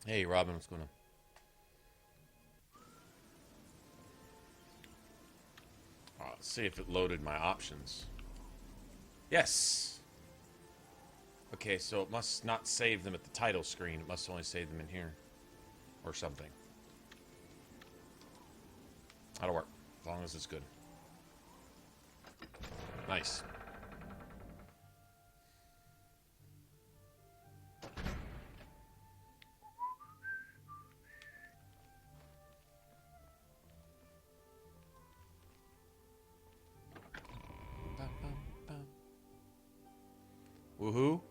Hey, Robin, what's going on? Let's see if it loaded my options. Yes! Okay, so it must not save them at the title screen. It must only save them in here. Or something. That'll work. As long as it's good. Nice. Woohoo?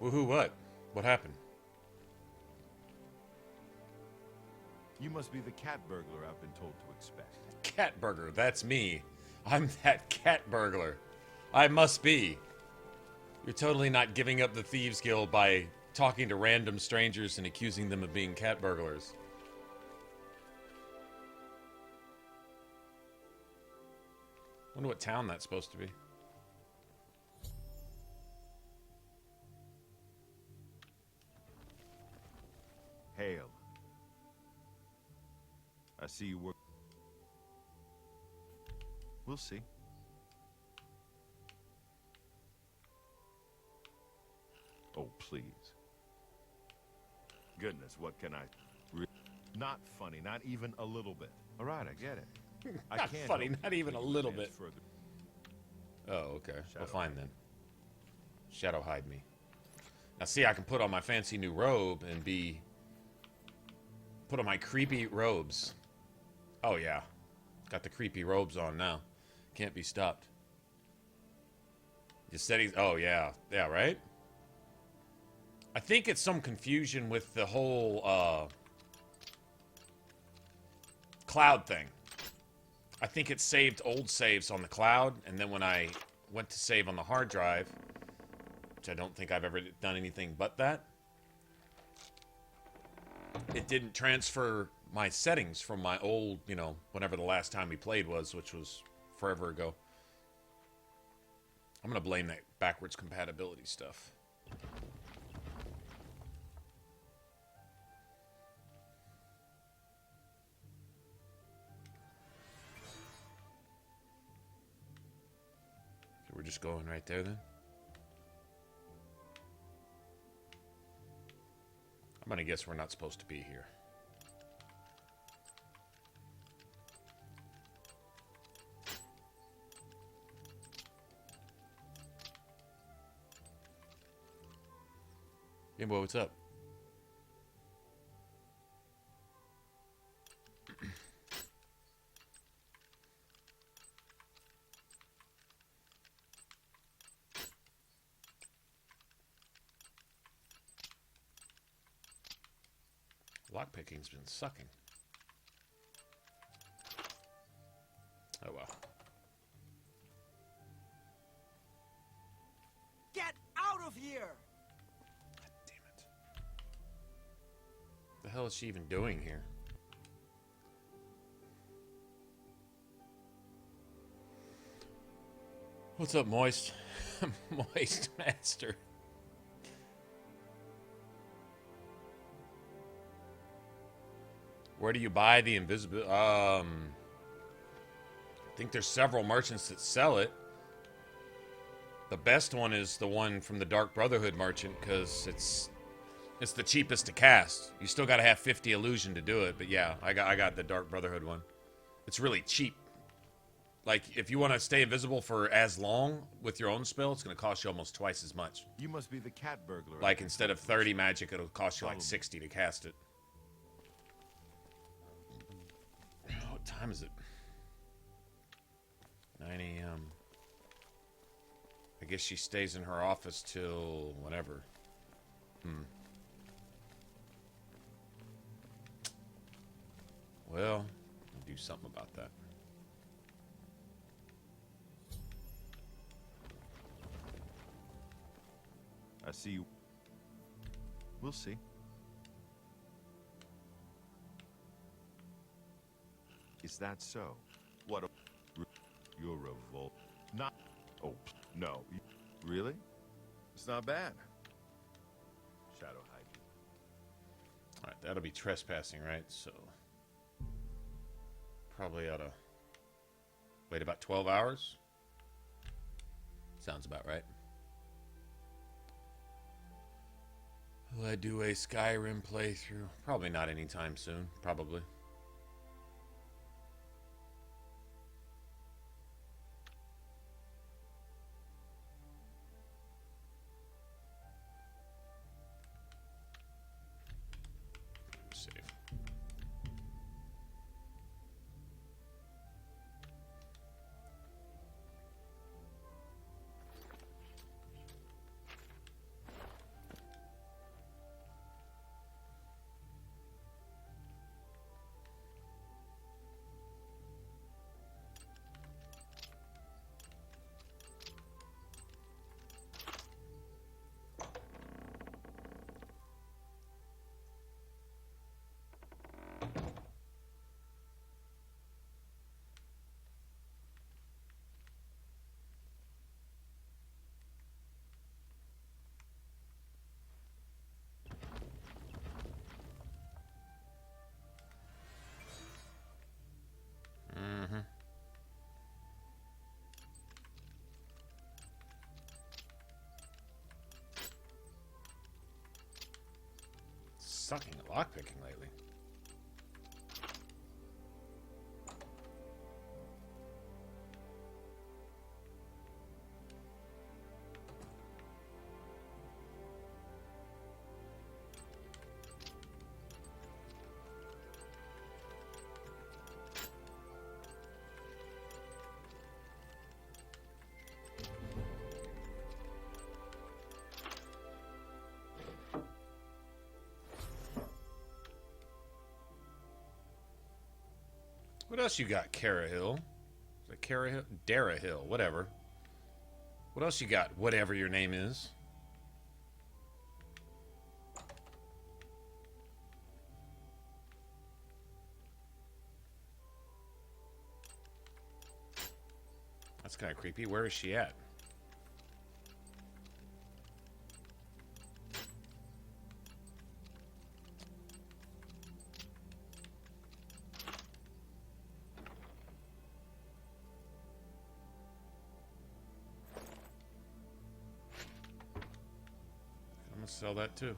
Woohoo what? What happened? You must be the cat burglar I've been told to expect. Cat burglar, that's me. I'm that cat burglar. I must be. You're totally not giving up the Thieves Guild by talking to random strangers and accusing them of being cat burglars. Wonder what town that's supposed to be. Hail. I see you work. We'll see. Oh, please. Goodness, what can Not funny, not even a little bit. All right, I get it. I Not can't funny, help not even a little bit. further. Oh, okay. Well, Shadow fine hide. then. Shadow hide me. Now, see, I can put on my fancy new robe and put on my creepy robes. Oh, yeah. Got the creepy robes on now. Can't be stopped. The settings. Oh, yeah. Yeah, right? I think it's some confusion with the whole cloud thing. I think it saved old saves on the cloud, and then when I went to save on the hard drive, which I don't think I've ever done anything but that, it didn't transfer my settings from my old, you know, whenever the last time we played was, which was forever ago. I'm going to blame that backwards compatibility stuff. Okay, we're just going right there then. I'm going to guess we're not supposed to be here. Hey, boy, what's up? Lockpicking's been sucking. Oh well. Get out of here! God damn it. The hell is she even doing here? What's up, Moist? Moist Master. Where do you buy the invisible? I think there's several merchants that sell it. The best one is the one from the Dark Brotherhood merchant because it's the cheapest to cast. You still got to have 50 illusion to do it, but yeah, I got the Dark Brotherhood one. It's really cheap. Like if you want to stay invisible for as long with your own spell, it's going to cost you almost twice as much. You must be the cat burglar. Like instead of 30 magic, it'll cost you like 60 to cast it. What time is it? 9 a.m. I guess she stays in her office till whenever. Well, I'll do something about that. I see you. We'll see. Is that so? What a... You're revolt. Not... Oh, no. Really? It's not bad. Shadow hiding. Alright, that'll be trespassing, right? So probably ought to wait about 12 hours. Sounds about right. Will I do a Skyrim playthrough? Probably not anytime soon. Probably. Save. Sucking at lockpicking lately. What else you got, Cara Hill? Is it Cara Hill? Dara Hill, whatever. What else you got, whatever your name is? That's kind of creepy. Where is she at? Sell that too.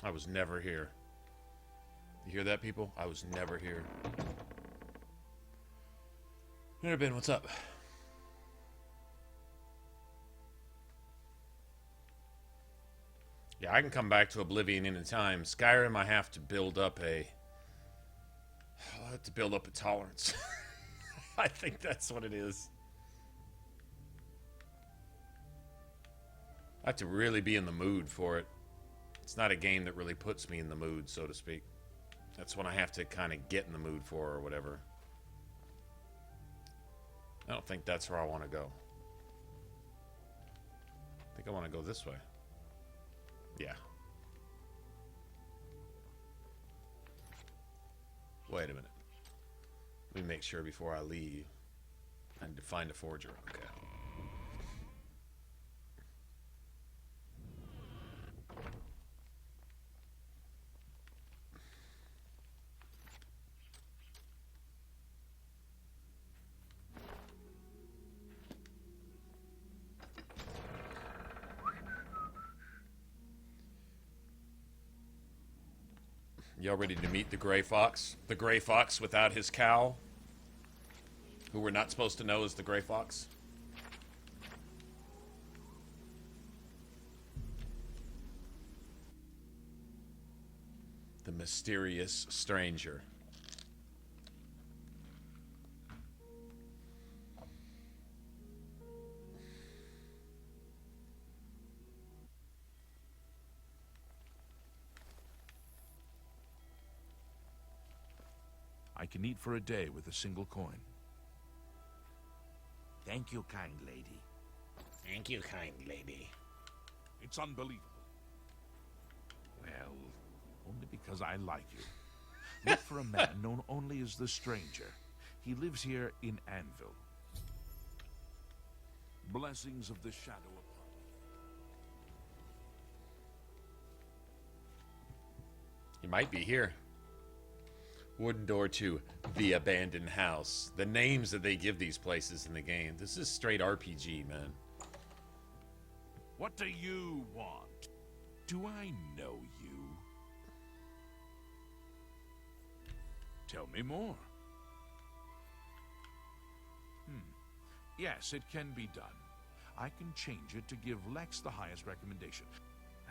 I was never here. You hear that, people? I was never here. Never been. What's up? Yeah, I can come back to Oblivion in time. Skyrim, I have to build up a tolerance. I think that's what it is. I have to really be in the mood for it. It's not a game that really puts me in the mood, so to speak. That's when I have to kind of get in the mood for or whatever. I don't think that's where I want to go. I think I want to go this way. Yeah. Wait a minute. Let me make sure before I leave. I need to find a forger. Okay. Y'all ready to meet the Gray Fox? The Gray Fox without his cowl? Who we're not supposed to know is the Gray Fox? The mysterious stranger. I can eat for a day with a single coin. Thank you, kind lady. Thank you, kind lady. It's unbelievable. Well, only because I like you. Look for a man known only as the Stranger. He lives here in Anvil. Blessings of the Shadow upon You might be here. Wooden door to the abandoned house. The names that they give these places in the game. This is straight RPG, man. What do you want? Do I know you? Tell me more. Yes, it can be done. I can change it to give Lex the highest recommendation.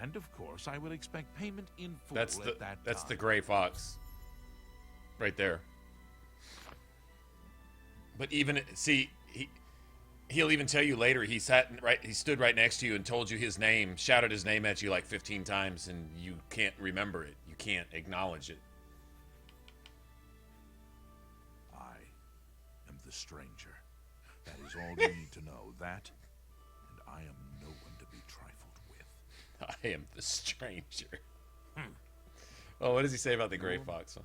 And of course, I will expect payment in full That's at the gray fox. Right there. But even see, he'll even tell you later he stood right next to you and told you his name, shouted his name at you like 15 times, and you can't remember it. You can't acknowledge it. I am the Stranger. That is all you need to know. That, and I am no one to be trifled with. I am the Stranger. Oh, what does he say about the gray fox? Huh?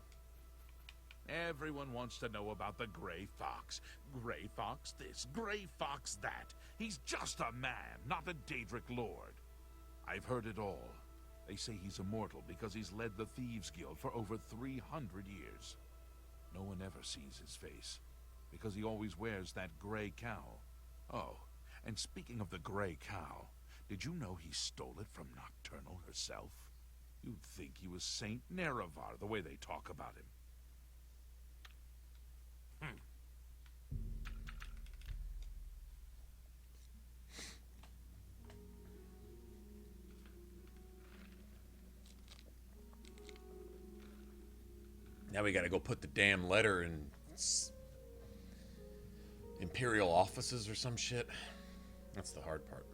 Everyone wants to know about the Gray Fox. Gray Fox this, Gray Fox that. He's just a man, not a Daedric lord. I've heard it all. They say he's immortal because he's led the Thieves Guild for over 300 years. No one ever sees his face, because he always wears that gray cowl. Oh, and speaking of the gray cowl, did you know he stole it from Nocturnal herself? You'd think he was Saint Nerevar, the way they talk about him. Now we gotta go put the damn letter in Imperial offices or some shit. That's the hard part.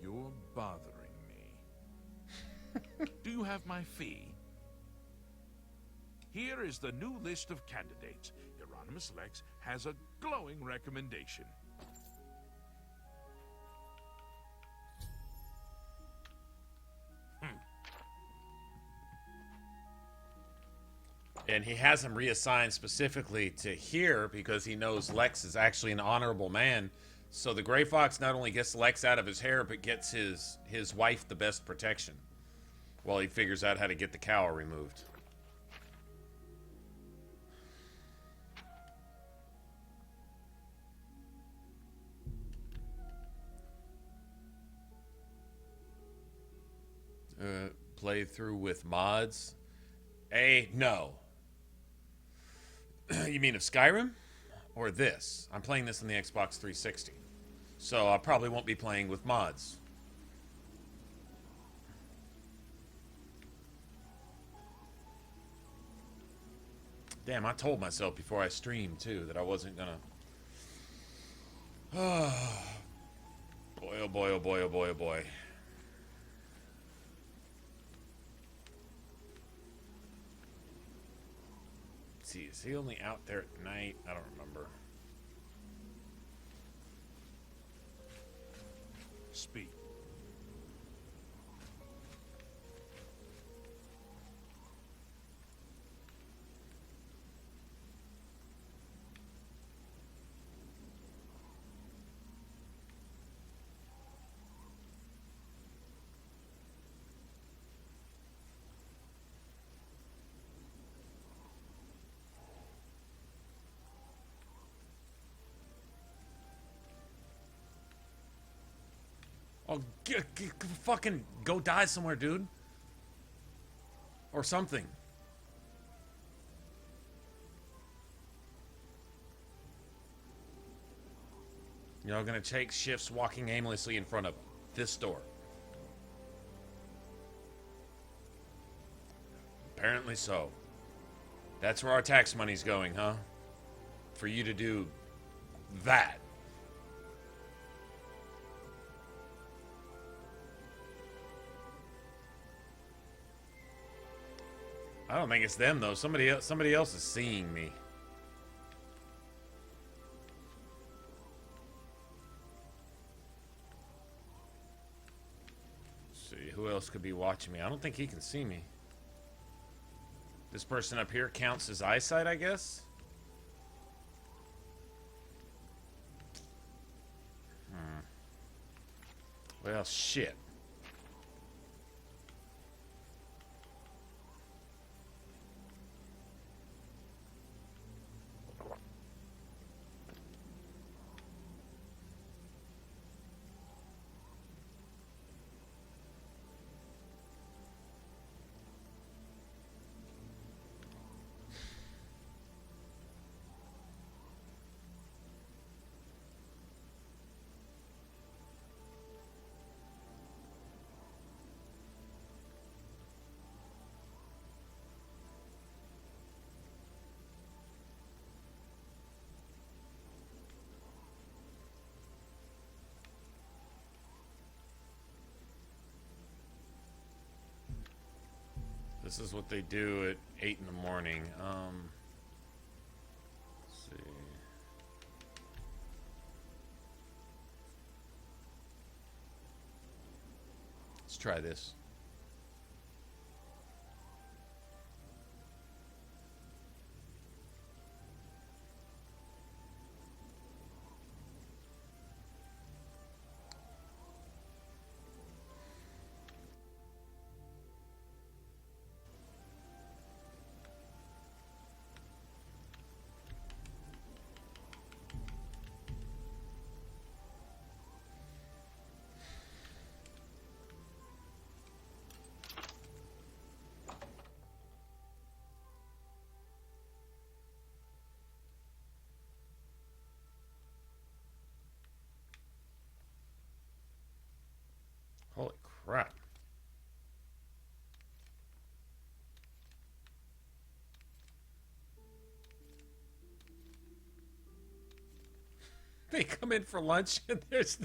You're bothering me. Do you have my fee? Here is the new list of candidates. Hieronymus Lex has a glowing recommendation. And he has him reassigned specifically to here because he knows Lex is actually an honorable man. So the Gray Fox not only gets Lex out of his hair, but gets his wife the best protection while he figures out how to get the cowl removed. Play through with mods? No. You mean of Skyrim? Or this? I'm playing this on the Xbox 360. So I probably won't be playing with mods. Damn, I told myself before I streamed, too, that I wasn't gonna... Boy, oh boy, oh boy, oh boy, oh boy. Let's see, is he only out there at night? I don't remember. Speak. Oh, fucking go die somewhere, dude. Or something. You're gonna take shifts walking aimlessly in front of this door. Apparently so. That's where our tax money's going, huh? For you to do that. I don't think it's them though. Somebody else is seeing me. Let's see, who else could be watching me? I don't think he can see me. This person up here counts as eyesight, I guess? Well, shit. This is what they do at 8 in the morning. Let's see. Let's try this. Holy crap. They come in for lunch and there's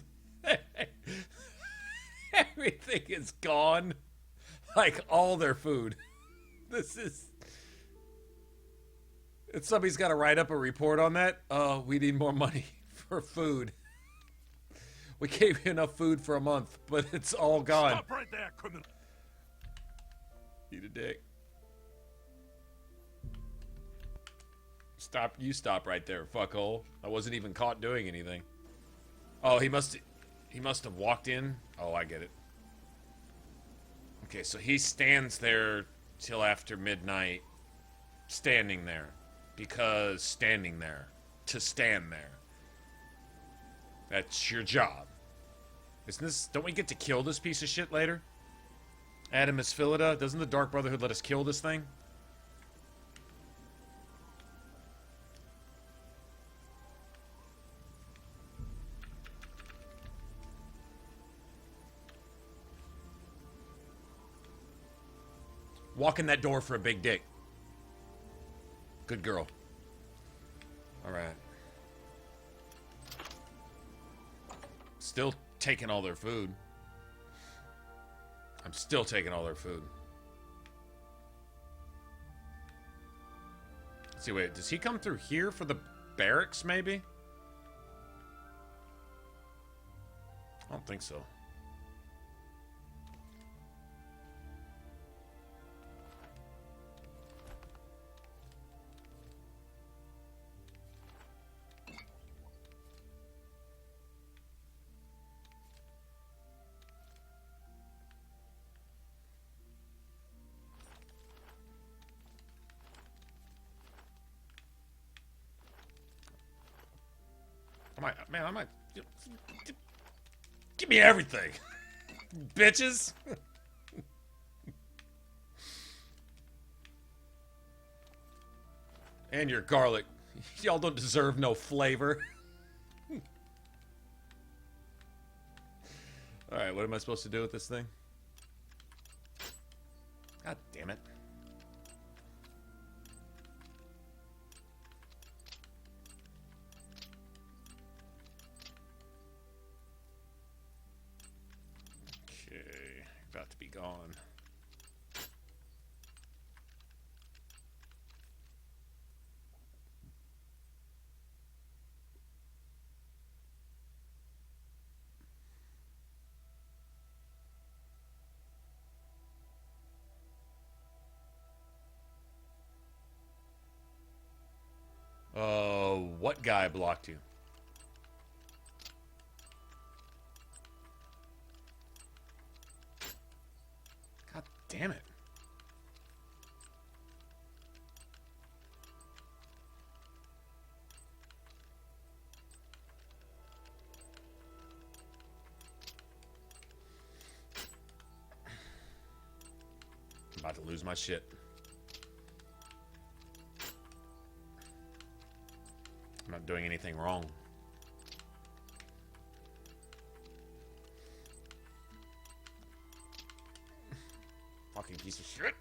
everything is gone. Like all their food. This is... And somebody's got to write up a report on that. Oh, we need more money for food. We gave you enough food for a month, but it's all gone. Stop right there, criminal. Eat a dick. Stop. You stop right there, fuckhole. I wasn't even caught doing anything. Oh, he must have walked in. Oh, I get it. Okay, so he stands there till after midnight, standing there. Because standing there. To stand there. That's your job. Isn't this... Don't we get to kill this piece of shit later? Adamus Philida? Doesn't the Dark Brotherhood let us kill this thing? Walk in that door for a big dick. Good girl. Alright. Still taking all their food. I'm still taking all their food. Let's see, wait, does he come through here for the barracks, maybe? I don't think so. I might... Give me everything! Bitches! And your garlic. Y'all don't deserve no flavor. Alright, what am I supposed to do with this thing? God damn it. About to be gone. what guy blocked you. God damn it. I'm about to lose my shit. I'm not doing anything wrong. Fucking piece of shit.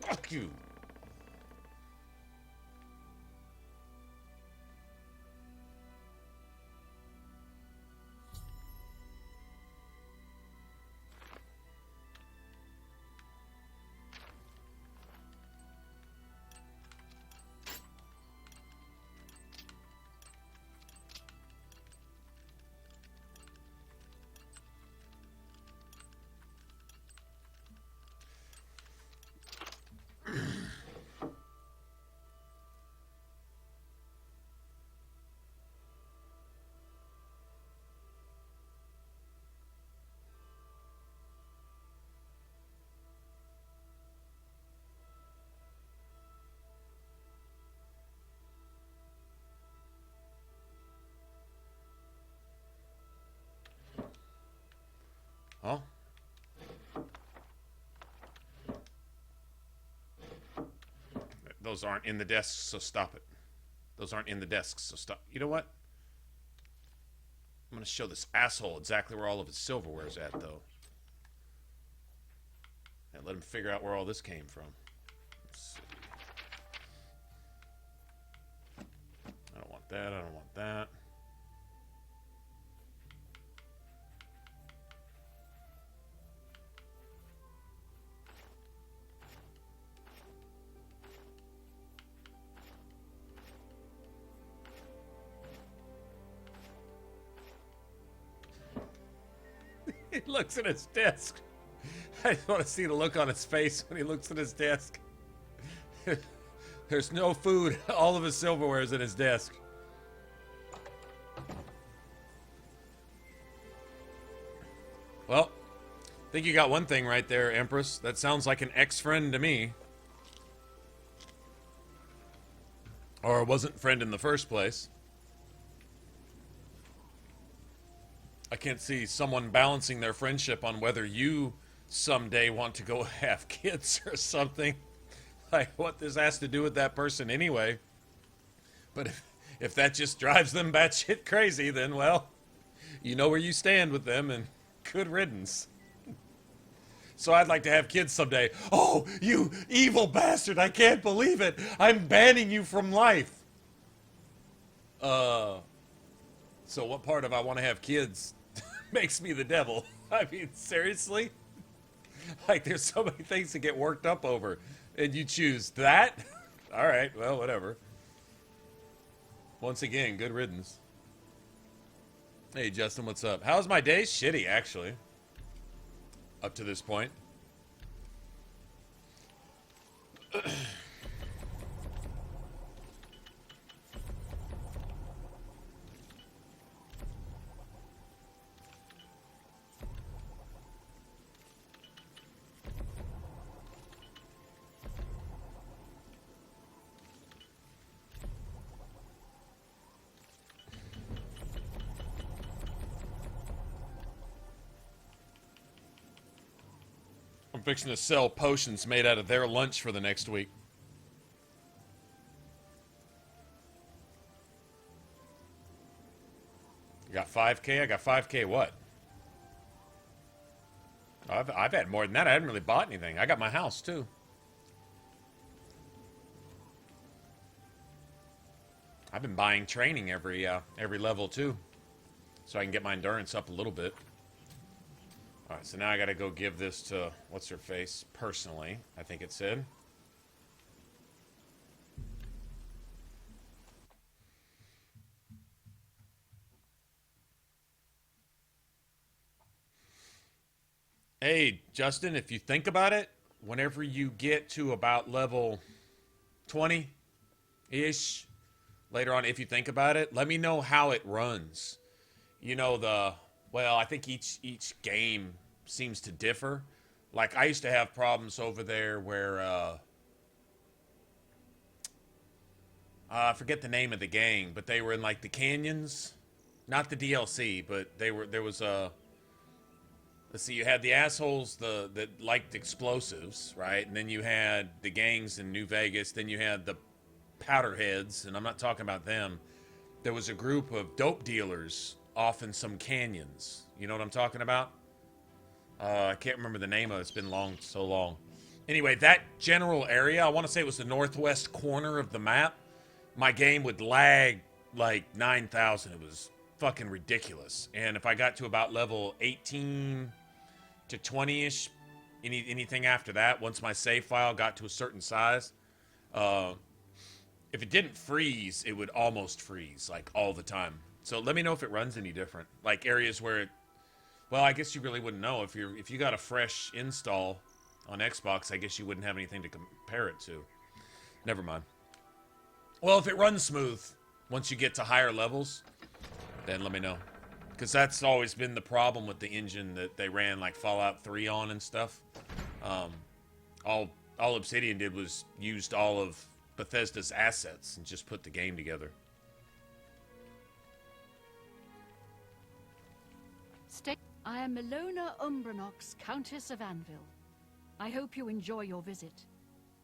Fuck you. Well, those aren't in the desks, so stop it. Those aren't in the desks, so stop. You know what? I'm going to show this asshole exactly where all of his silverware's at, though. And let him figure out where all this came from. Let's see. I don't want that. I don't want that. He looks at his desk. I just want to see the look on his face when he looks at his desk. There's no food. All of his silverware is in his desk. Well, I think you got one thing right there, Empress. That sounds like an ex-friend to me. Or wasn't friend in the first place. I can't see someone balancing their friendship on whether you someday want to go have kids or something. Like, what this has to do with that person anyway. But if that just drives them batshit crazy, then, well, you know where you stand with them, and good riddance. So I'd like to have kids someday. Oh, you evil bastard, I can't believe it. I'm banning you from life. So what part of I want to have kids makes me the devil? I mean, seriously? Like, there's so many things to get worked up over. And you choose that? All right, well, whatever. Once again, good riddance. Hey, Justin, what's up? How's my day? Shitty, actually. Up to this point. I'm fixing to sell potions made out of their lunch for the next week. You got 5K? I got 5K what? I've had more than that. I haven't really bought anything. I got my house, too. I've been buying training every level, too. So I can get my endurance up a little bit. Alright, so now I gotta go give this to, what's her face, personally, I think it said. Hey, Justin, if you think about it, whenever you get to about level 20-ish, later on, if you think about it, let me know how it runs. You know, well, I think each game seems to differ. Like, I used to have problems over there where, I forget the name of the gang, but they were in, like, the canyons. Not the DLC, but there was a... Let's see, you had the assholes that liked explosives, right? And then you had the gangs in New Vegas. Then you had the powderheads, and I'm not talking about them. There was a group of dope dealers off in some canyons. You know what I'm talking about? I can't remember the name of it. It's been so long. Anyway, that general area, I want to say it was the northwest corner of the map. My game would lag like 9,000. It was fucking ridiculous. And if I got to about level 18 to 20-ish, anything after that, once my save file got to a certain size, if it didn't freeze, it would almost freeze, like, all the time. So let me know if it runs any different. Like, areas where it... Well, I guess you really wouldn't know. If you got a fresh install on Xbox, I guess you wouldn't have anything to compare it to. Never mind. Well, if it runs smooth, once you get to higher levels, then let me know. Because that's always been the problem with the engine that they ran, like, Fallout 3 on and stuff. All Obsidian did was used all of Bethesda's assets and just put the game together. I am Milona Umbranox, Countess of Anvil. I hope you enjoy your visit.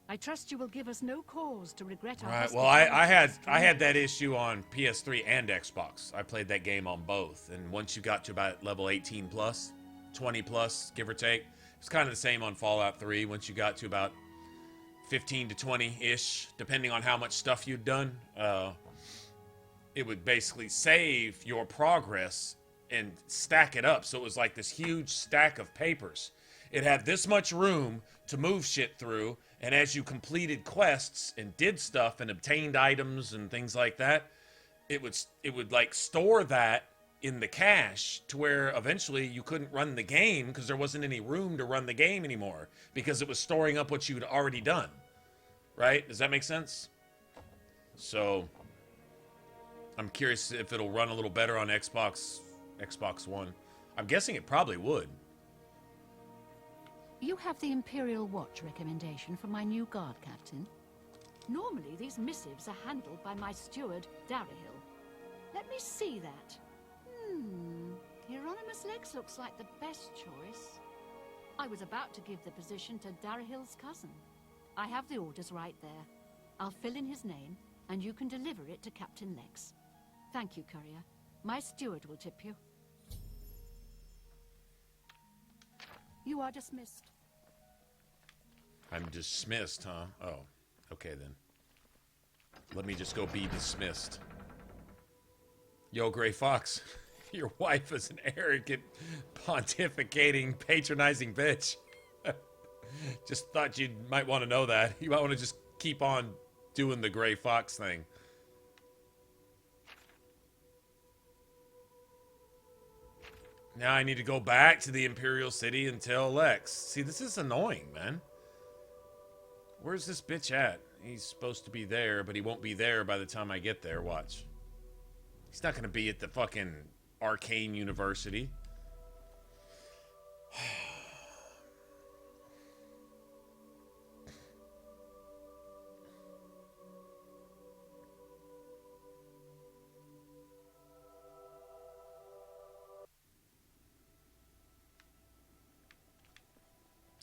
I trust you will give us no cause to regret our Right. Well, I had that issue on PS3 and Xbox. I played that game on both, and once you got to about level 18 plus, 20 plus, give or take, it's kind of the same on Fallout 3. Once you got to about 15 to 20-ish, depending on how much stuff you'd done, it would basically save your progress and stack it up. So it was like this huge stack of papers. It had this much room to move shit through, and as you completed quests and did stuff and obtained items and things like that, it would like store that in the cache to where eventually you couldn't run the game because there wasn't any room to run the game anymore because it was storing up what you'd already done. Right? Does that make sense? So I'm curious if it'll run a little better on Xbox One. I'm guessing it probably would. You have the Imperial Watch recommendation for my new guard captain. Normally, these missives are handled by my steward, Darahil. Let me see that. Hieronymus Lex looks like the best choice. I was about to give the position to Darahil's cousin. I have the orders right there. I'll fill in his name, and you can deliver it to Captain Lex. Thank you, courier. My steward will tip you. You are dismissed. I'm dismissed, huh? Oh, okay then. Let me just go be dismissed. Yo, Gray Fox, your wife is an arrogant, pontificating, patronizing bitch. Just thought you might want to know that. You might want to just keep on doing the Gray Fox thing. Now I need to go back to the Imperial City and tell Lex. See, this is annoying, man. Where's this bitch at? He's supposed to be there, but he won't be there by the time I get there. Watch. He's not going to be at the fucking Arcane University.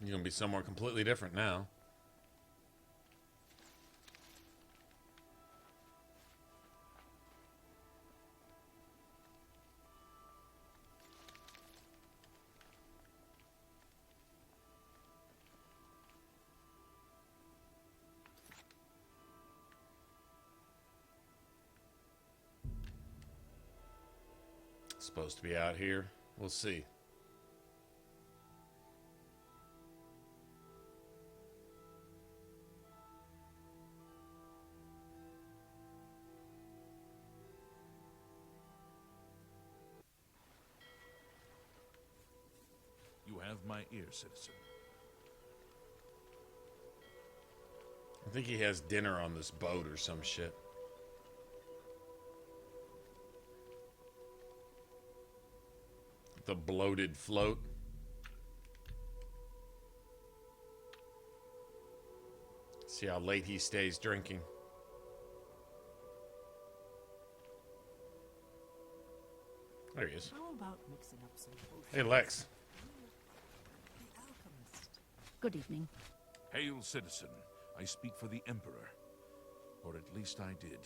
You're going to be somewhere completely different now. Supposed to be out here. We'll see. You have my ear, citizen. I think he has dinner on this boat or some shit. The bloated float. See how late he stays drinking. There he is. How about mixing up some potions? Hey, Lex. The alchemist. Good evening. Hail, citizen. I speak for the Emperor. Or at least I did.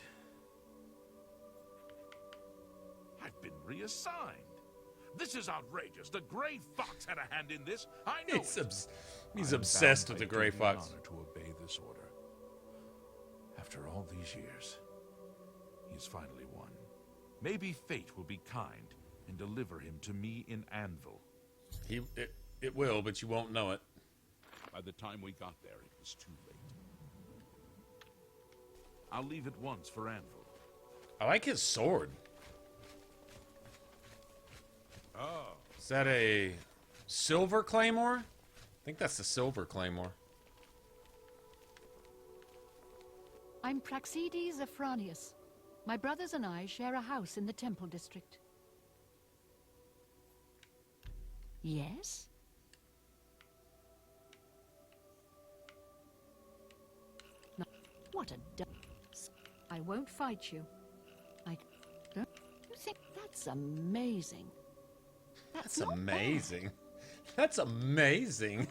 I've been reassigned. This is outrageous. The Grey Fox had a hand in this. I know He's obsessed with the Grey Fox. Honor to obey this order. After all these years, he's finally won. Maybe fate will be kind and deliver him to me in Anvil. It will, but you won't know it. By the time we got there, it was too late. I'll leave at once for Anvil. I like his sword. Oh. Is that a silver claymore? I think that's the silver claymore. I'm Praxides Afranius. My brothers and I share a house in the Temple District. Yes? No, what a I won't fight you. I don't. You think that's amazing? That's amazing. That's amazing.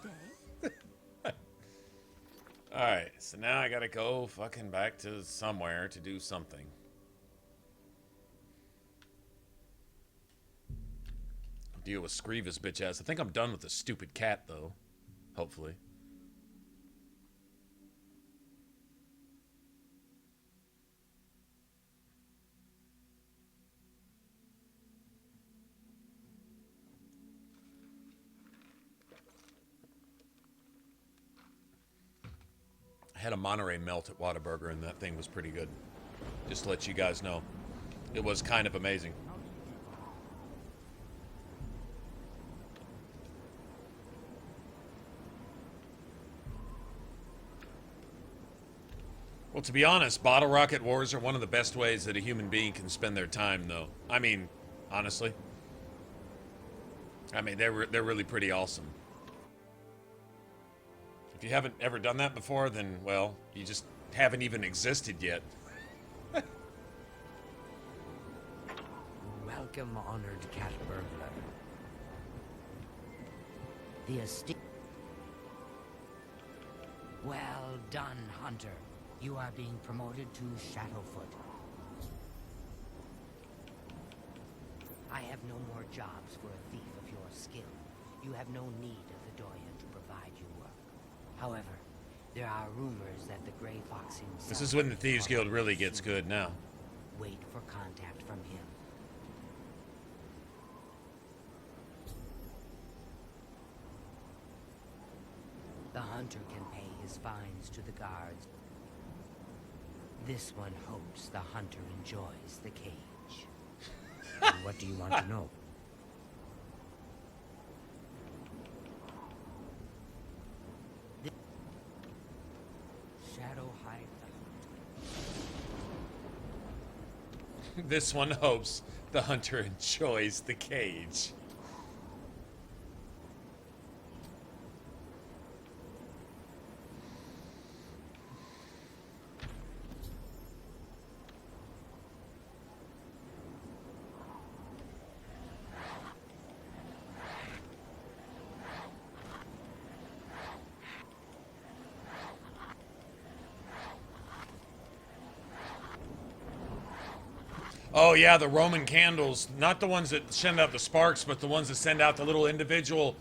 Alright, so now I gotta go fucking back to somewhere to do something. Deal with Screevis bitch ass. I think I'm done with the stupid cat though. Hopefully. I had a Monterey melt at Whataburger and that thing was pretty good. Just to let you guys know. It was kind of amazing. Well, to be honest, bottle rocket wars are one of the best ways that a human being can spend their time, though. I mean, honestly. I mean, they're really pretty awesome. If you haven't ever done that before, then, well, you just haven't even existed yet. Welcome, honored cat burglar. The estate. Well done, Hunter. You are being promoted to Shadowfoot. I have no more jobs for a thief of your skill. You have no need of the Doyen to provide you work. However, there are rumors that the Grey Fox himself... This is when the Thieves Guild really gets good now. Wait for contact from him. The hunter can pay his fines to the guards. This one hopes the hunter enjoys the cage. What do you want to know? Shadow hide the hunter. This one hopes the hunter enjoys the cage. Oh yeah, the Roman candles. Not the ones that send out the sparks, but the ones that send out the little individual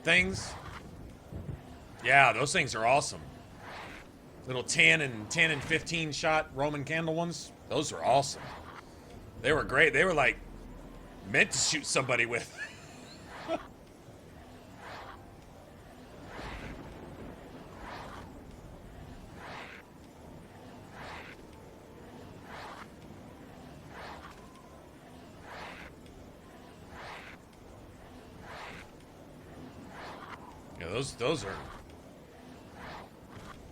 things. Yeah, those things are awesome. Little 10 and 15 shot Roman candle ones. Those are awesome. They were great. They were like meant to shoot somebody with. Those are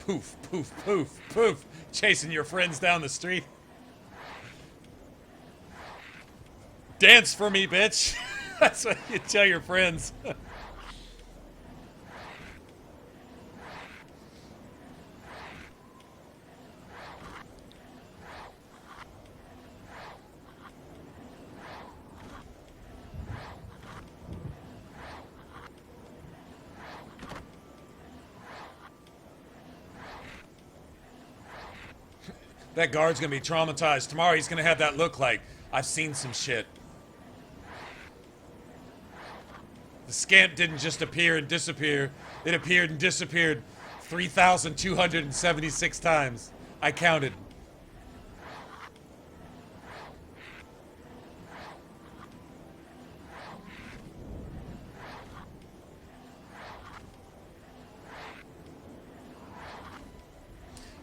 Poof, poof, poof, poof. Chasing your friends down the street. Dance for me, bitch. That's what you tell your friends. That guard's gonna be traumatized. Tomorrow he's gonna have that look like, I've seen some shit. The scamp didn't just appear and disappear. It appeared and disappeared 3,276 times. I counted.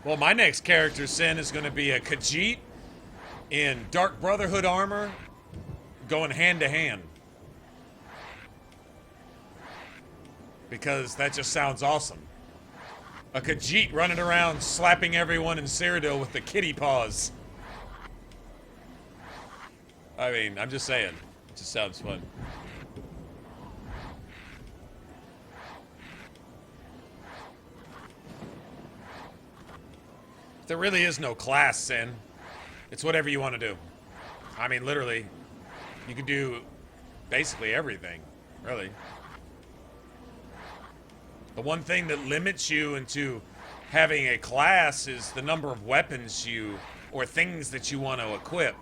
Well, my next character, Sin, is going to be a Khajiit in Dark Brotherhood armor, going hand to hand. Because that just sounds awesome. A Khajiit running around slapping everyone in Cyrodiil with the kitty paws. I mean, I'm just saying. It just sounds fun. There really is no class, Sin. It's whatever you want to do. I mean, literally, you can do basically everything, really. The one thing that limits you into having a class is the number of weapons you, or things that you want to equip.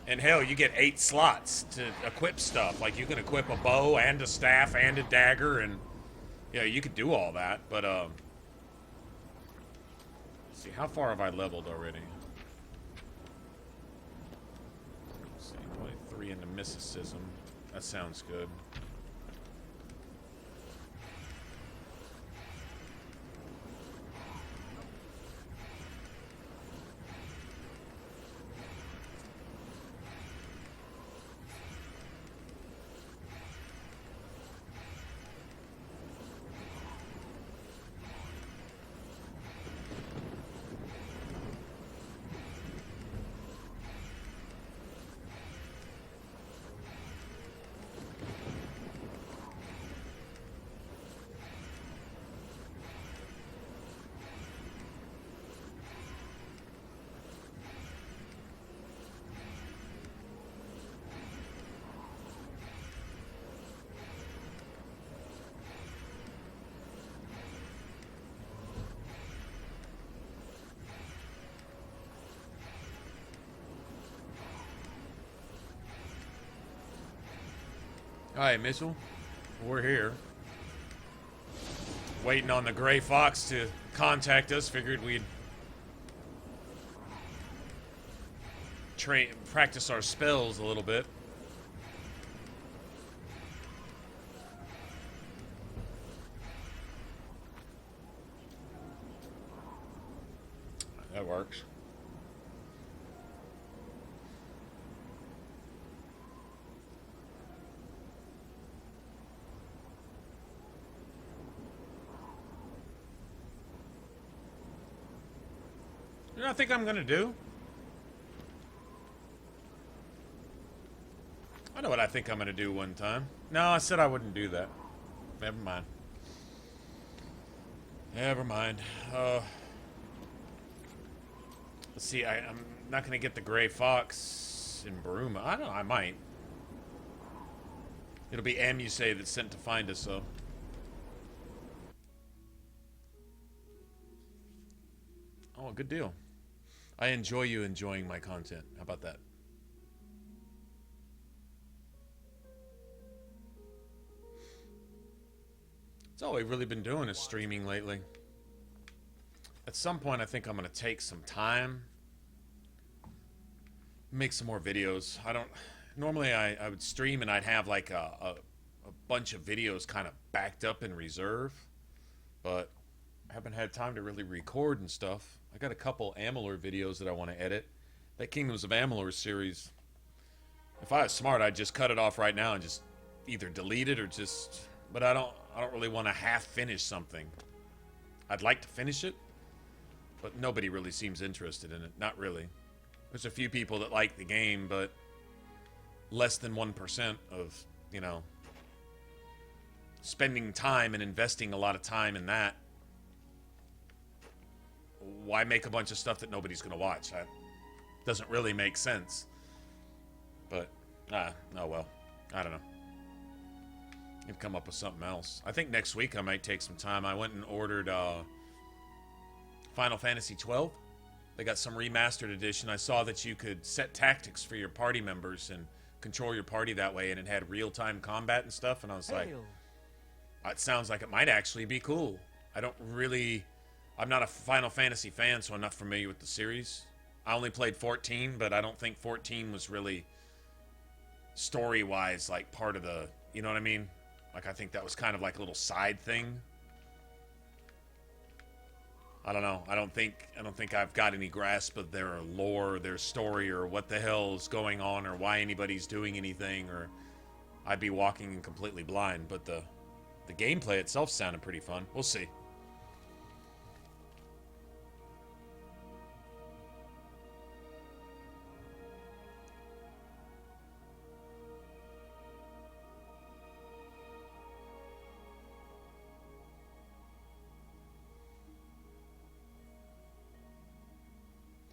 And hell, you get 8 slots to equip stuff. Like, you can equip a bow and a staff and a dagger, and, yeah, you could do all that, but, let's see, how far have I leveled already? Let's see, 23 into mysticism. That sounds good. Alright, Mitchell. We're here. Waiting on the Gray Fox to contact us. Figured we'd practice our spells a little bit. That works. You know what I think I'm gonna do? I know what I think I'm gonna do one time. No, I said I wouldn't do that. Never mind. Never mind. Let's see, I'm not gonna get the Gray Fox in Baruma. I don't know, I might. It'll be AlpineYJ that's sent to find us, though. Oh, good deal. I enjoy you enjoying my content. How about that? That's all we've really been doing is streaming lately. At some point, I think I'm going to take some time, make some more videos. Normally I would stream and I'd have like a bunch of videos kind of backed up in reserve, but I haven't had time to really record and stuff. I got a couple Amalur videos that I want to edit. That Kingdoms of Amalur series, if I was smart, I'd just cut it off right now and just either delete it or just... But I don't really want to half finish something. I'd like to finish it, but nobody really seems interested in it. Not really. There's a few people that like the game, but less than 1% of, you know, spending time and investing a lot of time in that. Why make a bunch of stuff that nobody's going to watch? That doesn't really make sense. But, oh well. I don't know. You'd come up with something else. I think next week I might take some time. I went and ordered Final Fantasy 12. They got some remastered edition. I saw that you could set tactics for your party members and control your party that way, and it had real-time combat and stuff, and I was like, it sounds like it might actually be cool. I'm not a Final Fantasy fan, so I'm not familiar with the series. I only played 14, but I don't think 14 was really story-wise like part of the, you know what I mean? Like, I think that was kind of like a little side thing. I don't know. I don't think I've got any grasp of their lore, their story, or what the hell is going on, or why anybody's doing anything, or I'd be walking in completely blind. But the gameplay itself sounded pretty fun. We'll see.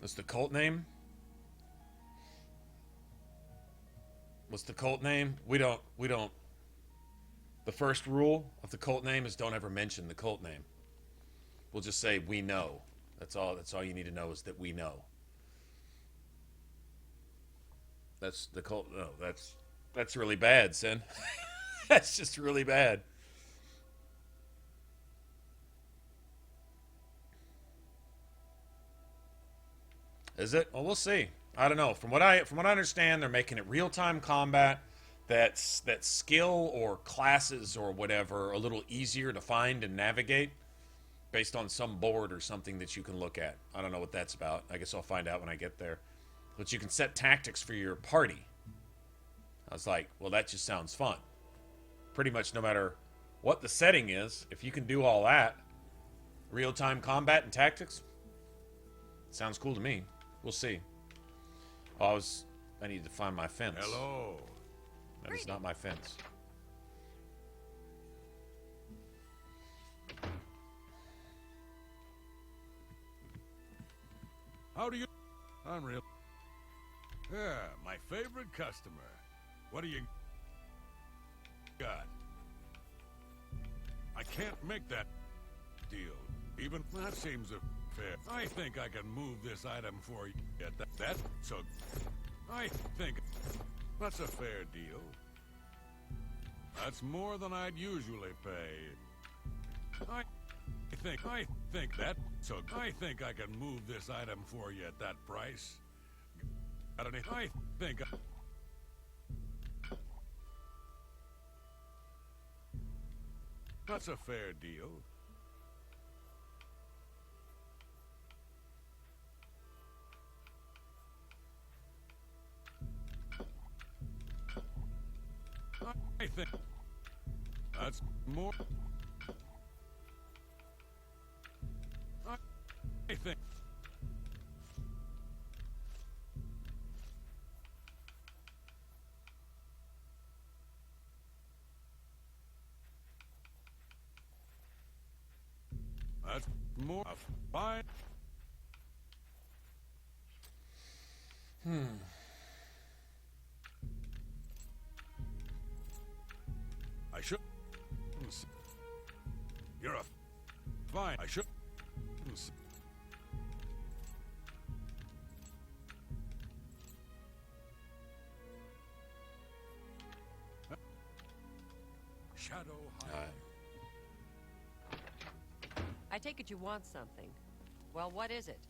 What's the cult name? What's the cult name? We don't. The first rule of the cult name is don't ever mention the cult name. We'll just say we know. That's all you need to know is that we know. That's the cult. No, that's really bad, Sen. That's just really bad. Is it? Well, we'll see. I don't know. From what I understand, they're making it real-time combat. That skill or classes or whatever are a little easier to find and navigate based on some board or something that you can look at. I don't know what that's about. I guess I'll find out when I get there. But you can set tactics for your party. I was like, well, that just sounds fun. Pretty much no matter what the setting is, if you can do all that, real-time combat and tactics, sounds cool to me. We'll see. Oh, I need to find my fence. Hello. That is not my fence. How do you... Unreal. Yeah, my favorite customer. What do you... got? I can't make that deal. Even that seems a fair. I think I can move this item for you. Get that? So, I think that's a fair deal. That's more than I'd usually pay. I think that. So, I think I can move this item for you at that price. Got any? I think. That's a fair deal. I think that's more. I think that's more. Fine. I should. You're a fine. I should. Shadow High. I take it you want something. Well, what is it?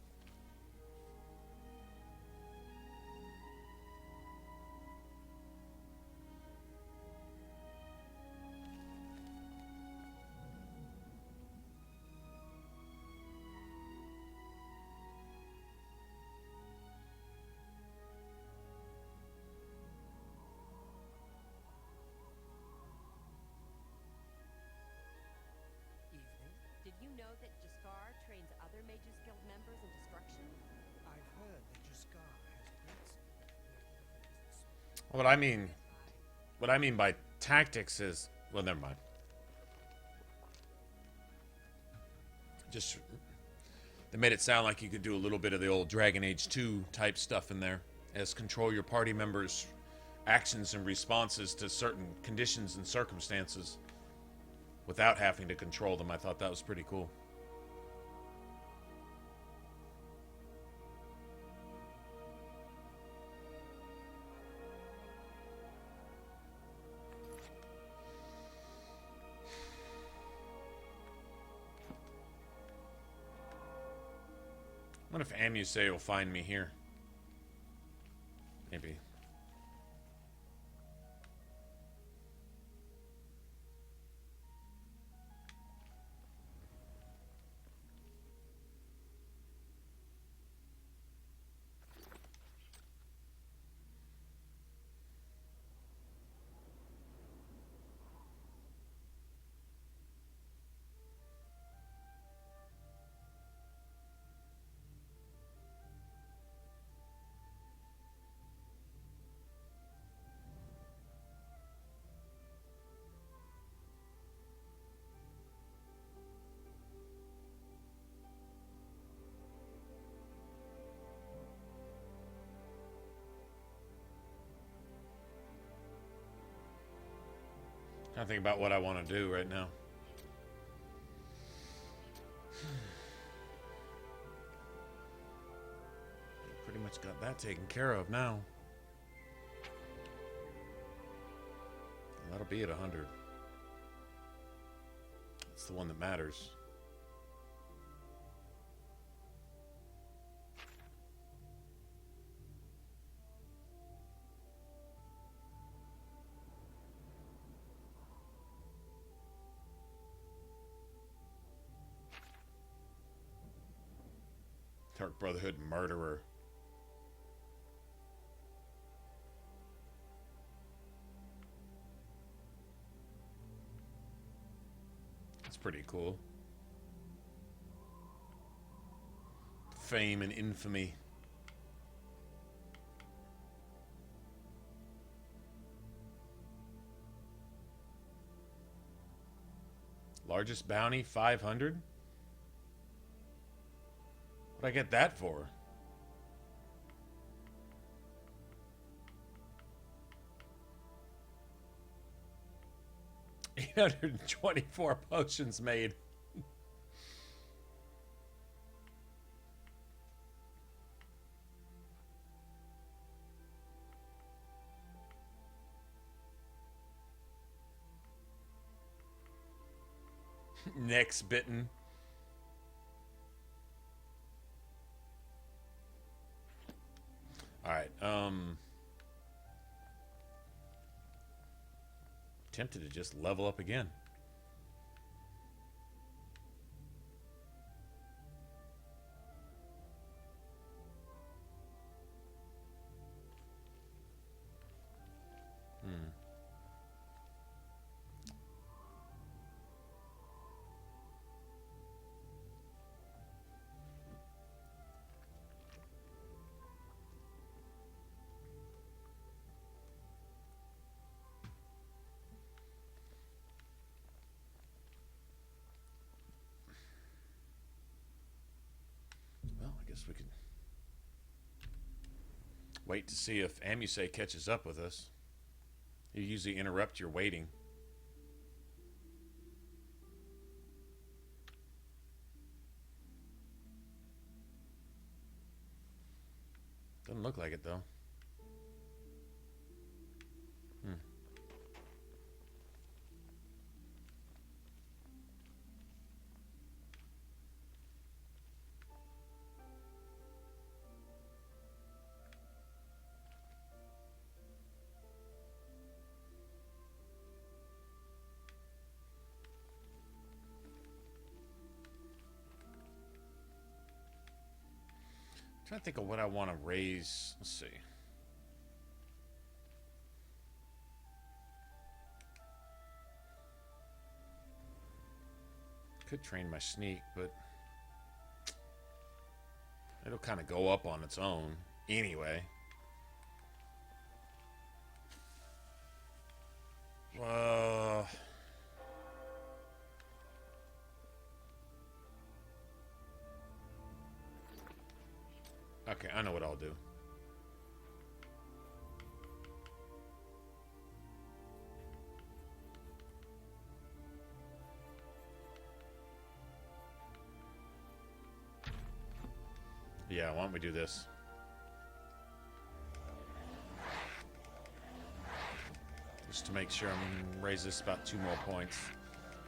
Did you know that Jaskar trains other Mages Guild members in destruction? I've heard that Jaskar has great What I mean by tactics is, well, never mind. Just they made it sound like you could do a little bit of the old Dragon Age 2 type stuff in there, as control your party members' actions and responses to certain conditions and circumstances without having to control them. I thought that was pretty cool. What if AlpineYJ will find me here? Maybe. I think about what I want to do right now. Pretty much got that taken care of now. That'll be at 100. It's the one that matters. Dark Brotherhood murderer. That's pretty cool. Fame and infamy. Largest bounty, 500? What'd I get that for? $824 potions made. Neck's bitten. All right. Tempted to just level up again. We could wait to see if AlpineYJ catches up with us. You usually interrupt your waiting. Doesn't look like it though. Trying to think of what I want to raise. Let's see. could train my sneak, but it'll kind of go up on its own anyway. Okay, I know what I'll do. Yeah, why don't we do this? Just to make sure I'm raise this about 2 more points.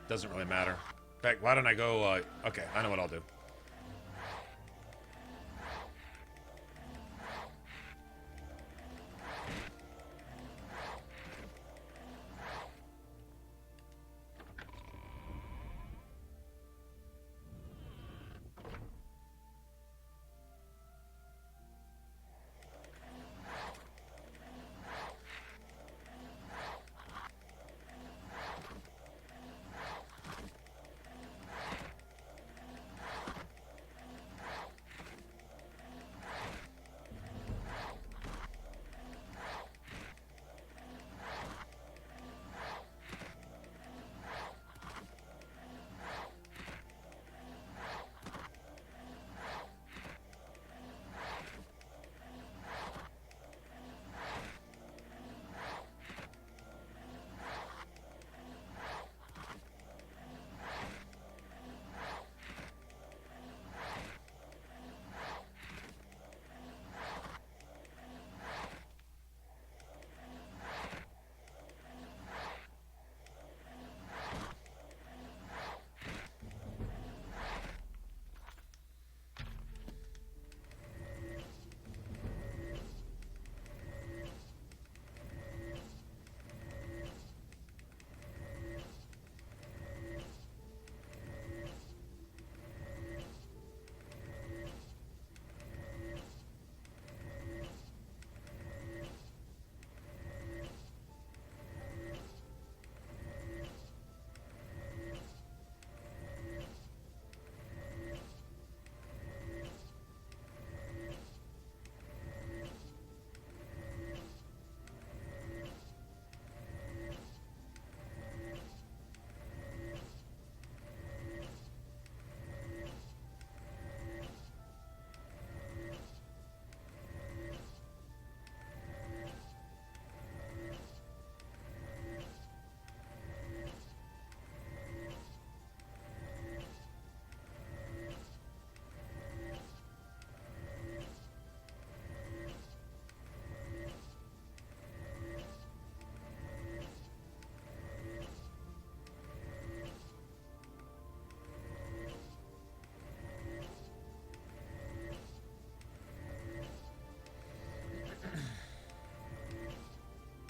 Doesn't really matter. In fact, why don't I go, okay, I know what I'll do.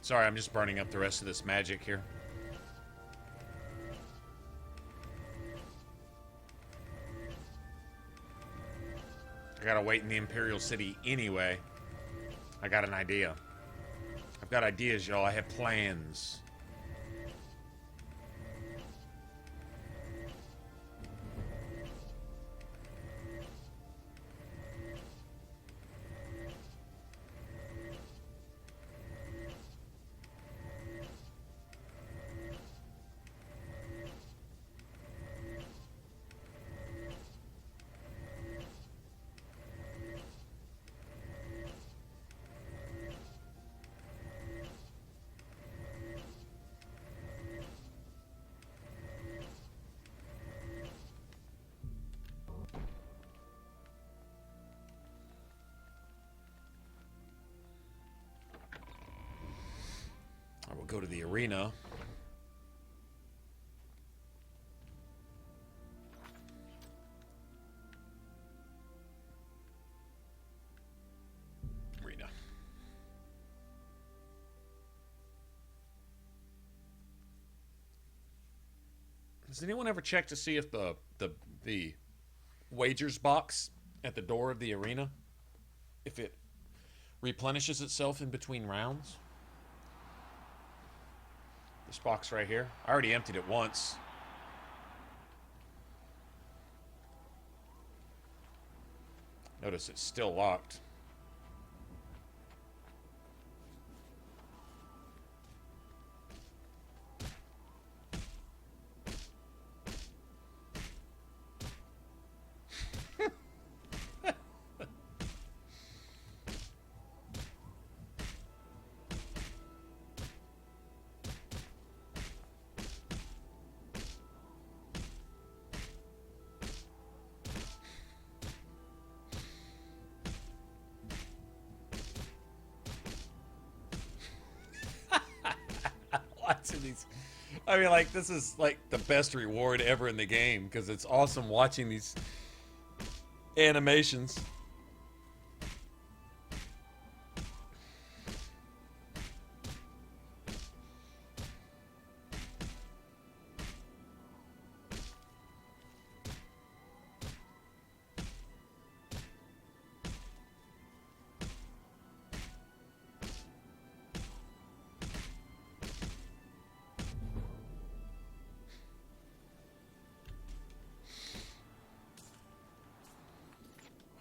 Sorry, I'm just burning up the rest of this magic here. I gotta wait in the Imperial City anyway. I got an idea. I've got ideas, y'all. I have plans. I will go to the arena. Has anyone ever checked to see if the wagers box at the door of the arena, if it replenishes itself in between rounds? This box right here. I already emptied it once. Notice it's still locked. Watching these, I mean, like, this is like the best reward ever in the game because it's awesome watching these animations.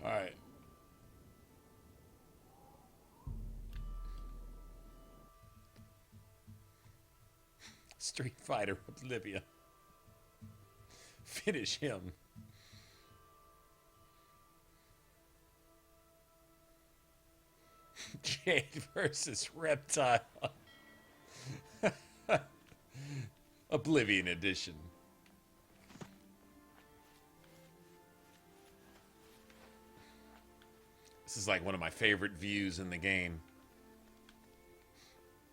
Alright. Street Fighter Oblivion. Finish him. Jade versus Reptile. Oblivion Edition. This is like one of my favorite views in the game.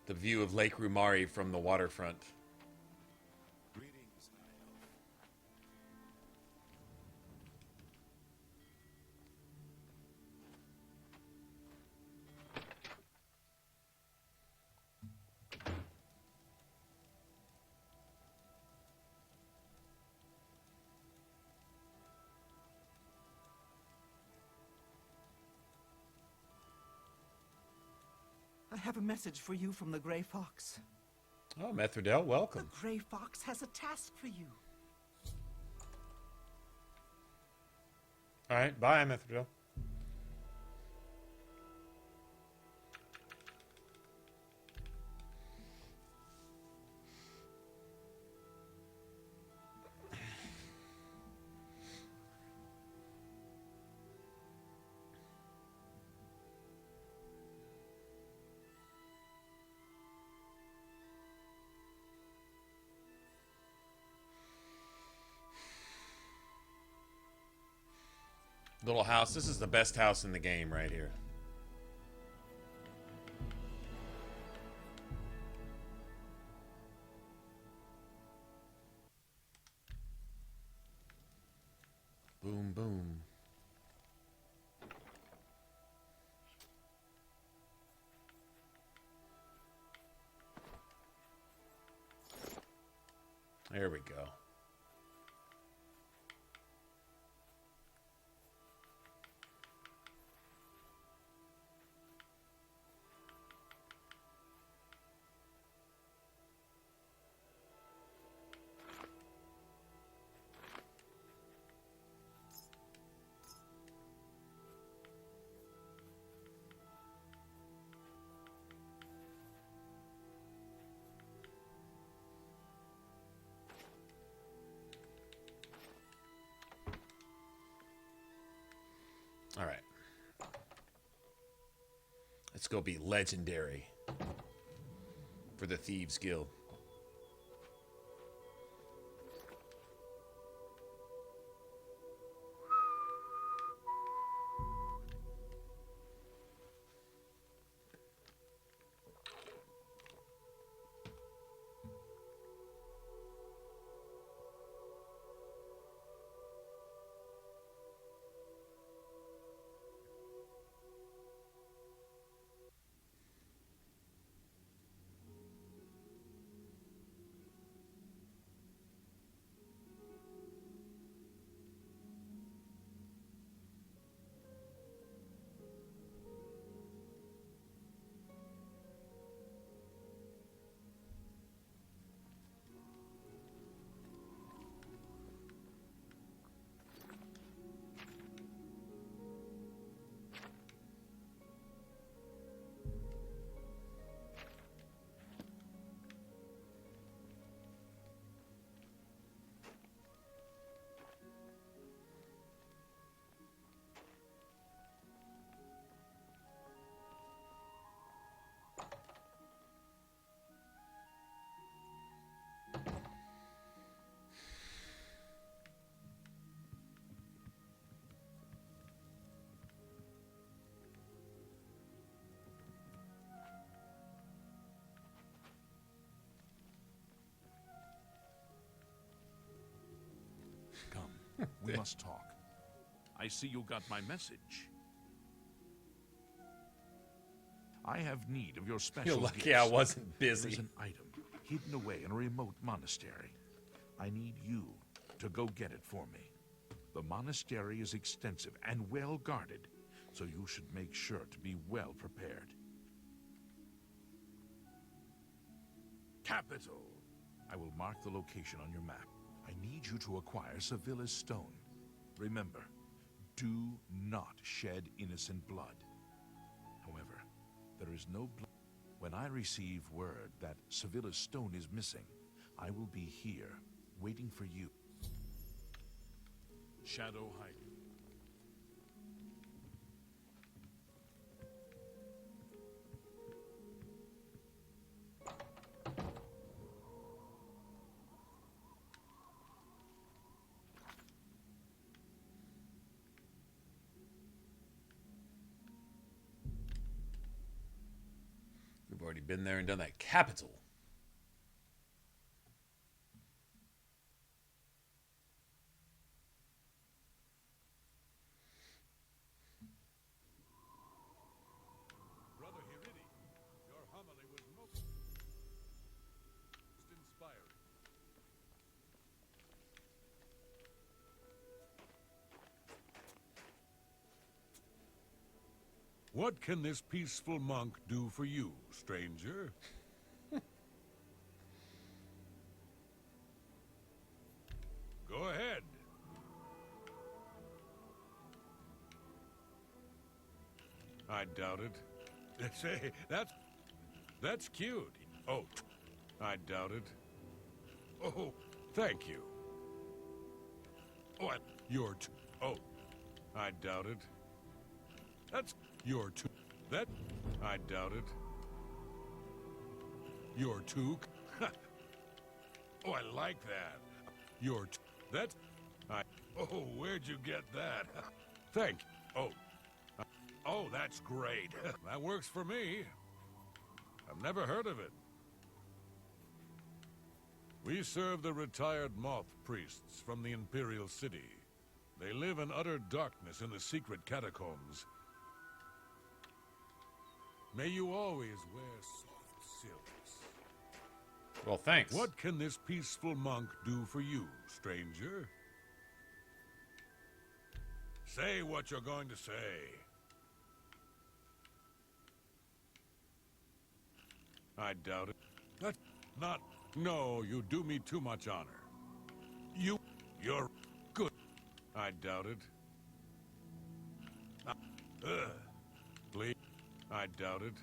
The view of Lake Rumari from the waterfront. Greetings, High Elf. I have a message for you from the Grey Fox. Oh, Methridel, The welcome. Grey Fox has a task for you. Alright, bye, Methridel. Little house. This is the best house in the game right here. Boom, boom. There we go. All right. Let's go be legendary for the Thieves Guild. We must talk. I see you got my message. I have need of your special You're lucky gifts. I wasn't busy. There's an item hidden away in a remote monastery. I need you to go get it for me. The monastery is extensive and well guarded, so you should make sure to be well prepared. Capital! I will mark the location on your map. I need you to acquire Sevilla's stone. Remember, do not shed innocent blood. However, there is no blood. When I receive word that Sevilla's stone is missing, I will be here, waiting for you. Shadow hiding. We've already been there and done that. Capital. Brother Hiridi, your homily was most inspiring. What can this peaceful monk do for you, stranger? Go ahead. I doubt it. Say, that's cute. Oh, I doubt it. Oh, thank you. Oh, oh, I doubt it. That's your too. That I doubt it. Your too. Oh, I like that. Your that I. Oh, where'd you get that? Thank. Oh. Oh, that's great. That works for me. I've never heard of it. We serve the retired moth priests from the Imperial City. They live in utter darkness in the secret catacombs. May you always wear soft silks. Well, thanks. What can this peaceful monk do for you, stranger? Say what you're going to say. I doubt it. That's not... No, you do me too much honor. You're good. I doubt it. Please. I doubt it.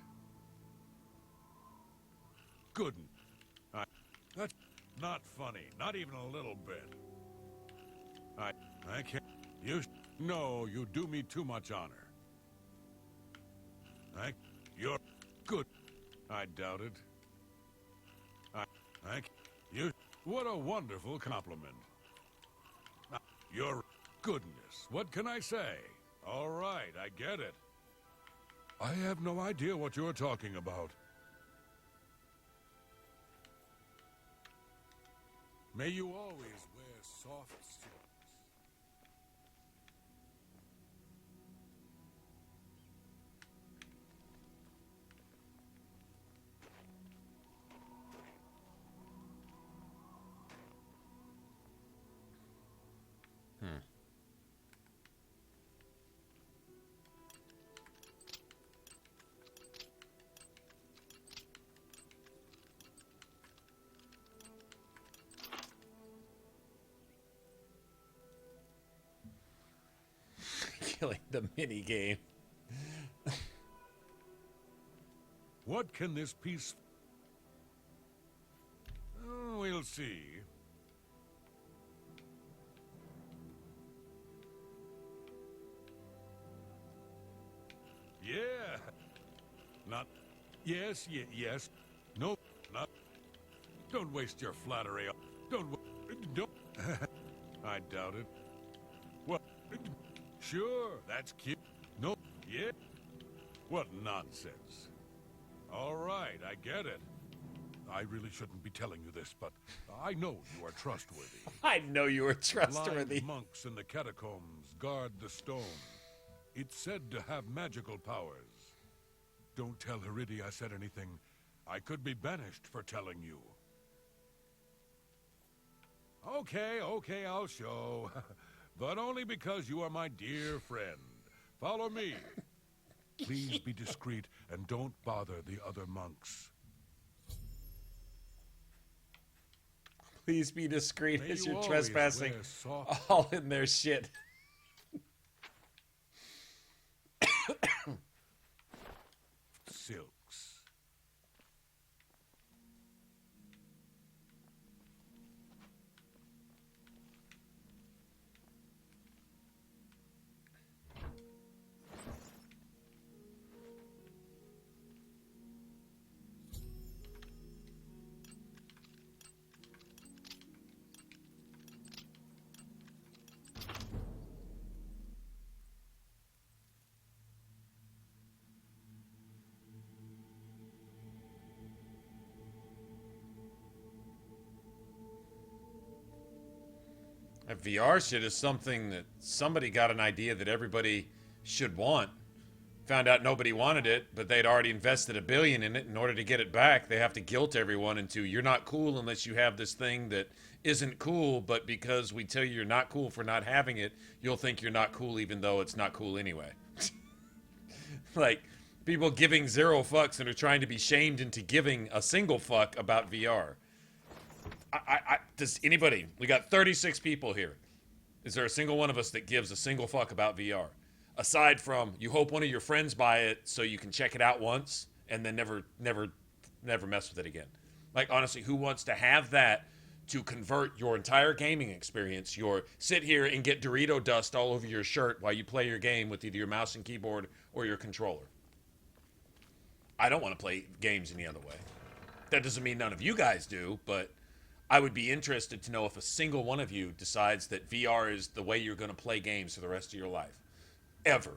Good. That's not funny. Not even a little bit. I can't... No, you do me too much honor. You're good. I doubt it. What a wonderful compliment. Your goodness. What can I say? All right, I get it. I have no idea what you're talking about. May you always wear soft silks. Killing the mini game. What can this piece... Oh, we'll see. Yeah. Not... Yes, yes. No, not... Don't waste your flattery. Don't... I doubt it. What? Sure, that's cute. No, yeah. What nonsense. All right, I get it. I really shouldn't be telling you this, but I know you are trustworthy. I know you were trustworthy. Blind monks in the catacombs guard the stone. It's said to have magical powers. Don't tell Heridi I said anything. I could be banished for telling you. Okay, I'll show. But only because you are my dear friend. Follow me. Please be discreet and don't bother the other monks. Please be discreet May as you you're always trespassing wear soft all in their shit. silks. That VR shit is something that somebody got an idea that everybody should want. Found out nobody wanted it, but they'd already invested $1 billion in it. In order to get it back, they have to guilt everyone into, you're not cool unless you have this thing that isn't cool, but because we tell you you're not cool for not having it, you'll think you're not cool even though it's not cool anyway. Like, people giving 0 fucks and are trying to be shamed into giving a single fuck about VR. Does anybody, we got 36 people here. Is there a single one of us that gives a single fuck about VR? Aside from, you hope one of your friends buy it so you can check it out once and then never mess with it again. Like, honestly, who wants to have that to convert your entire gaming experience? Your sit here and get Dorito dust all over your shirt while you play your game with either your mouse and keyboard or your controller. I don't want to play games any other way. That doesn't mean none of you guys do, but I would be interested to know if a single one of you decides that VR is the way you're going to play games for the rest of your life. Ever.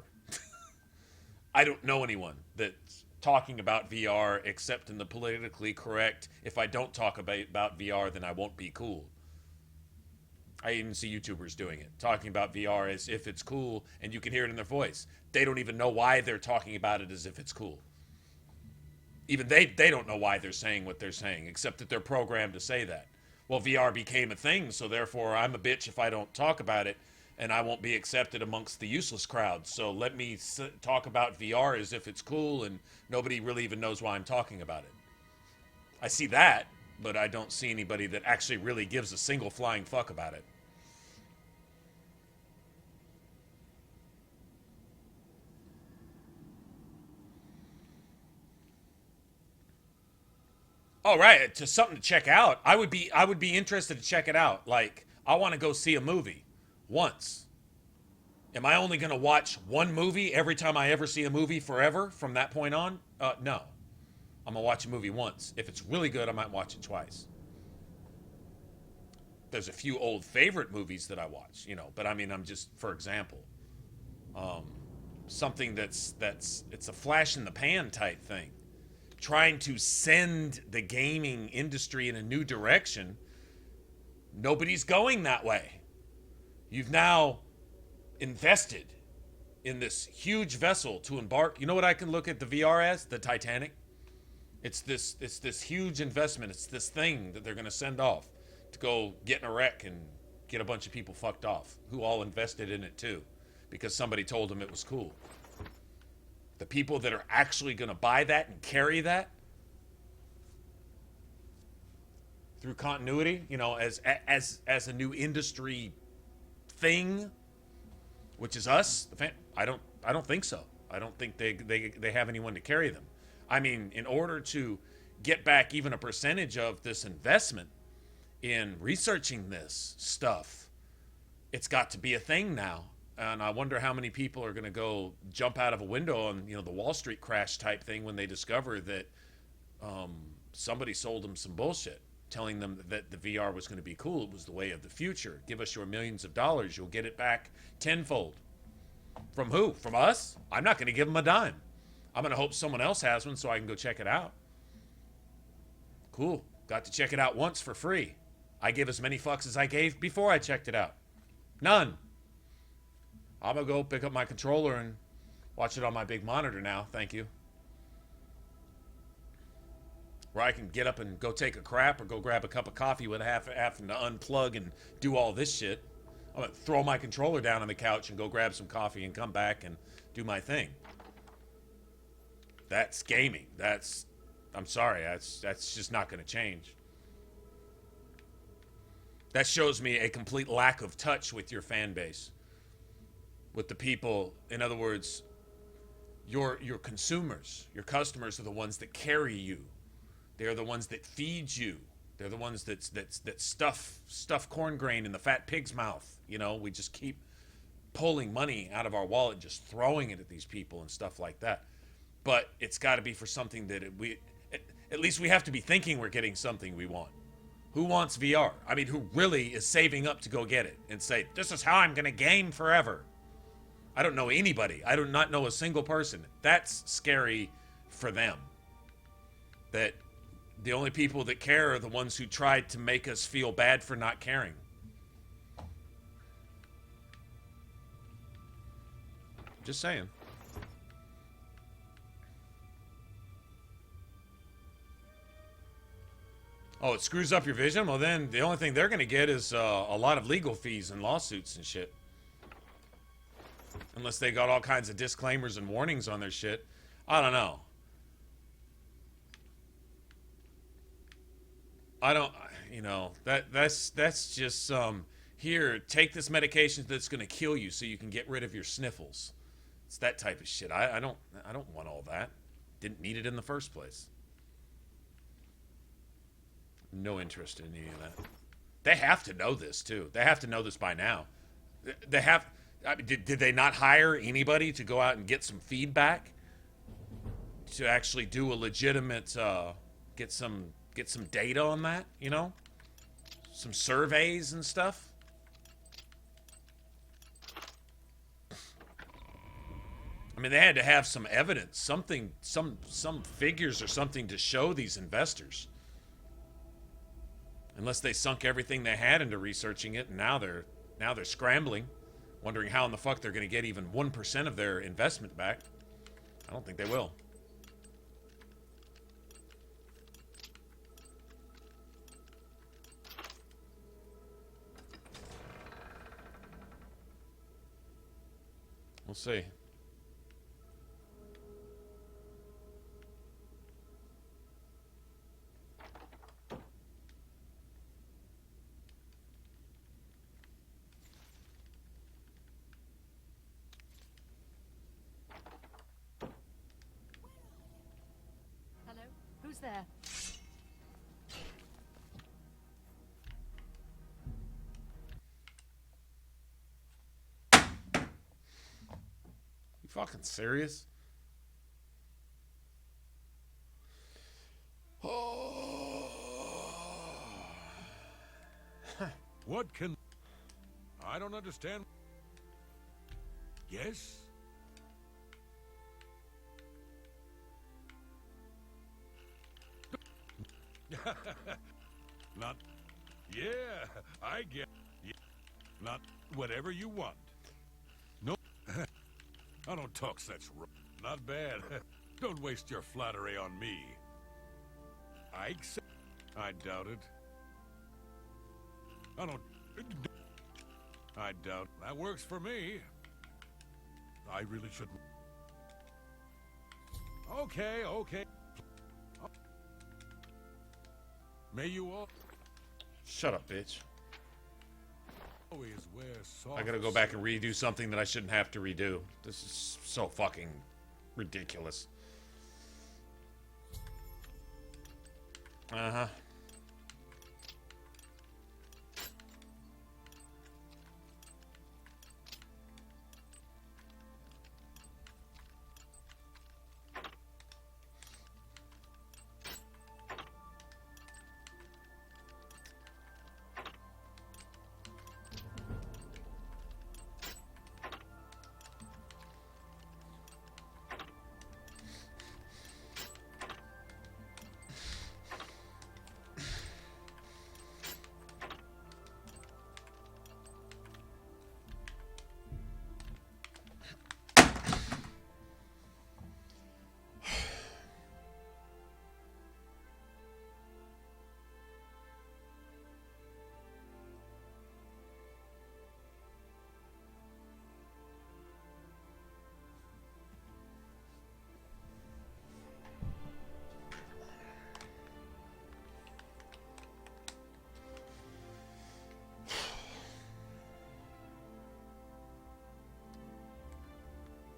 I don't know anyone that's talking about VR except in the politically correct, if I don't talk about VR, then I won't be cool. I even see YouTubers doing it, talking about VR as if it's cool, and you can hear it in their voice. They don't even know why they're talking about it as if it's cool. Even they don't know why they're saying what they're saying, except that they're programmed to say that. Well, VR became a thing, so therefore I'm a bitch if I don't talk about it, and I won't be accepted amongst the useless crowd. So let me talk about VR as if it's cool, and nobody really even knows why I'm talking about it. I see that, but I don't see anybody that actually really gives a single flying fuck about it. All right, to something to check out. I would be interested to check it out. Like, I want to go see a movie once. Am I only going to watch one movie every time I ever see a movie forever from that point on? No. I'm going to watch a movie once. If it's really good, I might watch it twice. There's a few old favorite movies that I watch, but I mean, I'm just, for example, something that's it's a flash in the pan type thing. Trying to send the gaming industry in a new direction. Nobody's going that way. You've now invested in this huge vessel to embark. You know what I can look at the VR as? The Titanic. It's this huge investment. It's this thing that they're going to send off to go get in a wreck and get a bunch of people fucked off who all invested in it too because somebody told them it was cool. The people that are actually going to buy that and carry that through continuity, as a new industry thing, which is us. I don't think so. I don't think they have anyone to carry them. I mean, in order to get back even a percentage of this investment in researching this stuff, it's got to be a thing now. And I wonder how many people are going to go jump out of a window on, the Wall Street crash type thing when they discover that somebody sold them some bullshit, telling them that the VR was going to be cool. It was the way of the future. Give us your millions of dollars. You'll get it back tenfold. From who? From us? I'm not going to give them a dime. I'm going to hope someone else has one so I can go check it out. Cool. Got to check it out once for free. I give as many fucks as I gave before I checked it out. None. I'm gonna go pick up my controller and watch it on my big monitor now. Thank you. Where I can get up and go take a crap or go grab a cup of coffee without having to unplug and do all this shit. I'm gonna throw my controller down on the couch and go grab some coffee and come back and do my thing. That's gaming. I'm sorry, that's just not gonna change. That shows me a complete lack of touch with your fan base. With the people, in other words, your consumers, your customers are the ones that carry you. They're the ones that feed you. They're the ones that stuff corn grain in the fat pig's mouth. You know, we just keep pulling money out of our wallet, just throwing it at these people and stuff like that. But it's got to be for something that at least we have to be thinking we're getting something we want. Who wants VR? I mean, who really is saving up to go get it and say, this is how I'm going to game forever? I don't know anybody. I do not know a single person. That's scary for them. That the only people that care are the ones who tried to make us feel bad for not caring. Just saying. Oh, it screws up your vision? Well, then the only thing they're going to get is a lot of legal fees and lawsuits and shit. Unless they got all kinds of disclaimers and warnings on their shit. I don't know. I don't, you know, that's just here, take this medication that's going to kill you so you can get rid of your sniffles. It's that type of shit. I don't want all that. Didn't need it in the first place. No interest in any of that. They have to know this too. They have to know this by now. They have. I mean, did they not hire anybody to go out and get some feedback to actually do a legitimate get some data on that? You know, some surveys and stuff. I mean, they had to have some evidence, something, some figures or something to show these investors. Unless they sunk everything they had into researching it, and now they're scrambling, wondering how in the fuck they're going to get even 1% of their investment back. I don't think they will. We'll see. Who's there? You fucking serious? What can... I don't understand. Yes? Not... Yeah, I get... Yeah. Not whatever you want. No... I don't talk such... Not bad. Don't waste your flattery on me. I accept... I doubt it. I don't... I doubt... That works for me. I really shouldn't... Okay. May you all... Shut up, bitch. Always wear soft... I gotta go back and redo something that I shouldn't have to redo. This is so fucking ridiculous. Uh-huh.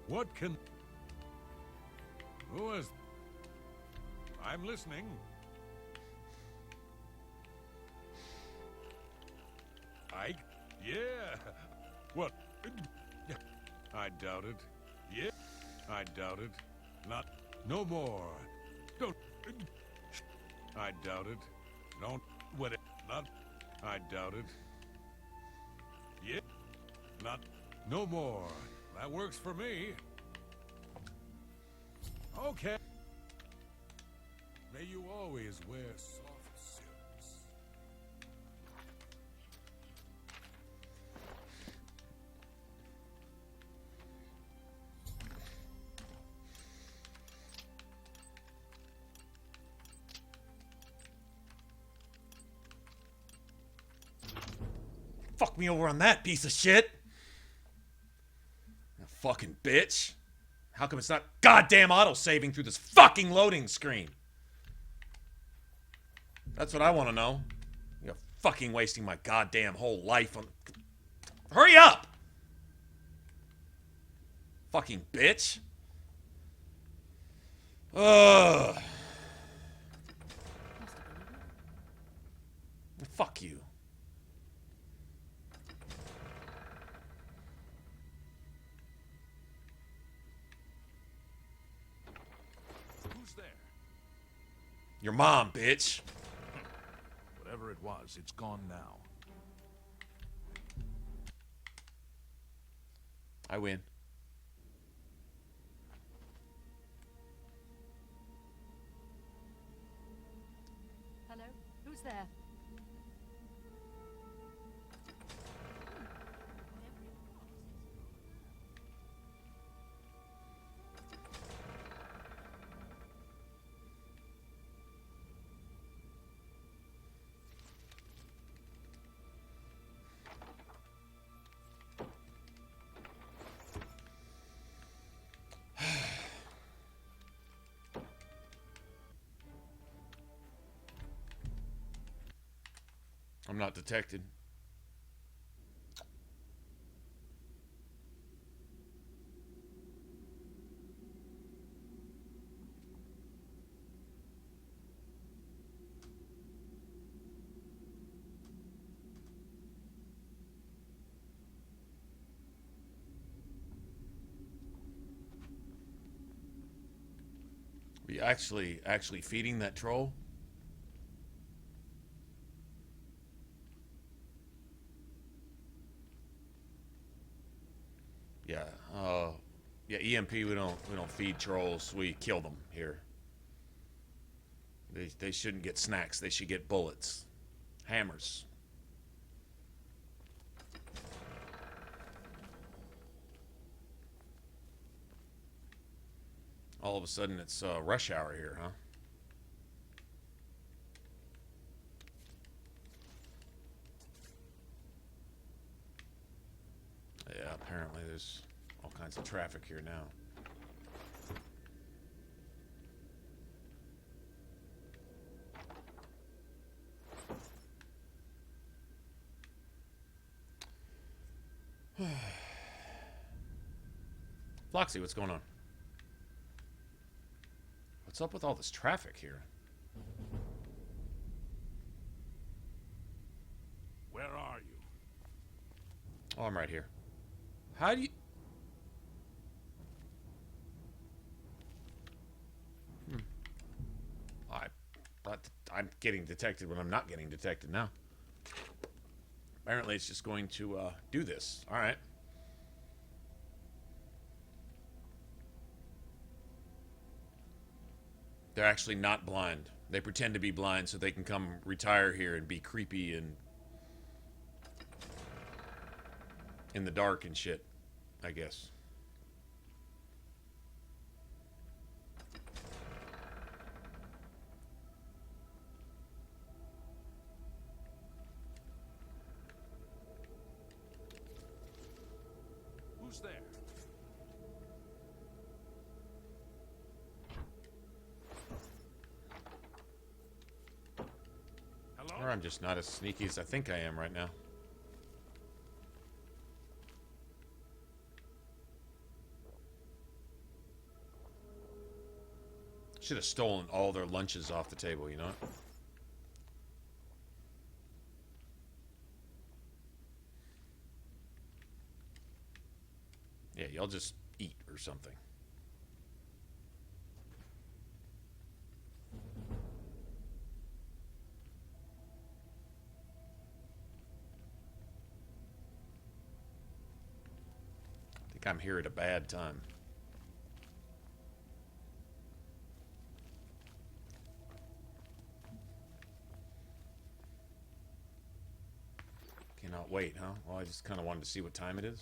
What can... Who is... I'm listening. Ike? Yeah. What? I doubt it. Yeah. I doubt it. Not... No more. Don't... I doubt it. Don't... What it... Not... I doubt it. Yeah. Not... No more. That works for me. Okay. May you always wear soft silks. Fuck me over on that piece of shit. You fucking bitch. How come it's not goddamn auto-saving through this fucking loading screen? That's what I want to know. You're fucking wasting my goddamn whole life on... Hurry up! Fucking bitch. Ugh. Fuck you. Who's there? Your mom, bitch. Whatever it was, it's gone now. I win. Hello? Who's there? I'm not detected. Are you actually feeding that troll? Yeah, EMP, we don't feed trolls, we kill them here. They shouldn't get snacks, they should get bullets. Hammers. All of a sudden it's rush hour here, huh? Yeah, apparently there's all kinds of traffic here now. Floxy, what's going on? What's up with all this traffic here? Where are you? Oh, I'm right here. How do you... I'm getting detected when I'm not getting detected now. Apparently it's just going to do this. Alright. They're actually not blind. They pretend to be blind so they can come retire here and be creepy and in the dark and shit, I guess. Who's there? Hello? Or I'm just not as sneaky as I think I am right now. Should have stolen all their lunches off the table, you know? Yeah, y'all just eat or something. I think I'm here at a bad time. Cannot wait, huh? Well, I just kind of wanted to see what time it is.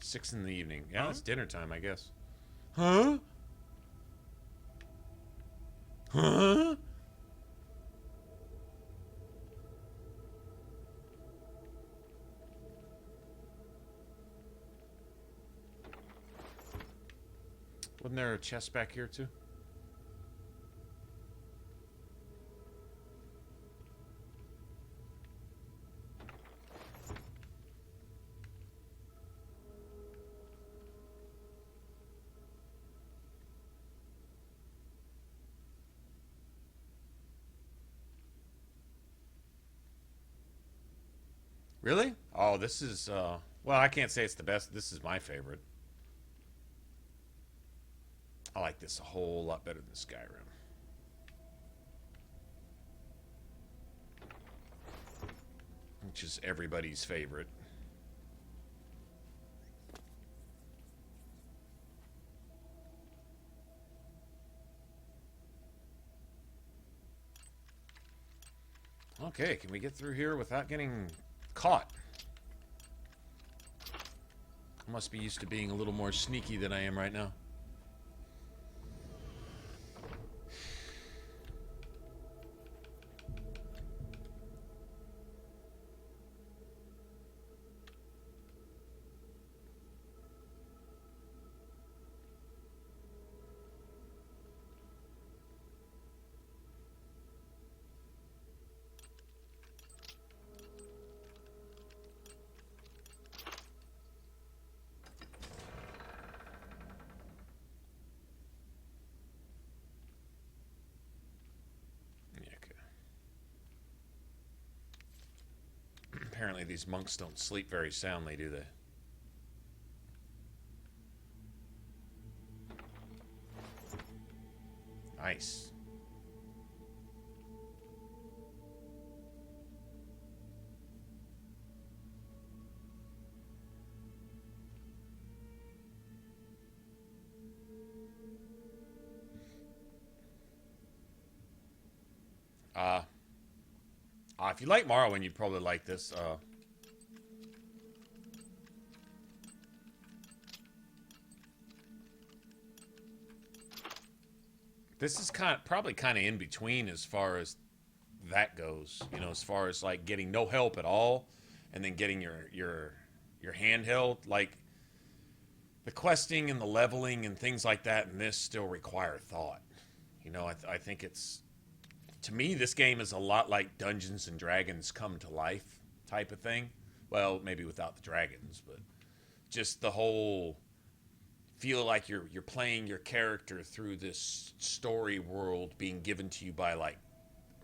6 in the evening. Yeah, it's dinner time, I guess. Huh? Huh? Wasn't there a chest back here, too? Really? Oh, this is, well, I can't say it's the best. This is my favorite. I like this a whole lot better than Skyrim. Which is everybody's favorite. Okay, can we get through here without getting caught? I must be used to being a little more sneaky than I am right now. Apparently these monks don't sleep very soundly, do they? Nice. If you like Morrowind, you'd probably like this. This is probably kind of in between as far as that goes. You know, as far as like getting no help at all, and then getting your handheld. Like the questing and the leveling and things like that in this still require thought. You know, I think it's, to me, this game is a lot like Dungeons and Dragons Come to Life type of thing. Well, maybe without the dragons, but just the whole feel like you're playing your character through this story world being given to you by like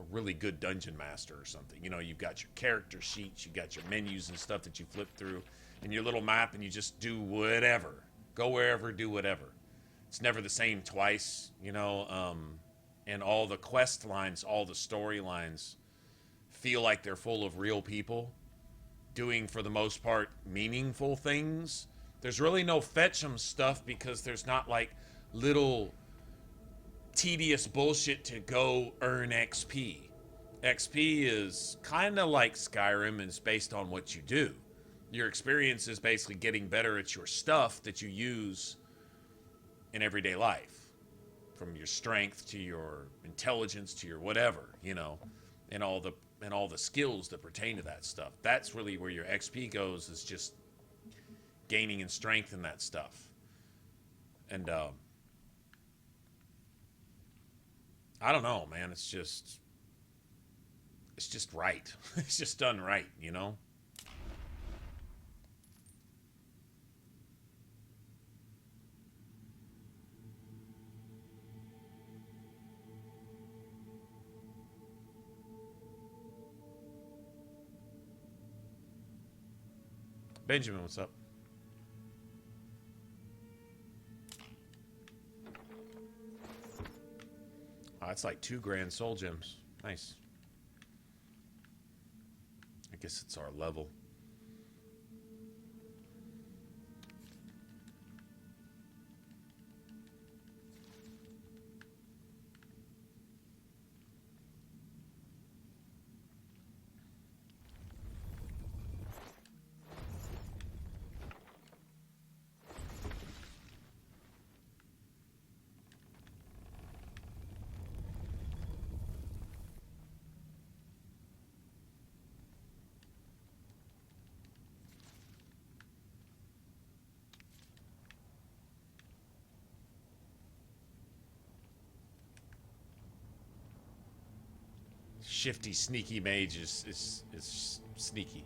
a really good dungeon master or something. You know, you've got your character sheets, you got your menus and stuff that you flip through, and your little map, and you just do whatever. Go wherever, do whatever. It's never the same twice, you know. And all the quest lines, all the storylines feel like they're full of real people doing, for the most part, meaningful things. There's really no fetch 'em stuff because there's not like little tedious bullshit to go earn XP. XP is kind of like Skyrim, and it's based on what you do. Your experience is basically getting better at your stuff that you use in everyday life. From your strength to your intelligence to your whatever, you know, and all the skills that pertain to that stuff. That's really where your XP goes, is just gaining in strength in that stuff. And I don't know, man. It's just right. It's just done right, you know. Benjamin, what's up? Oh, that's like 2 grand soul gems. Nice. I guess it's our level. Shifty, sneaky mage is sneaky.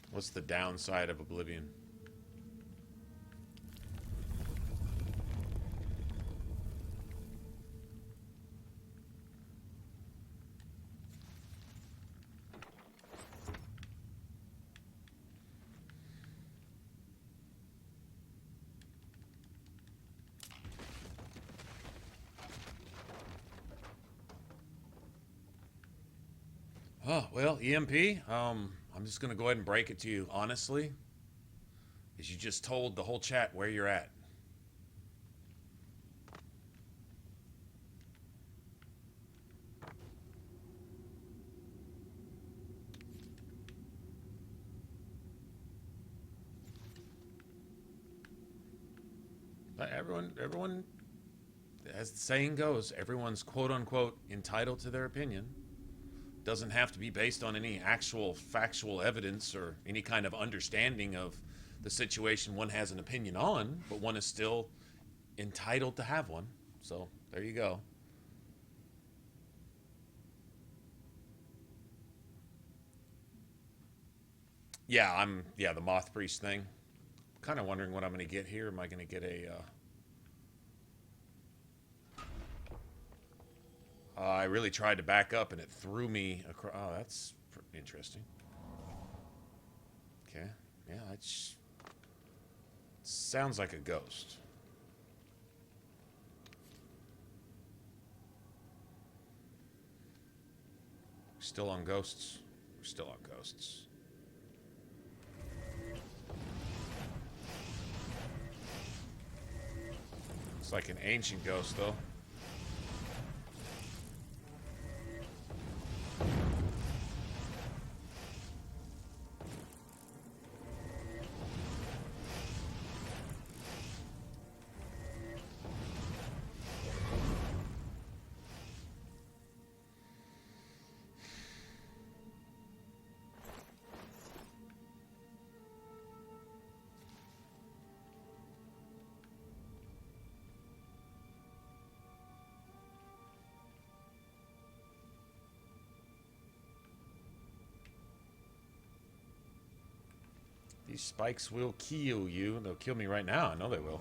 What's the downside of Oblivion? Oh, well, EMP, I'm just going to go ahead and break it to you honestly, is you just told the whole chat where you're at. Everyone, as the saying goes, everyone's quote-unquote entitled to their opinion. Doesn't have to be based on any actual factual evidence or any kind of understanding of the situation one has an opinion on, but one is still entitled to have one. So there you go. Yeah, the Moth Priest thing. Kind of wondering what I'm going to get here. Am I going to get a... I really tried to back up and it threw me across. Oh, that's interesting. Okay. Yeah, that's... sounds like a ghost. We're still on ghosts. We're still on ghosts. It's like an ancient ghost, though. These spikes will kill you. They'll kill me right now. I know they will.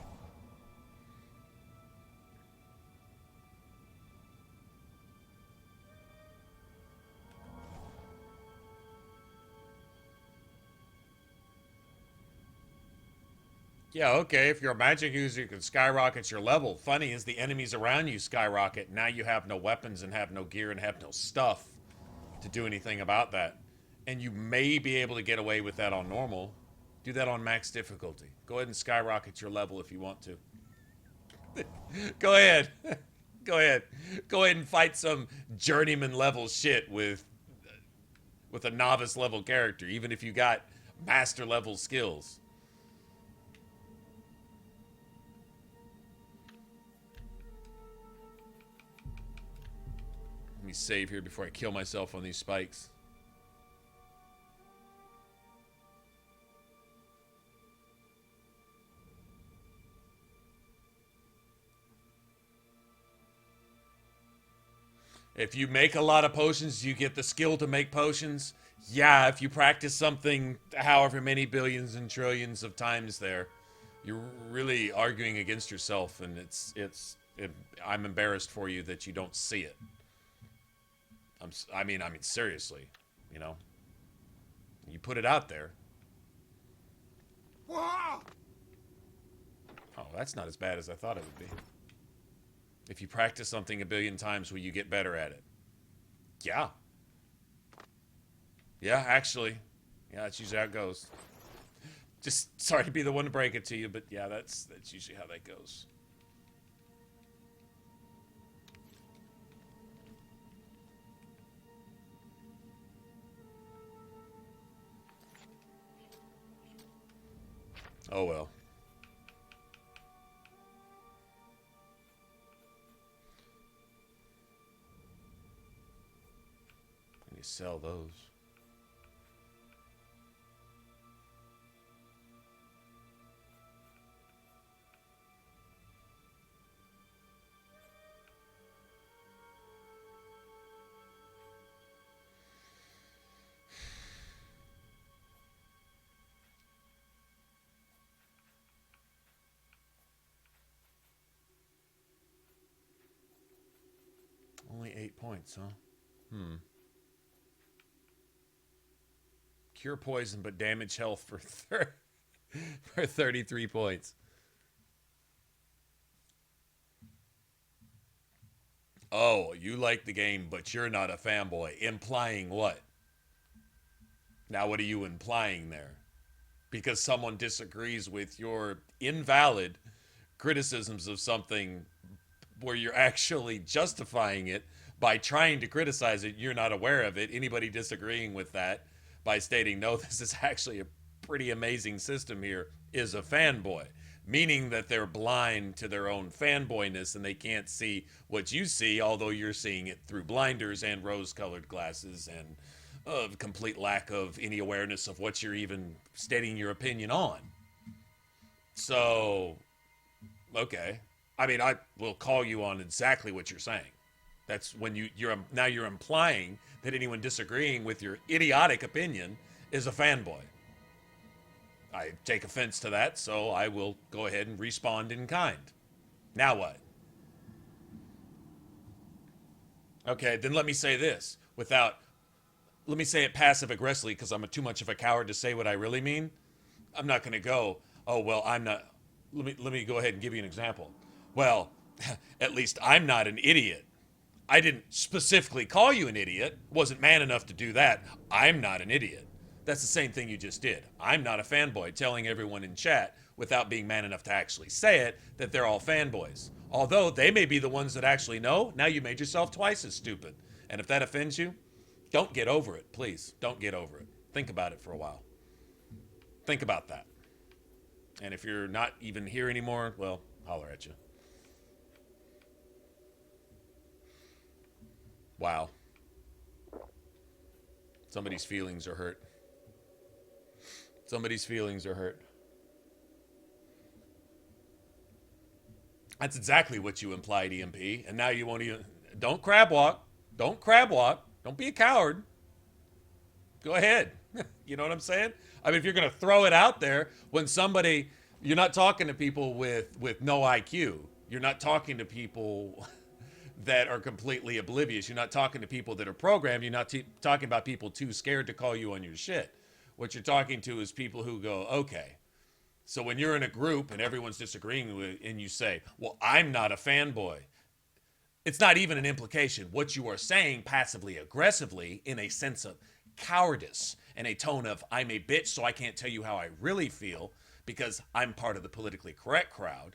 Yeah, okay, if you're a magic user, you can skyrocket your level. Funny is the enemies around you skyrocket. Now you have no weapons and have no gear and have no stuff to do anything about that. And you may be able to get away with that on normal. Do that on max difficulty. Go ahead and skyrocket your level if you want to. Go ahead. Go ahead. Go ahead and fight some journeyman level shit with a novice level character, even if you got master level skills. Let me save here before I kill myself on these spikes. If you make a lot of potions, you get the skill to make potions. Yeah, if you practice something however many billions and trillions of times there, you're really arguing against yourself, and I'm embarrassed for you that you don't see it. I mean, seriously, you know, you put it out there. Oh, that's not as bad as I thought it would be. If you practice something a billion times, will you get better at it? Yeah. Yeah, actually. Yeah, that's usually how it goes. Just sorry to be the one to break it to you, but yeah, that's usually how that goes. Oh well. And you sell those. Only 8 points, huh? Cure poison, but damage health for 33 points. Oh, you like the game, but you're not a fanboy. Implying what? Now, what are you implying there? Because someone disagrees with your invalid criticisms of something where you're actually justifying it by trying to criticize it, you're not aware of it. Anybody disagreeing with that by stating, no, this is actually a pretty amazing system here, is a fanboy. Meaning that they're blind to their own fanboyness and they can't see what you see, although you're seeing it through blinders and rose-colored glasses and complete lack of any awareness of what you're even stating your opinion on. So, okay. I mean, I will call you on exactly what you're saying. That's when you're implying that anyone disagreeing with your idiotic opinion is a fanboy. I take offense to that, so I will go ahead and respond in kind. Now what? Okay, then let me say this let me say it passive aggressively because I'm too much of a coward to say what I really mean. I'm not going to go, oh, well, I'm not. Let me go ahead and give you an example. Well, at least I'm not an idiot. I didn't specifically call you an idiot. Wasn't man enough to do that. I'm not an idiot. That's the same thing you just did. I'm not a fanboy, telling everyone in chat, without being man enough to actually say it, that they're all fanboys. Although they may be the ones that actually know, now you made yourself twice as stupid. And if that offends you, don't get over it, please. Don't get over it. Think about it for a while. Think about that. And if you're not even here anymore, well, holler at you. Wow. Somebody's feelings are hurt. Somebody's feelings are hurt. That's exactly what you implied, EMP. And now you won't even... Don't crab walk. Don't crab walk. Don't be a coward. Go ahead. You know what I'm saying? I mean, if you're going to throw it out there when somebody... You're not talking to people with no IQ. You're not talking to people that are completely oblivious. You're not talking to people that are programmed. You're not talking about people too scared to call you on your shit. What you're talking to is people who go, okay. So when you're in a group and everyone's disagreeing with, and you say, well, I'm not a fanboy. It's not even an implication. What you are saying passively aggressively in a sense of cowardice and a tone of I'm a bitch so I can't tell you how I really feel because I'm part of the politically correct crowd.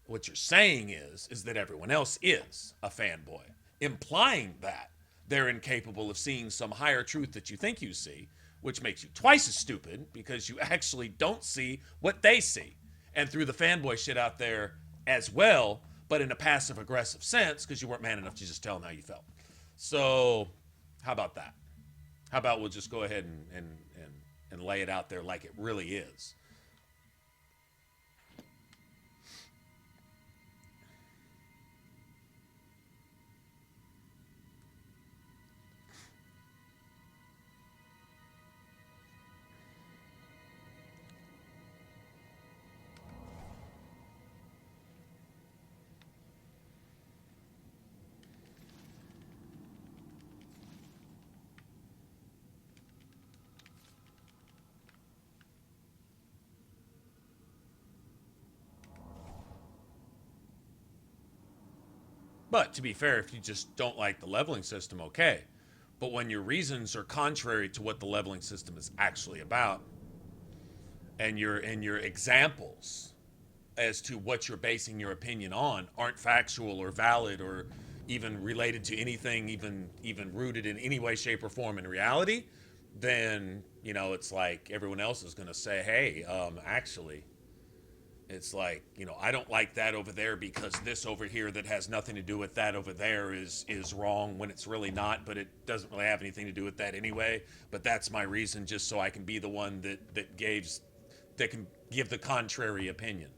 What you're saying is that everyone else is a fanboy, implying that they're incapable of seeing some higher truth that you think you see, which makes you twice as stupid because you actually don't see what they see. And threw the fanboy shit out there as well, but in a passive-aggressive sense because you weren't man enough to just tell them how you felt. So how about that? How about we'll just go ahead and lay it out there like it really is. But to be fair, if you just don't like the leveling system, okay. But when your reasons are contrary to what the leveling system is actually about, and your examples as to what you're basing your opinion on aren't factual or valid or even related to anything even rooted in any way, shape, or form in reality, then, you know, it's like everyone else is going to say, hey, actually, it's like, you know, I don't like that over there because this over here that has nothing to do with that over there is wrong, when it's really not, but it doesn't really have anything to do with that anyway. But that's my reason, just so I can be the one that can give the contrary opinion.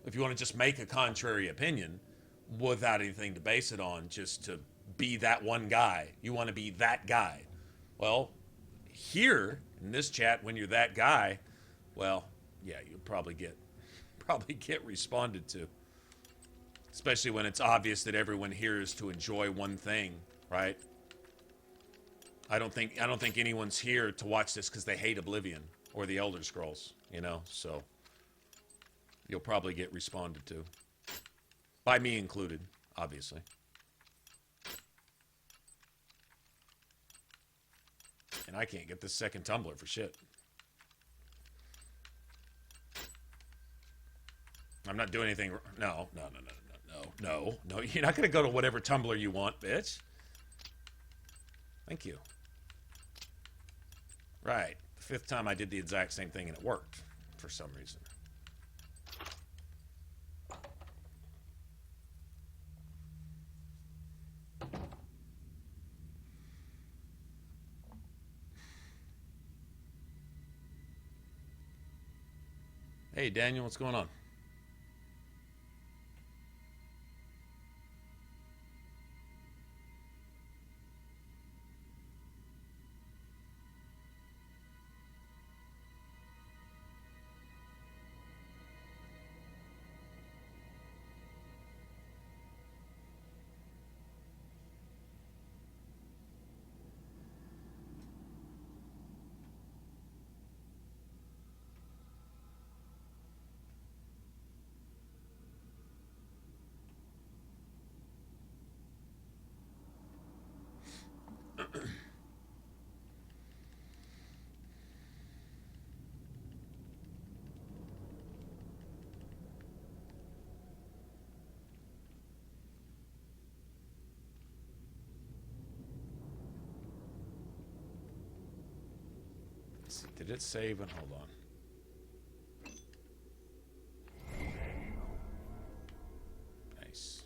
If you want to just make a contrary opinion without anything to base it on, just to be that one guy, you want to be that guy. Well, here in this chat, when you're that guy, well, yeah, you'll probably get responded to, especially when it's obvious that everyone here is to enjoy one thing, right? I don't think anyone's here to watch this because they hate Oblivion or the Elder Scrolls, you know. So you'll probably get responded to, by me included, obviously. And I can't get this second tumbler for shit. I'm not doing anything. No. You're not going to go to whatever tumbler you want, bitch. Thank you. Right. The fifth time I did the exact same thing and it worked for some reason. Hey, Daniel, what's going on? Did it save? And hold on. Nice.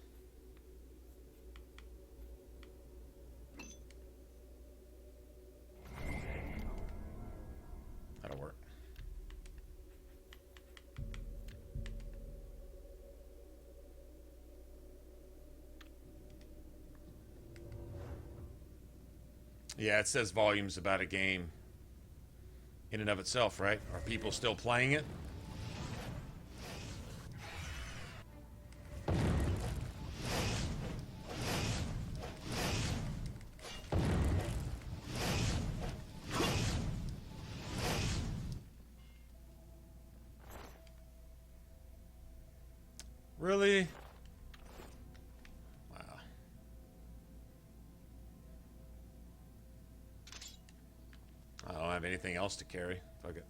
That'll work. Yeah, it says volumes about a game in and of itself, right? Are people still playing it? Really? Wow. I don't have anything else to carry. Fuck it.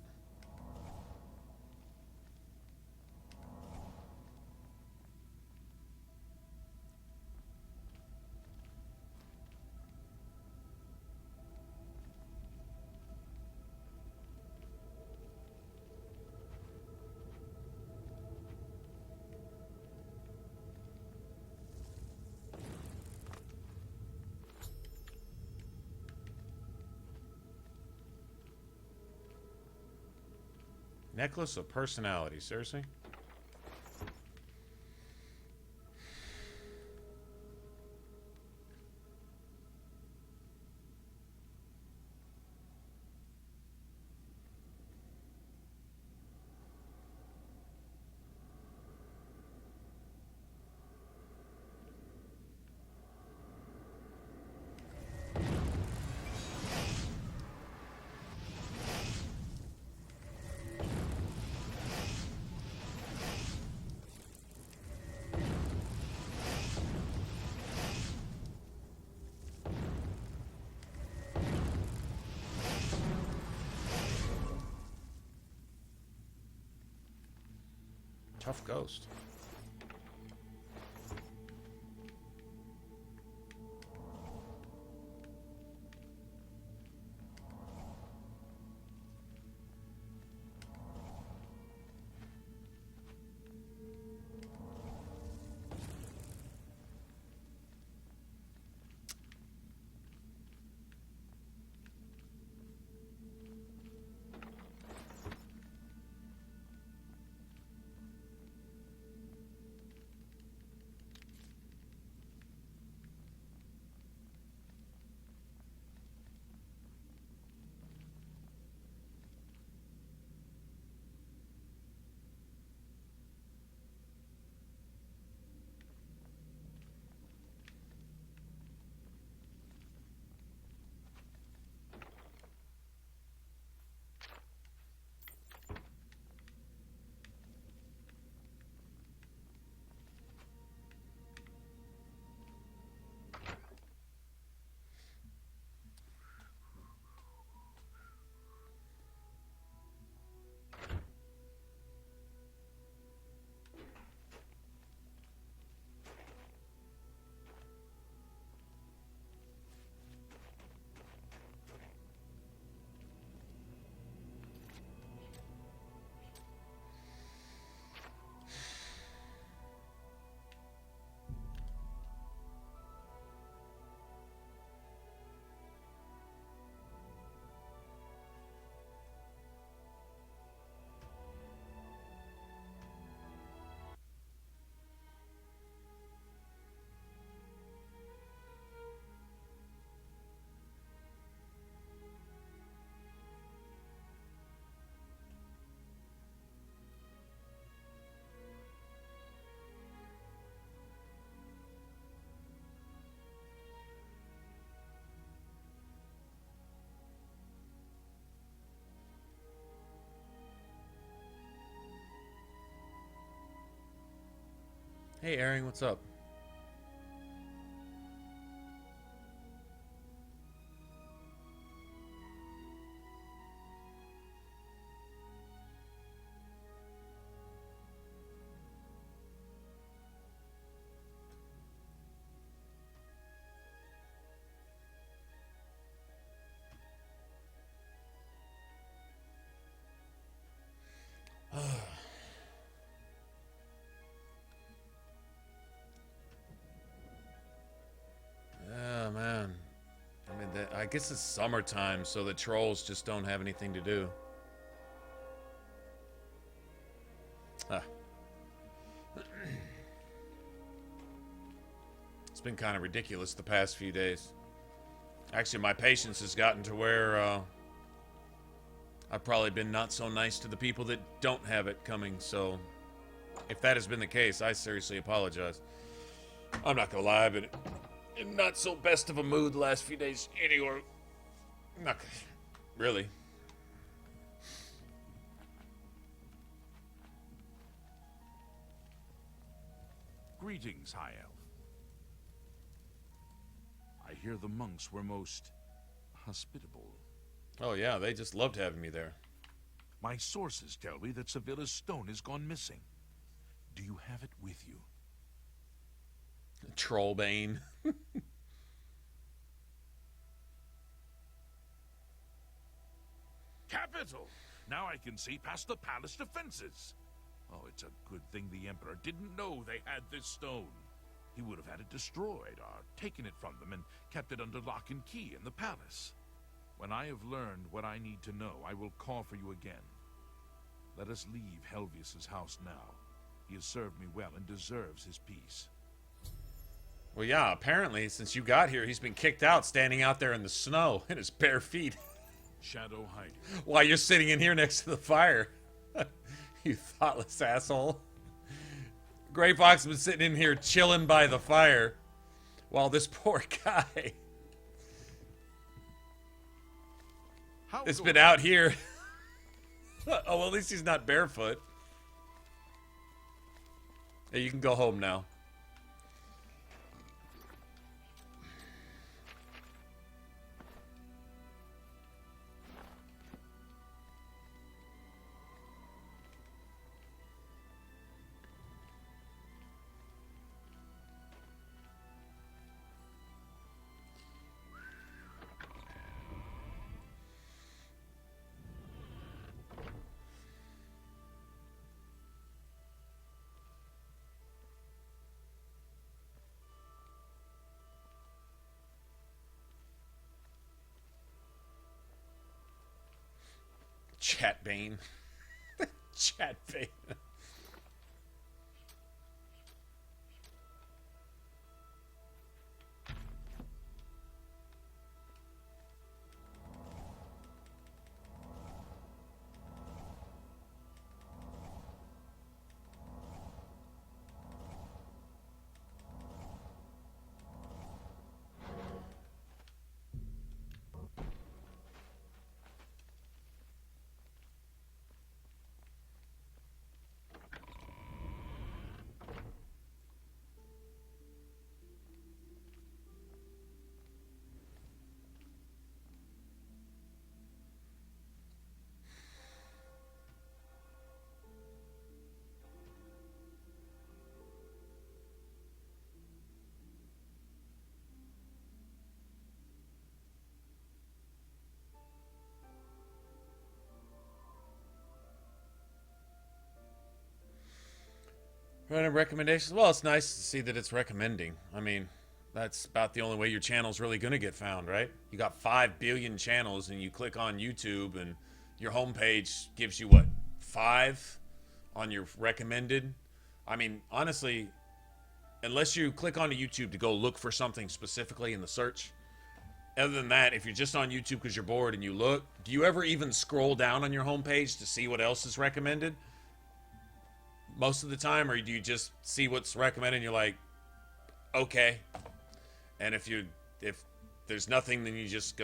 Necklace of personality, seriously? Tough ghost. Hey, Aaron, what's up? Yeah, man. I mean, I guess it's summertime, so the trolls just don't have anything to do. Ah. It's been kind of ridiculous the past few days. Actually, my patience has gotten to where I've probably been not so nice to the people that don't have it coming, so if that has been the case, I seriously apologize. I'm not gonna lie, but in not so best of a mood the last few days anyway. Not really. Greetings, High Elf. I hear the monks were most hospitable. Oh yeah, they just loved having me there. My sources tell me that Sevilla's stone has gone missing. Do you have it with you? Trollbane. Capital! Now I can see past the palace defenses. Oh, it's a good thing the Emperor didn't know they had this stone. He would have had it destroyed or taken it from them and kept it under lock and key in the palace. When I have learned what I need to know, I will call for you again. Let us leave Helvius's house now. He has served me well and deserves his peace. Well, yeah, apparently, since you got here, he's been kicked out standing out there in the snow in his bare feet. Shadow hiding. While you're sitting in here next to the fire. You thoughtless asshole. Gray Fox has been sitting in here chilling by the fire while this poor guy has been out here. Oh, well, at least he's not barefoot. Hey, you can go home now. Chatbane. Chatbane. Running recommendations? Well, it's nice to see that it's recommending. I mean, that's about the only way your channel's really going to get found, right? You got 5 billion channels and you click on YouTube and your homepage gives you, what, 5 on your recommended? I mean, honestly, unless you click onto YouTube to go look for something specifically in the search, other than that, if you're just on YouTube because you're bored and you look, do you ever even scroll down on your homepage to see what else is recommended? Most of the time, or do you just see what's recommended and you're like, okay. And if there's nothing, then you just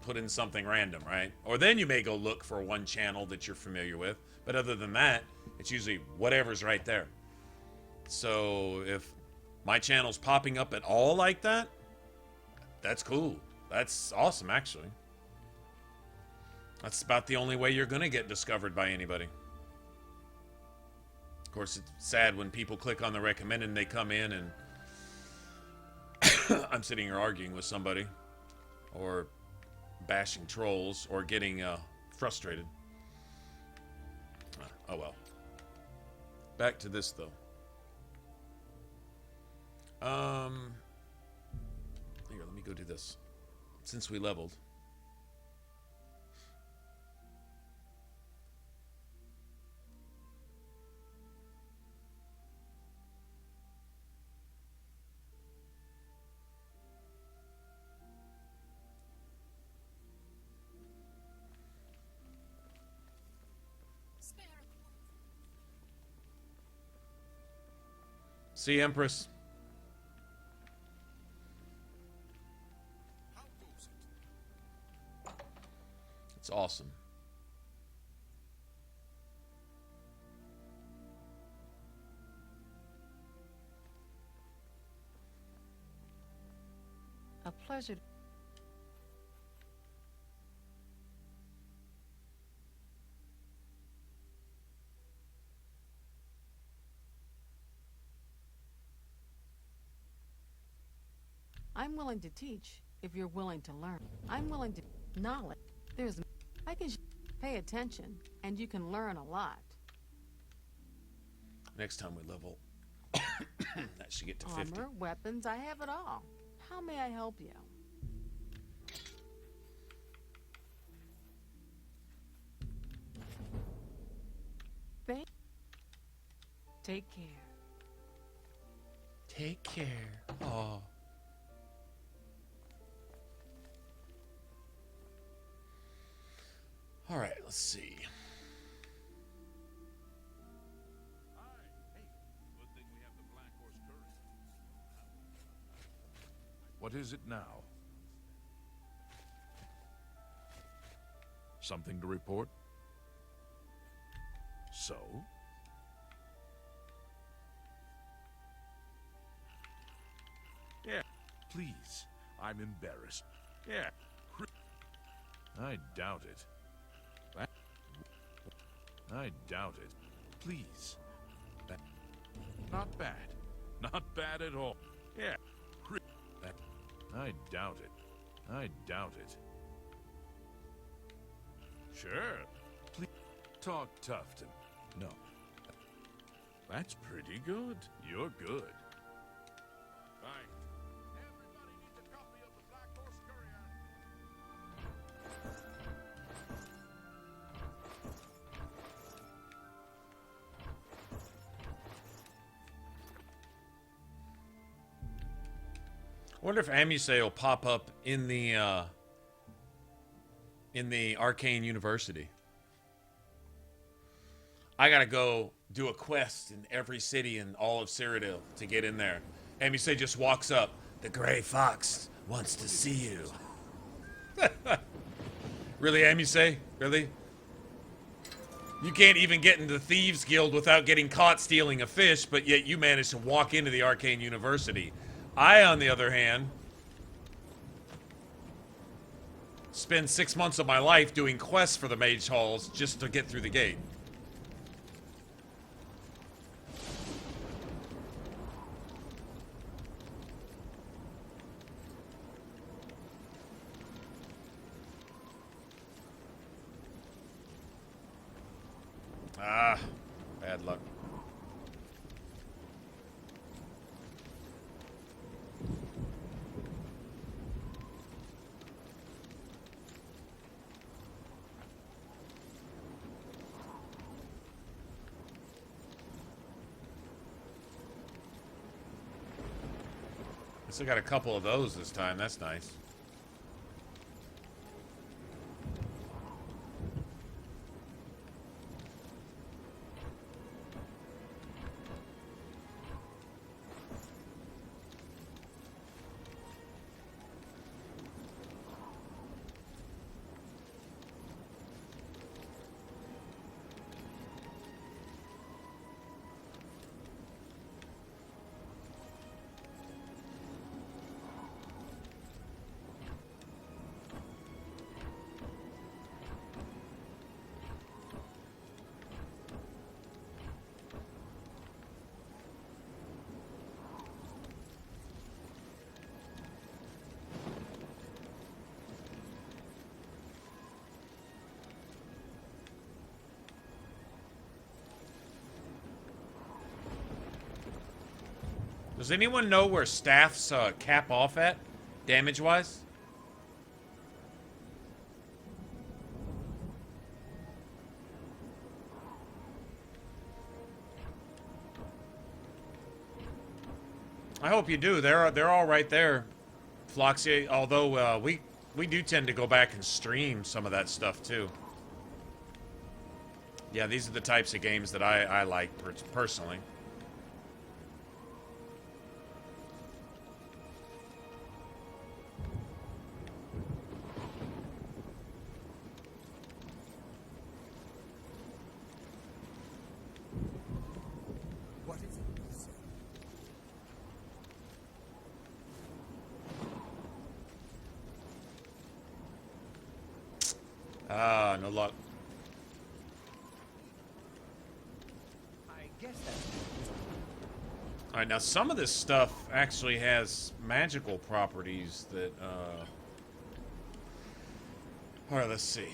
put in something random, right? Or then you may go look for one channel that you're familiar with. But other than that, it's usually whatever's right there. So if my channel's popping up at all like that, that's cool. That's awesome, actually. That's about the only way you're going to get discovered by anybody. Of course, it's sad when people click on the recommended and they come in and I'm sitting here arguing with somebody or bashing trolls or getting frustrated. Oh well. Back to this though. Here, let me go do this. Since we leveled. See, Empress. It's awesome. A pleasure. I'm willing to teach if you're willing to learn. I'm willing to knowledge. I can pay attention and you can learn a lot. Next time we level, that should get to 50. Armor, weapons, I have it all. How may I help you? Take care. Take care. Oh. All right, let's see. Hey, good thing we have the Black Horse Courier. What is it now? Something to report? So? Yeah, please. I'm embarrassed. Yeah. I doubt it. I doubt it. Please. Not bad. Not bad at all. Yeah. I doubt it. I doubt it. Sure. Please. Talk tough to me. No. That's pretty good. You're good. Fine. Everybody needs a copy of the Black Horse Courier. I wonder if Amusei will pop up in the Arcane University. I gotta go do a quest in every city in all of Cyrodiil to get in there. Amusei just walks up. The Gray Fox wants to see you. Really, Amusei? Really? You can't even get into the Thieves Guild without getting caught stealing a fish, but yet you managed to walk into the Arcane University. I, on the other hand, spend 6 months of my life doing quests for the mage halls just to get through the gate. Ah, bad luck. I still got a couple of those this time. That's nice. Does anyone know where staffs cap off at, damage-wise? I hope you do. They're all right there, Floxy. Although we do tend to go back and stream some of that stuff too. Yeah, these are the types of games that I like personally. Ah, no luck. I guess that's... Alright, now some of this stuff actually has magical properties that, Alright, let's see.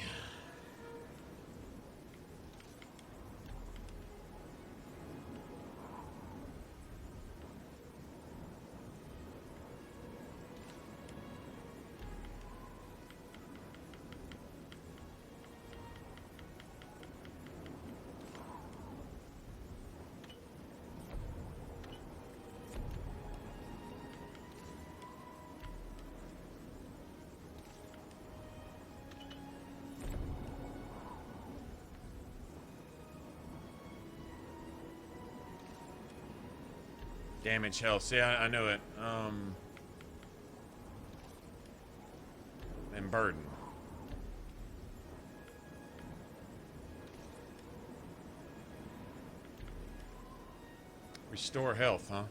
Damage health. See, I knew it. And burden. Restore health, huh?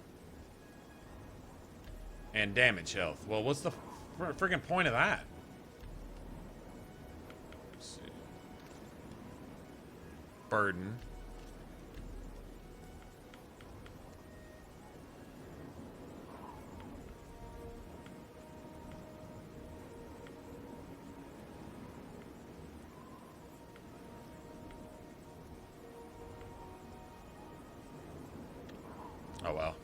And damage health. Well, what's the friggin' point of that? Let's see. Burden. Oh well.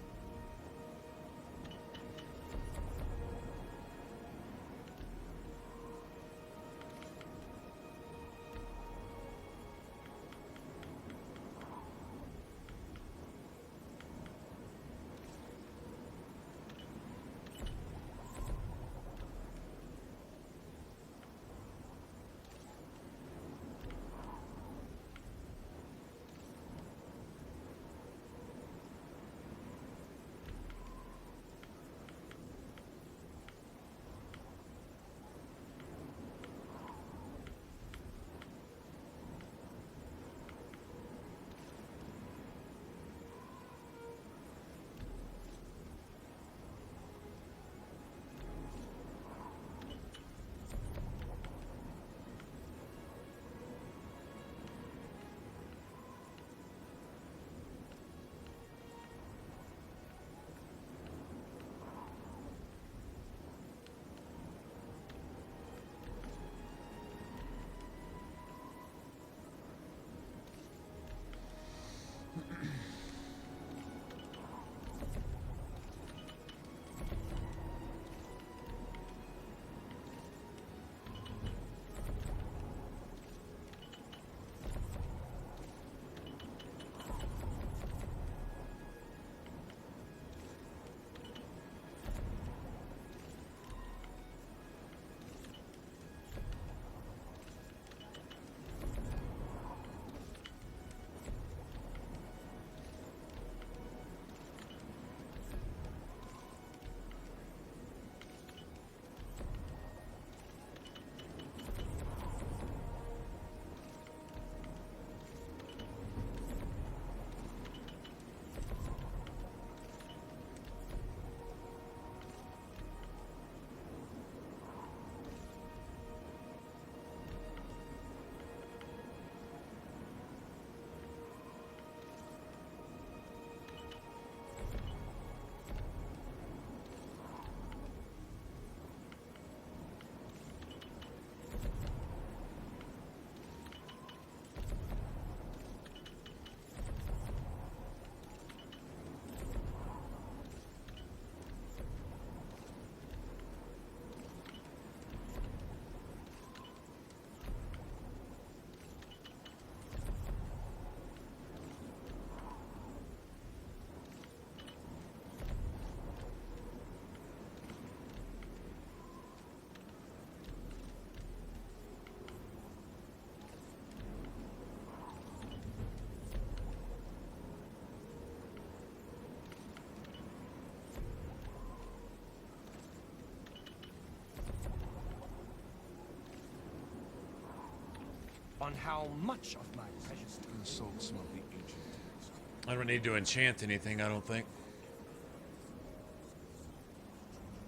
on how much of my precious time. Consult some of the ancient texts. I don't need to enchant anything, I don't think.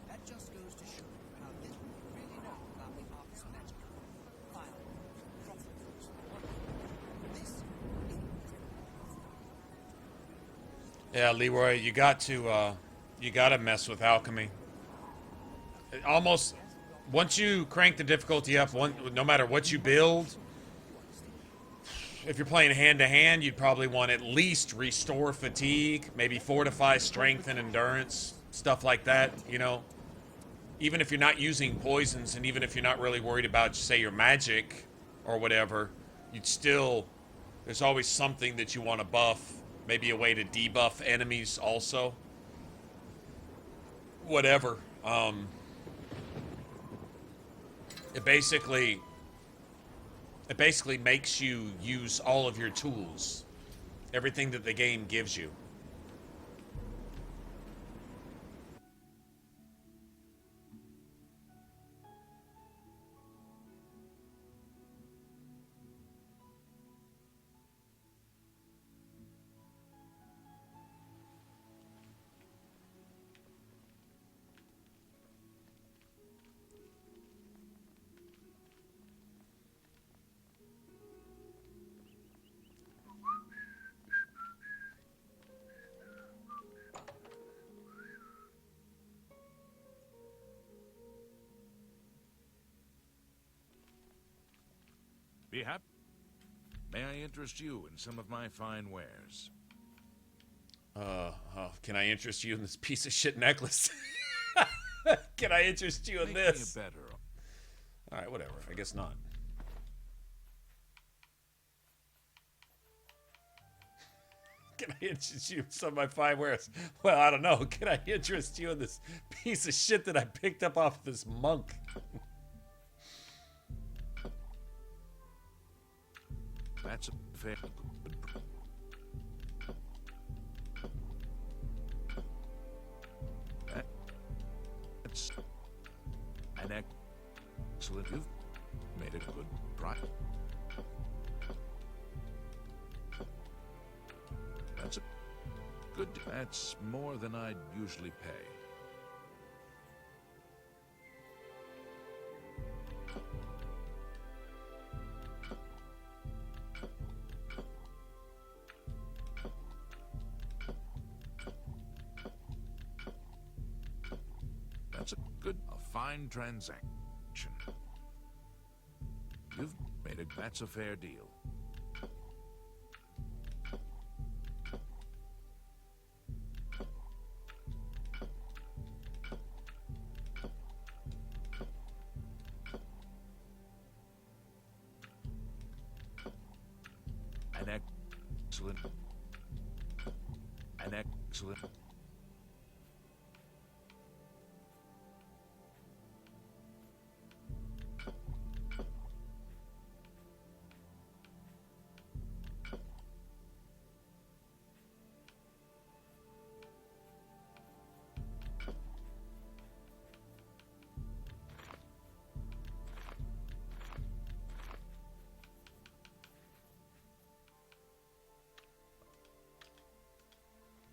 That just goes to show you how little we really know about the art's magic. File, prophets, this is Yeah, Leroy, you got to mess with alchemy. Almost once you crank the difficulty up, no matter what you build, if you're playing hand to hand, you'd probably want at least restore fatigue, maybe fortify strength and endurance, stuff like that, you know. Even if you're not using poisons, and even if you're not really worried about, say, your magic or whatever, you'd still, there's always something that you want to buff. Maybe a way to debuff enemies also. Whatever. It basically makes you use all of your tools. Everything that the game gives you. Be happy. May I interest you in some of my fine wares? Can I interest you in this piece of shit necklace? Can I interest you in this? Make me better. Alright, whatever. I guess not. Can I interest you in some of my fine wares? Well, I don't know. Can I interest you in this piece of shit that I picked up off this monk? That's a fair. That's an excellent. You've made a good price. That's a good. That's more than I'd usually pay. That's a fine transaction. You've made it. That's a fair deal. An excellent.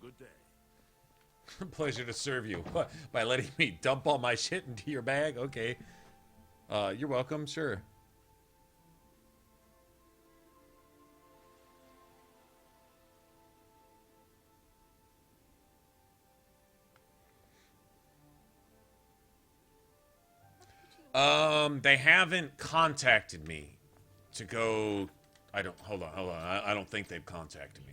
Good day. Pleasure to serve you. What, by letting me dump all my shit into your bag? Okay. You're welcome, sure. They haven't contacted me to go. Hold on. I don't think they've contacted me.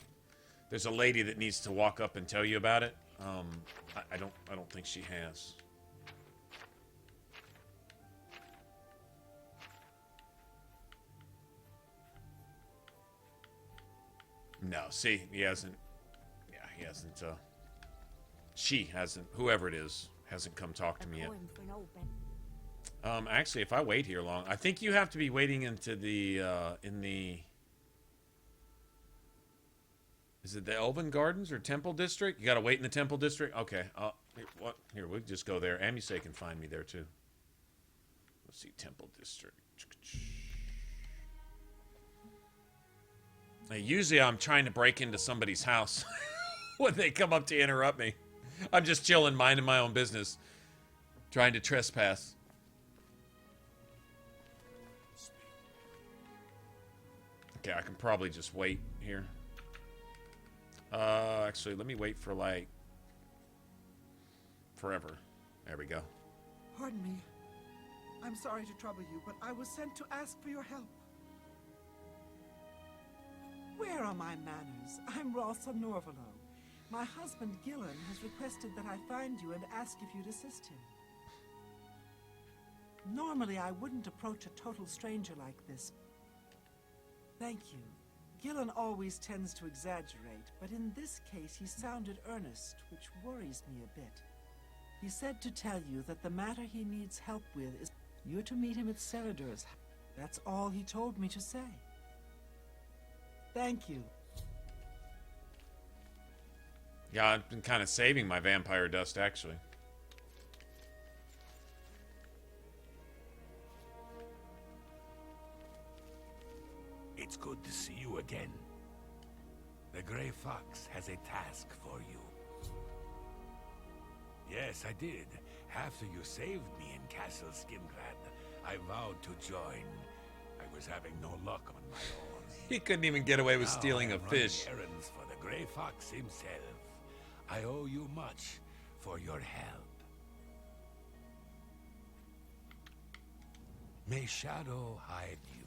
There's a lady that needs to walk up and tell you about it. I don't think she has. No, see, he hasn't. Yeah, he hasn't. She hasn't. Whoever it is hasn't come talk to me yet. Actually, if I wait here long, I think you have to be waiting into the Is it the Elven Gardens or Temple District? You gotta wait in the Temple District? Okay. Here, we'll just go there. Amusei can find me there, too. Let's see, Temple District. Usually I'm trying to break into somebody's house when they come up to interrupt me. I'm just chilling, minding my own business, trying to trespass. Okay, I can probably just wait here. Actually, let me wait for like forever. There we go. Pardon me. I'm sorry to trouble you, but I was sent to ask for your help. Where are my manners? I'm Rossa Norvalo. My husband, Gillen, has requested that I find you and ask if you'd assist him. Normally, I wouldn't approach a total stranger like this. Thank you. Gillen always tends to exaggerate, but in this case he sounded earnest, which worries me a bit. He said to tell you that the matter he needs help with is you're to meet him at Seradur's. That's all he told me to say. Thank you. Yeah, I've been kind of saving my vampire dust, actually. It's good to see you again. The Grey Fox has a task for you. Yes, I did. After you saved me in Castle Skimgrad, I vowed to join. I was having no luck on my own. He couldn't even get away with stealing a fish. Errands for the Grey Fox himself. I owe you much for your help. May shadow hide you.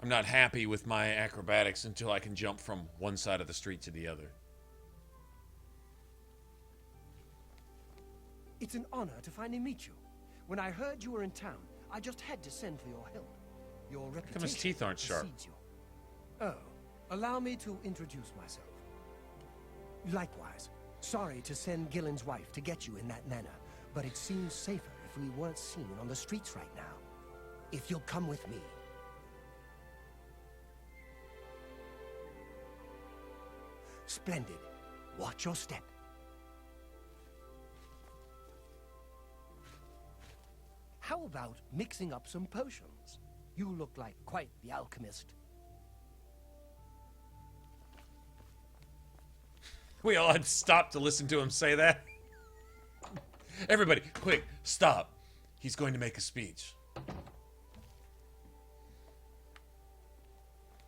I'm not happy with my acrobatics until I can jump from one side of the street to the other. It's an honor to finally meet you. When I heard you were in town, I just had to send for your help. Your reputation How come his teeth aren't sharp? precedes you. Oh, allow me to introduce myself. Likewise, sorry to send Gillen's wife to get you in that manner, but it seems safer if we weren't seen on the streets right now. If you'll come with me. Splendid. Watch your step. How about mixing up some potions? You look like quite the alchemist. We all had stopped to listen to him say that. Everybody, quick, stop. He's going to make a speech.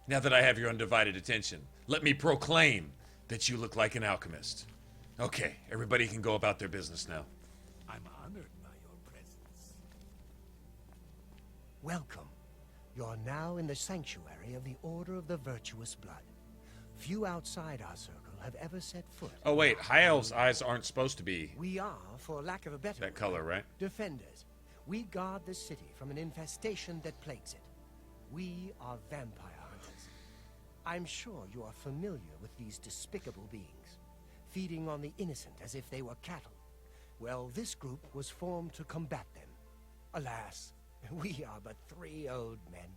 Now that I have your undivided attention, let me proclaim that you look like an alchemist. Okay, everybody can go about their business now. I'm honored by your presence. Welcome. You're now in the sanctuary of the Order of the Virtuous Blood. Few outside our circle have ever set foot. Oh wait, High Elf's eyes aren't supposed to be We are, for lack of a better that color, right? defenders. We guard the city from an infestation that plagues it. We are vampire hunters. I'm sure you are familiar with these despicable beings, feeding on the innocent as if they were cattle. Well, this group was formed to combat them. Alas, we are but 3 old men.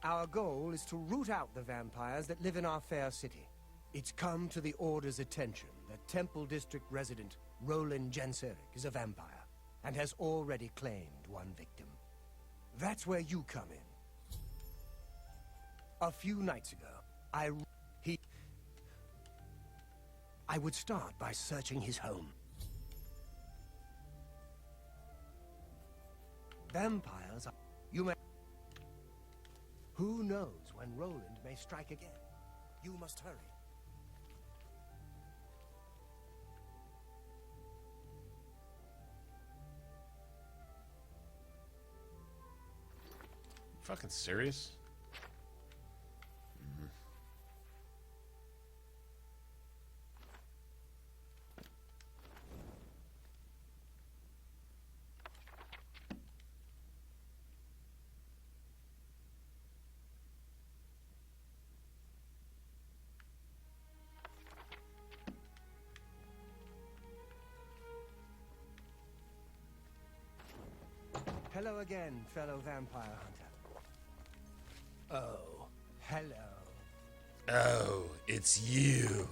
Our goal is to root out the vampires that live in our fair city. It's come to the Order's attention that Temple District resident Roland Jenseric is a vampire and has already claimed one victim. That's where you come in. A few nights ago, I would start by searching his home. Vampires are... You may... Who knows when Roland may strike again? You must hurry. Fucking serious? Hello again, fellow vampire hunter. Oh, hello. Oh, it's you.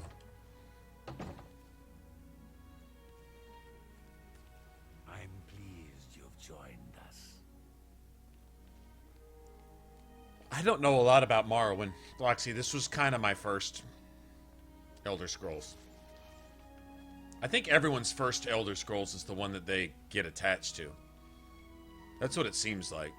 I'm pleased you've joined us. I don't know a lot about Morrowind. Roxy, this was kind of my first Elder Scrolls. I think everyone's first Elder Scrolls is the one that they get attached to. That's what it seems like.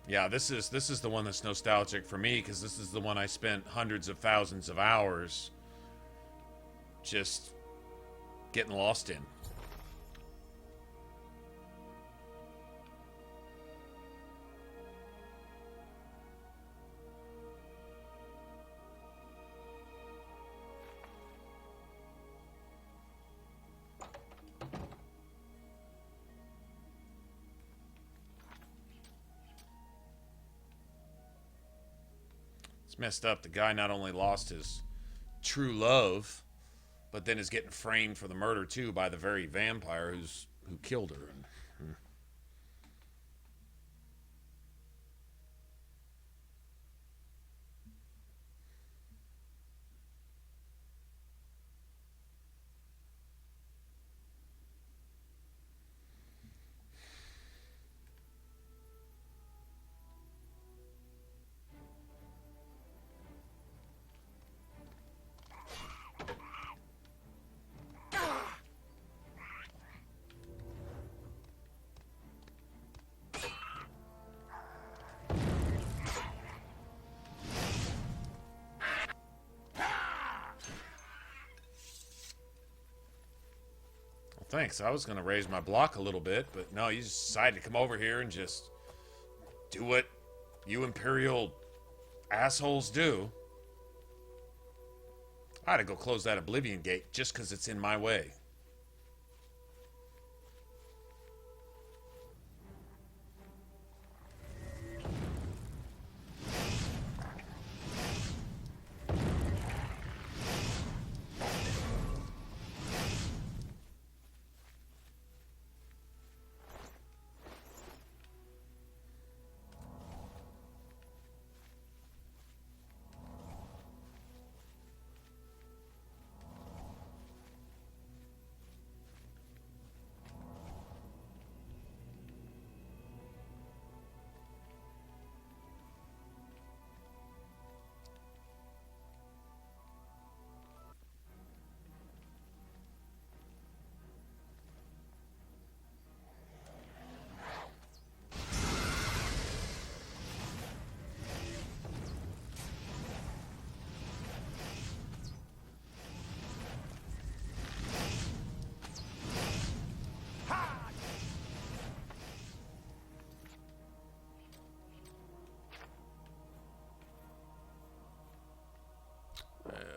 Yeah, this is the one that's nostalgic for me because this is the one I spent hundreds of thousands of hours just getting lost in. Messed up. The guy not only lost his true love, but then is getting framed for the murder too by the very vampire who killed her. Thanks. I was going to raise my block a little bit, but no, you just decided to come over here and just do what you Imperial assholes do. I had to go close that Oblivion gate just because it's in my way.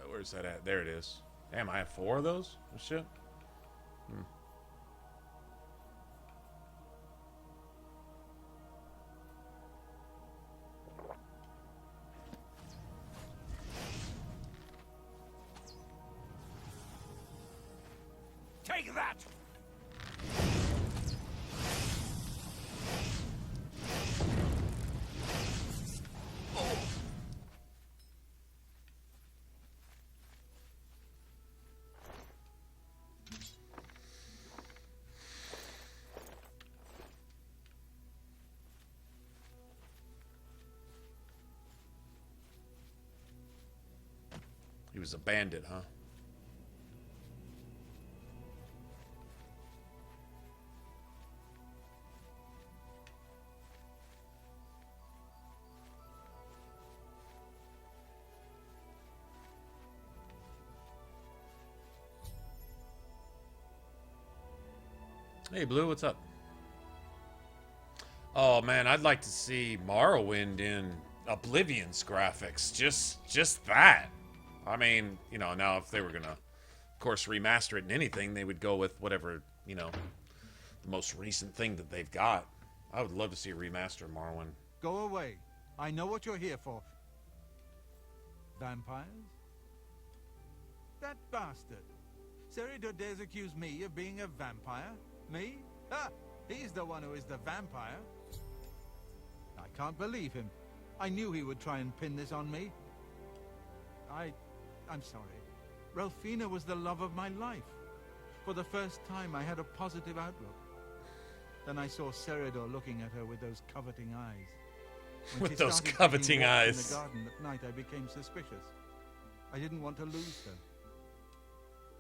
Where's that at? There it is. Damn, I have 4 of those? Oh, shit. Take that! He was a bandit, huh? Hey, Blue, what's up? Oh, man, I'd like to see Morrowind in Oblivion's graphics. Just that. I mean, you know, now if they were going to, of course, remaster it in anything, they would go with whatever, you know, the most recent thing that they've got. I would love to see a remaster of Morrowind. Go away. I know what you're here for. Vampires? That bastard. Seridor dares accuse me of being a vampire? Me? Ha! He's the one who is the vampire. I can't believe him. I knew he would try and pin this on me. I'm sorry. Ralphina was the love of my life. For the first time, I had a positive outlook. Then I saw Seridor looking at her with those coveting eyes. When with she those started coveting taking walks eyes. in the garden at night, I became suspicious. I didn't want to lose her.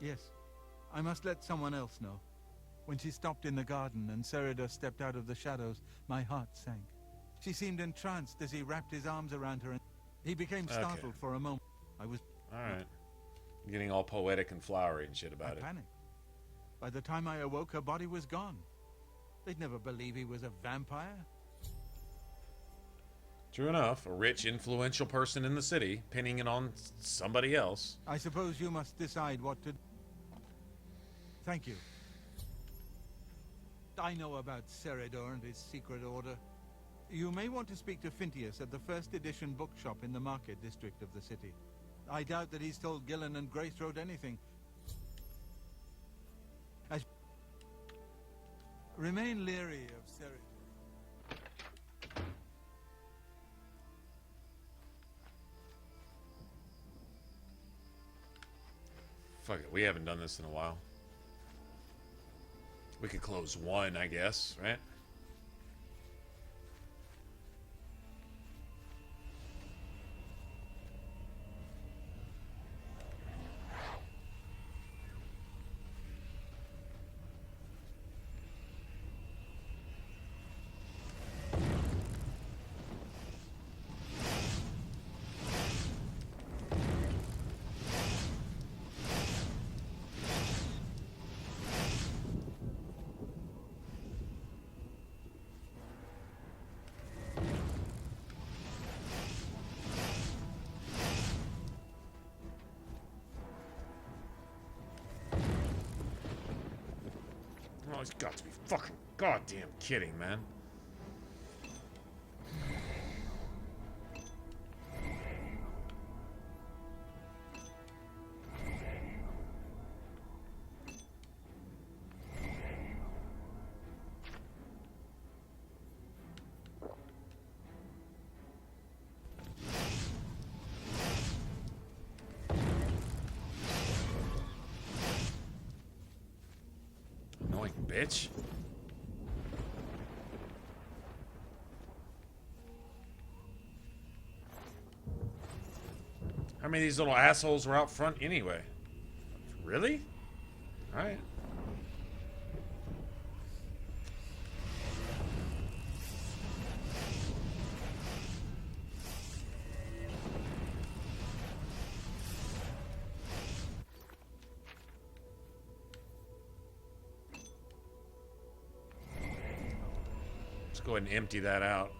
Yes, I must let someone else know. When she stopped in the garden and Seridor stepped out of the shadows, my heart sank. She seemed entranced as he wrapped his arms around her, and he became startled for a moment. I was... Alright. Getting all poetic and flowery and shit about I panicked. By the time I awoke, her body was gone. They'd never believe he was a vampire. True enough, a rich, influential person in the city, pinning it on somebody else. I suppose you must decide what to... Thank you. I know about Seridor and his secret order. You may want to speak to Phintius at the first edition bookshop in the market district of the city. I doubt that he's told Gillen and Greythroat anything. Remain leery of Seridor. Fuck it, we haven't done this in a while. We could close one, I guess, right? Oh, he's got to be fucking goddamn kidding, man. Annoying bitch. How many of these little assholes were out front anyway? Really? Alright. Let's go ahead and empty that out.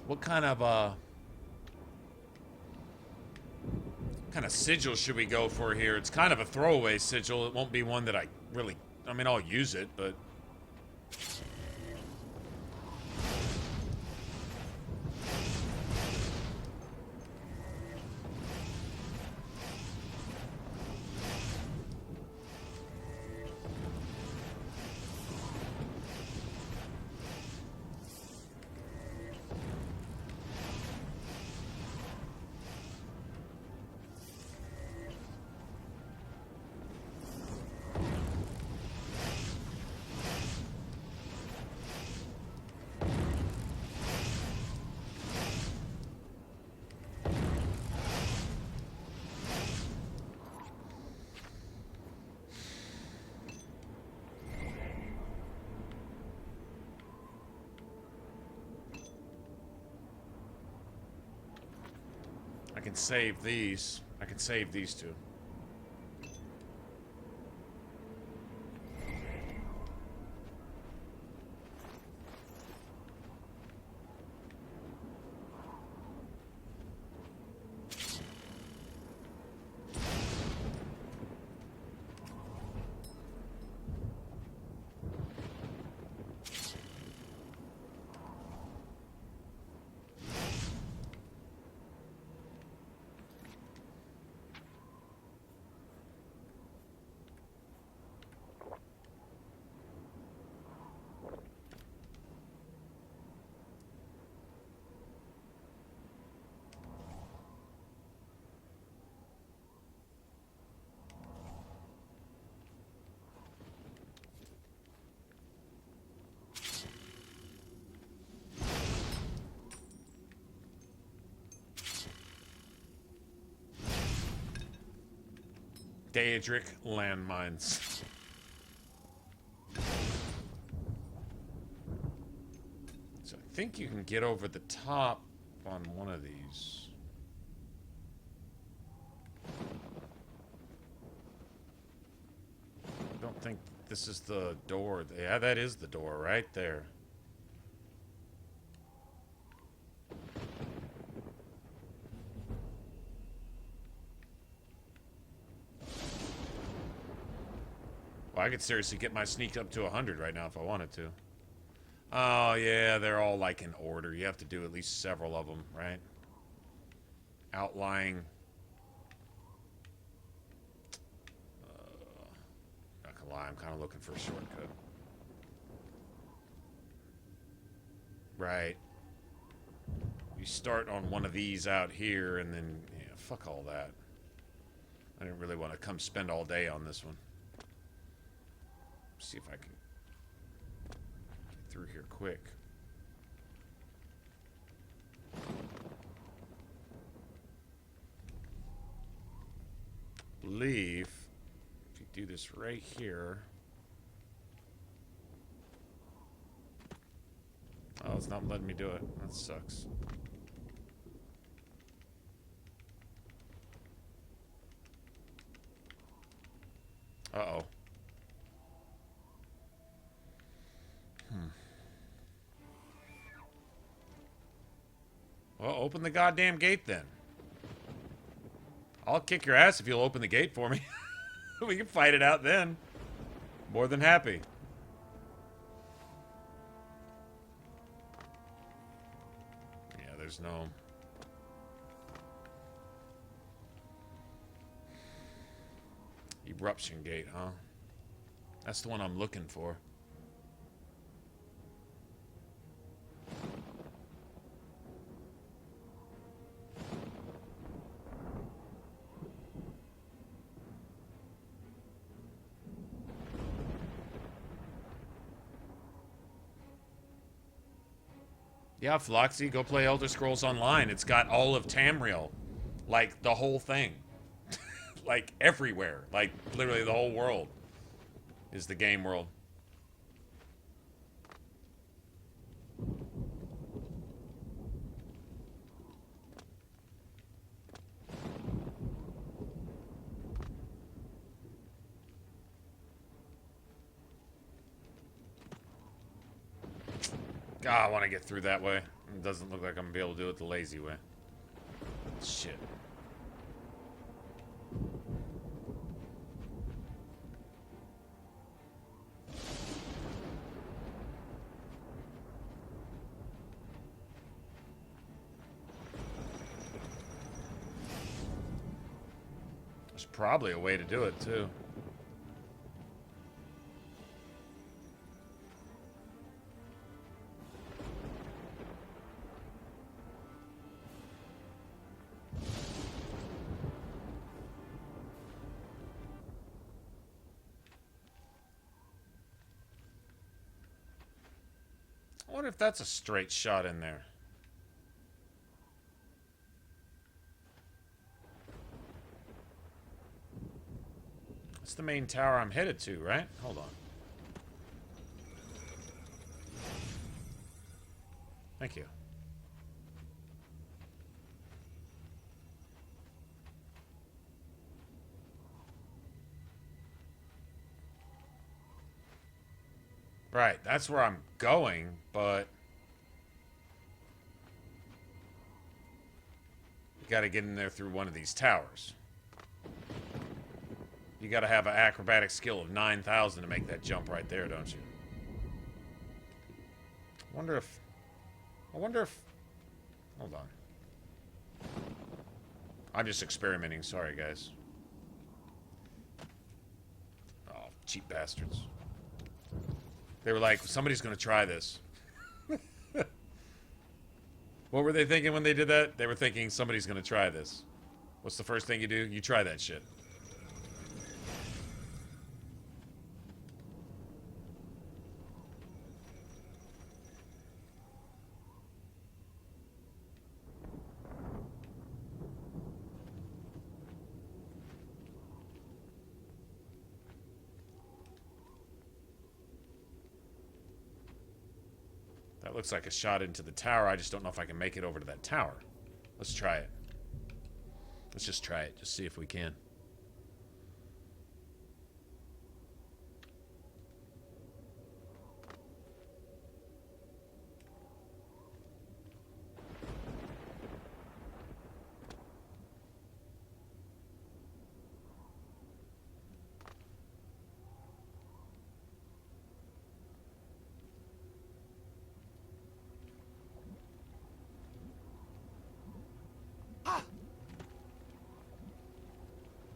What kind of sigil should we go for here? It's kind of a throwaway sigil. It won't be one that I really... I mean, I'll use it, but... I can save these. I can save these two. Daedric landmines. So I think you can get over the top on one of these. I don't think this is the door. Yeah, that is the door right there. Well, I could seriously get my sneak up to 100 right now if I wanted to. Oh, yeah, they're all like in order. You have to do at least several of them, right? Outlying. Not gonna lie, I'm kind of looking for a shortcut. Right. You start on one of these out here, and then, yeah, fuck all that. I didn't really want to come spend all day on this one. See if I can get through here quick. Believe if you do this right here. Oh, it's not letting me do it. That sucks. Uh-oh. Well, open the goddamn gate then. I'll kick your ass if you'll open the gate for me. We can fight it out then. More than happy. Yeah, there's no... Eruption gate, huh? That's the one I'm looking for. Yeah, Floxy, go play Elder Scrolls Online. It's got all of Tamriel. Like, the whole thing. Like, everywhere. Like, literally the whole world is the game world. God, I want to get through that way. It doesn't look like I'm gonna be able to do it the lazy way. Shit. There's probably a way to do it, too. I wonder if that's a straight shot in there. It's the main tower I'm headed to, right? Hold on. Thank you. Right, that's where I'm going, but you gotta get in there through one of these towers. You gotta have an acrobatic skill of 9,000 to make that jump right there, don't you? I wonder if... Hold on. I'm just experimenting, sorry guys. Oh, cheap bastards. They were like, somebody's gonna try this. What were they thinking when they did that? They were thinking, somebody's gonna try this. What's the first thing you do? You try that shit. That looks like a shot into the tower. I just don't know if I can make it over to that tower. Let's try it. Let's just try it. Just see if we can.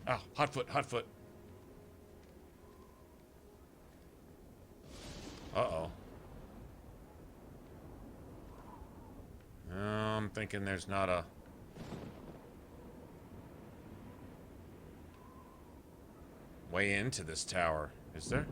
Oh, hot foot, hot foot. Uh-oh. I'm thinking there's not a... way into this tower, is there?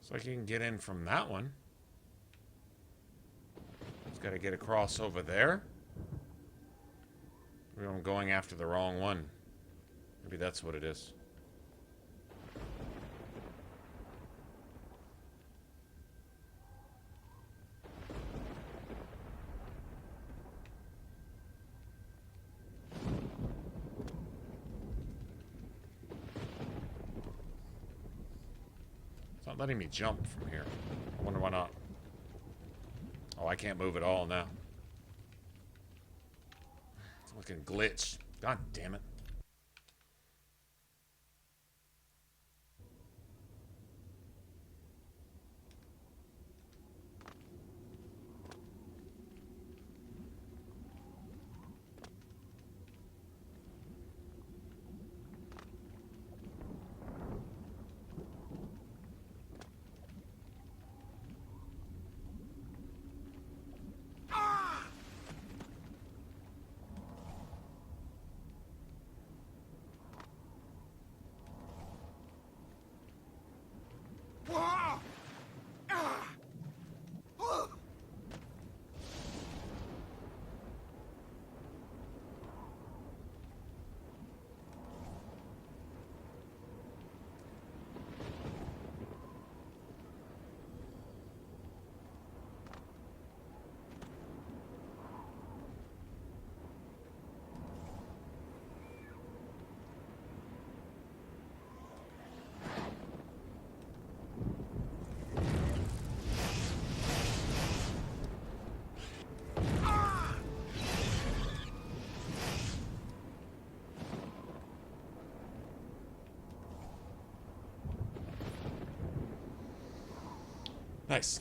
Looks like you can get in from that one. Just gotta get across over there. Maybe I'm going after the wrong one. Maybe that's what it is. Not letting me jump from here. I wonder why not. Oh, I can't move at all now. It's a fucking glitch. God damn it. Nice.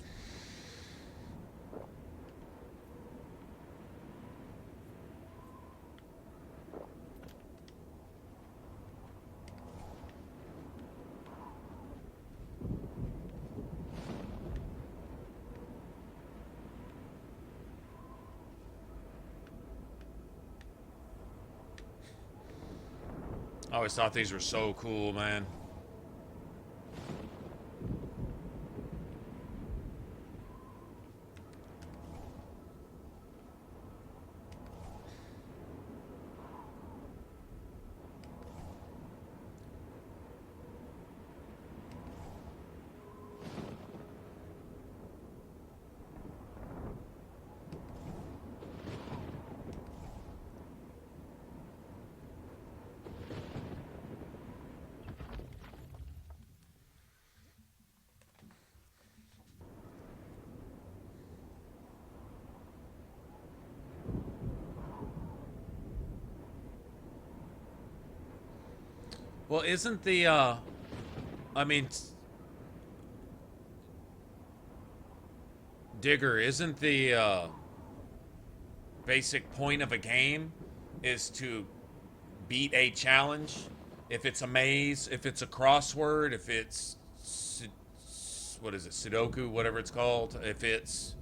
I always thought these were so cool, man. Well, isn't the, I mean, Digger, isn't the, basic point of a game is to beat a challenge? If it's a maze, if it's a crossword, if it's, what is it, Sudoku, whatever it's called, if it's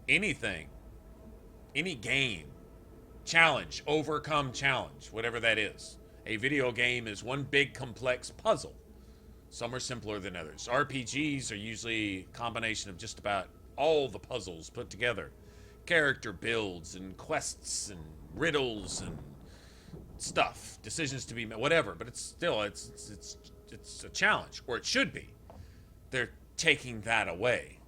anything, any game, challenge, overcome challenge, whatever that is. A video game is one big complex puzzle. Some are simpler than others. RPGs are usually a combination of just about all the puzzles put together. Character builds and quests and riddles and stuff, decisions to be made, whatever. But it's still it's a challenge, or it should be. They're taking that away.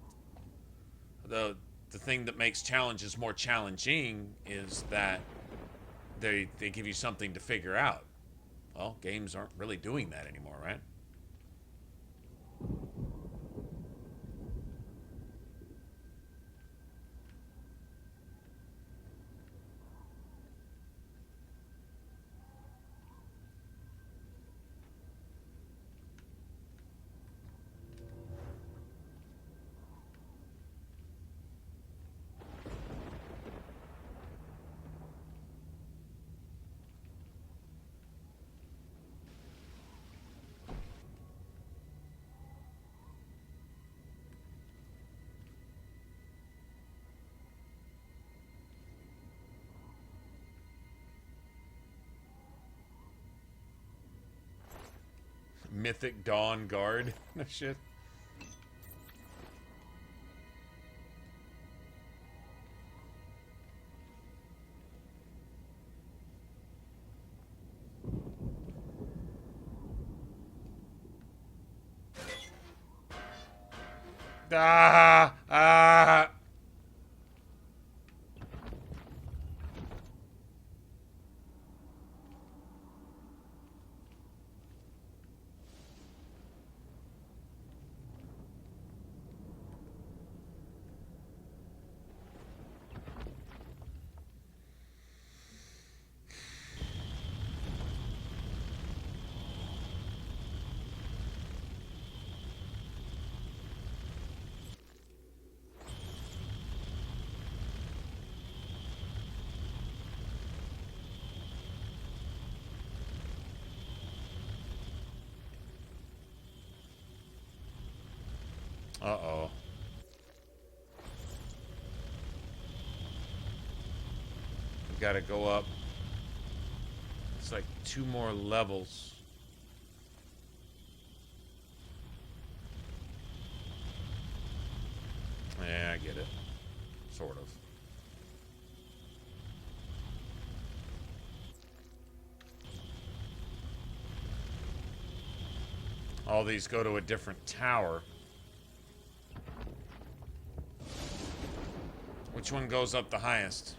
The thing that makes challenges more challenging is that they give you something to figure out. Well, games aren't really doing that anymore, right? Mythic Dawn Guard. No shit. Ah! Uh-oh. We gotta go up. It's like 2 more levels. Yeah, I get it. Sort of. All these go to a different tower. Which one goes up the highest?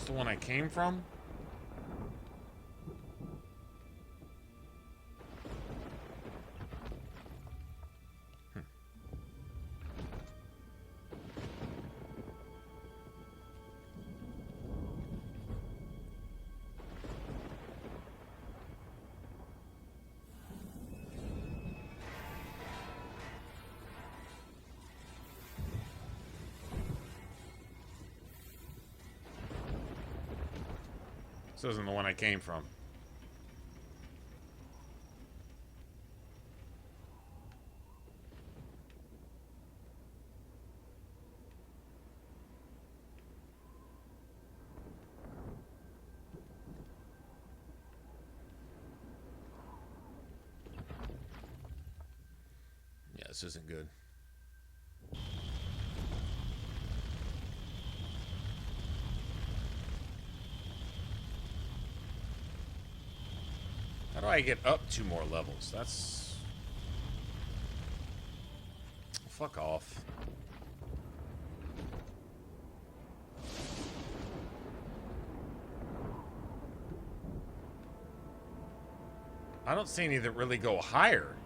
The one I came from? This isn't the one I came from. Yeah, this isn't good. How do I get up 2 more levels? That's... Fuck off. I don't see any that really go higher.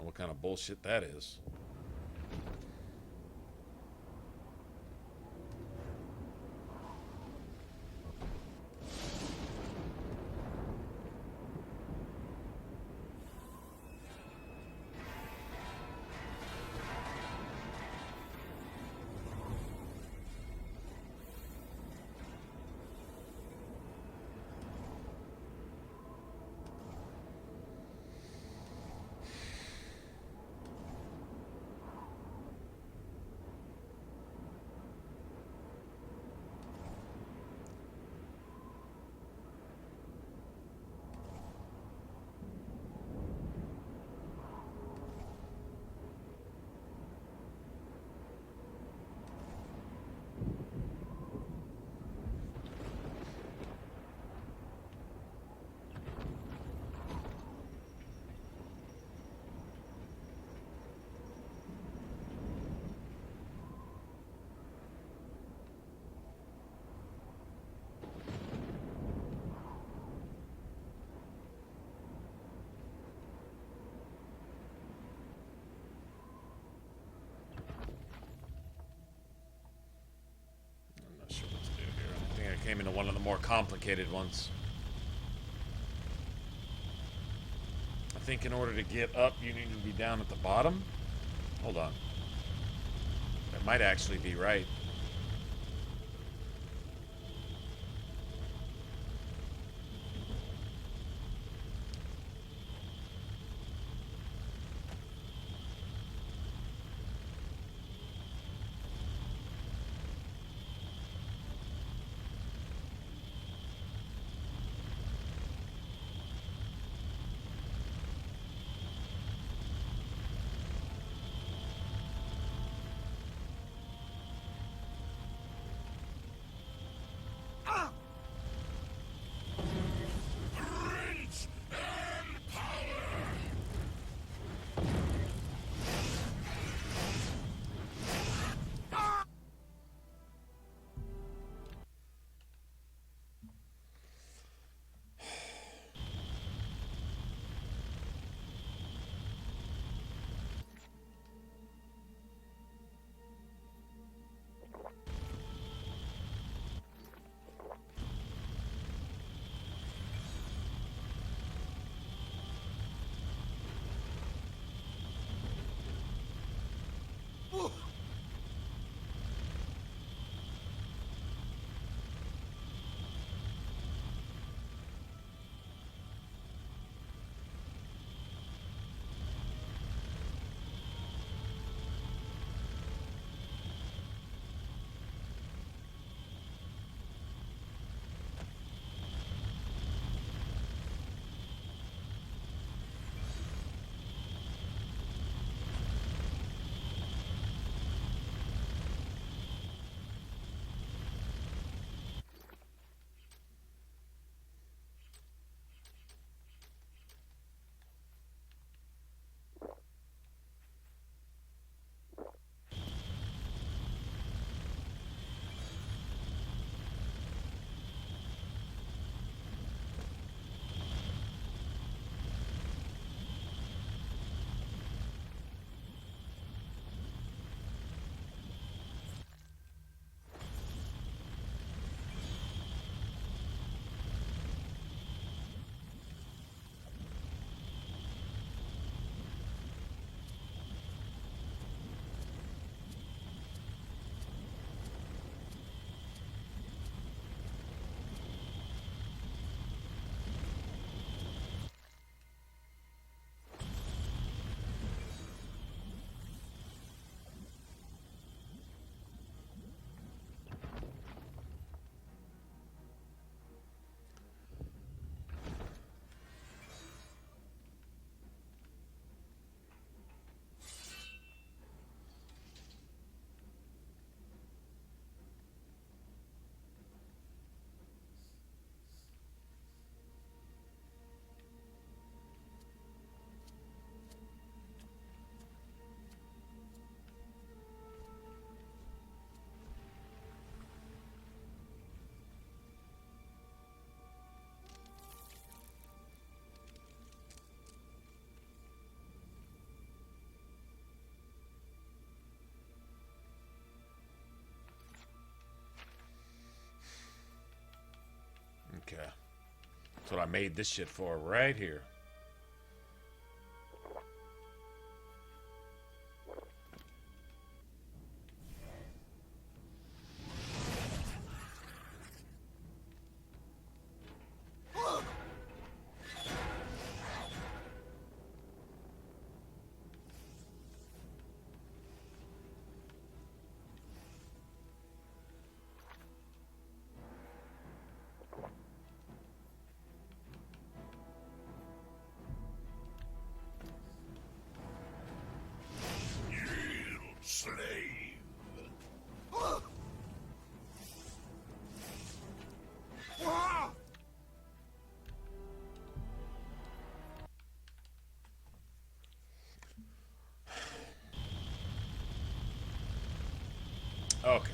What kind of bullshit that is. Came into one of the more complicated ones. I think in order to get up, you need to be down at the bottom. Hold on. That might actually be right. Okay. That's what I made this shit for right here. Okay.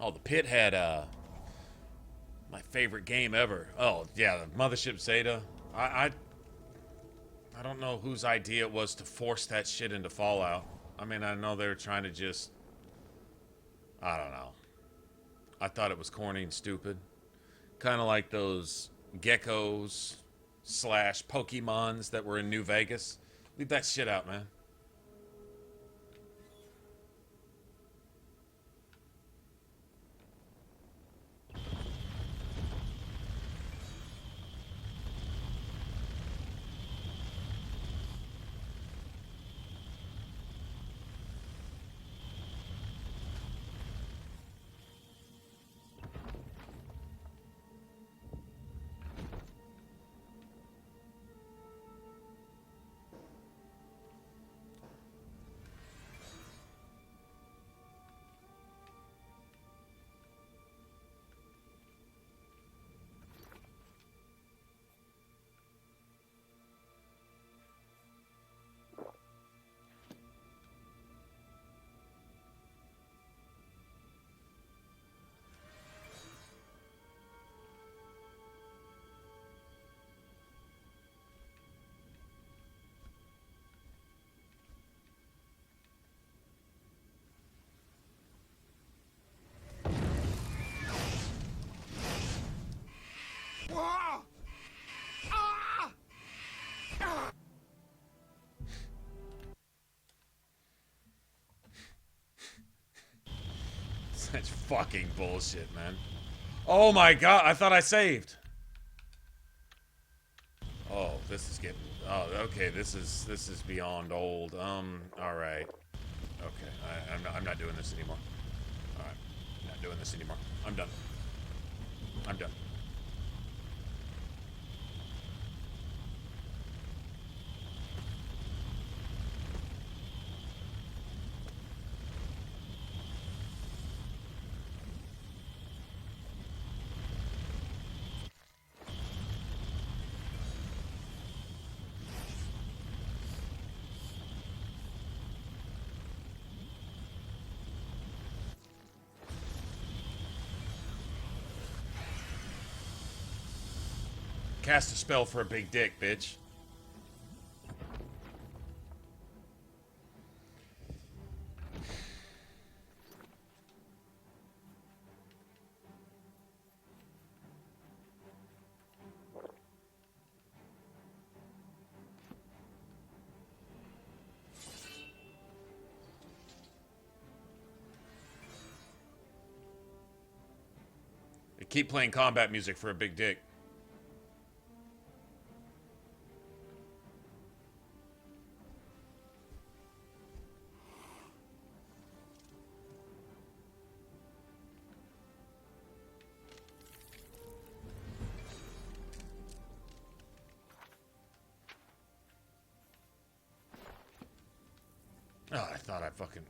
Oh, the pit had my favorite game ever. Oh yeah, the Mothership Zeta. I don't know whose idea it was to force that shit into Fallout. I mean, I know they were trying to just, I don't know. I thought it was corny and stupid. Kind of like those geckos slash Pokemons that were in New Vegas. Leave that shit out, man. That's fucking bullshit, man. Oh my god, I thought I saved. Oh, this is getting... Oh, okay, this is beyond old. Alright. Okay, I'm not doing this anymore. Alright, I'm not doing this anymore. I'm done. I'm done. Cast a spell for a big dick, bitch. They keep playing combat music for a big dick. Oh, I thought I fucking...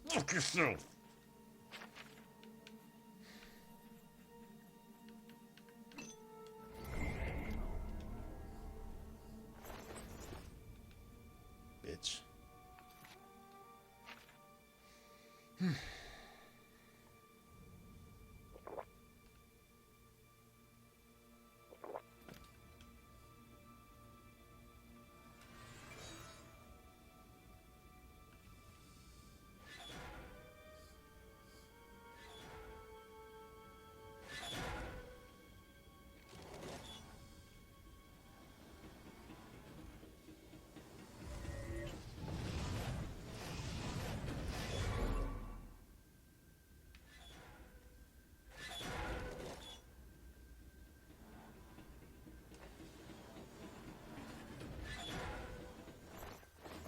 Fuck yourself. Bitch.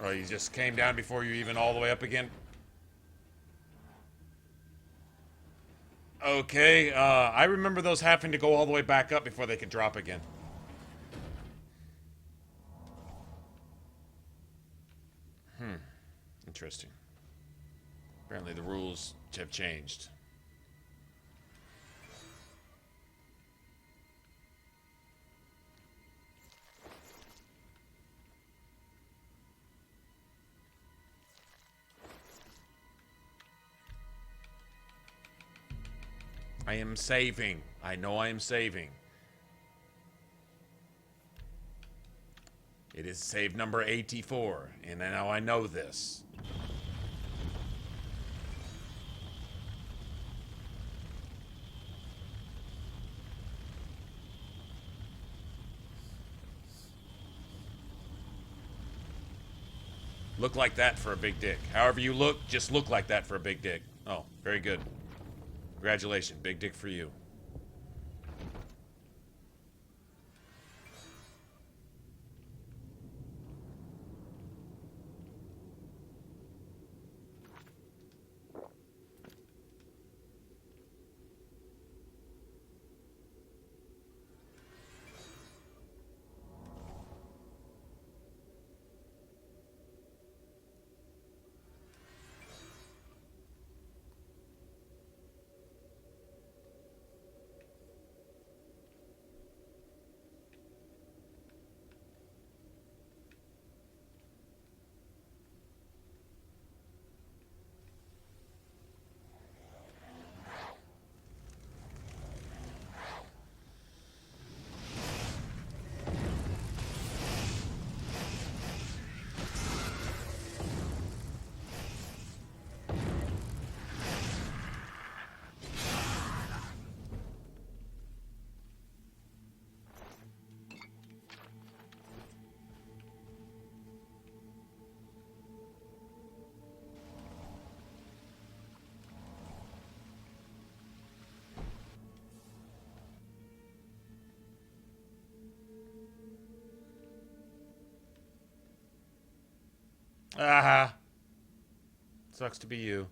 Oh, you just came down before you even all the way up again? Okay, I remember those having to go all the way back up before they could drop again. Interesting. Apparently the rules have changed. I am saving. I know I am saving. It is save number 84, and now I know this. Look like that for a big dick. However you look, just look like that for a big dick. Oh, very good. Congratulations, big dick for you. Ah. Sucks to be you.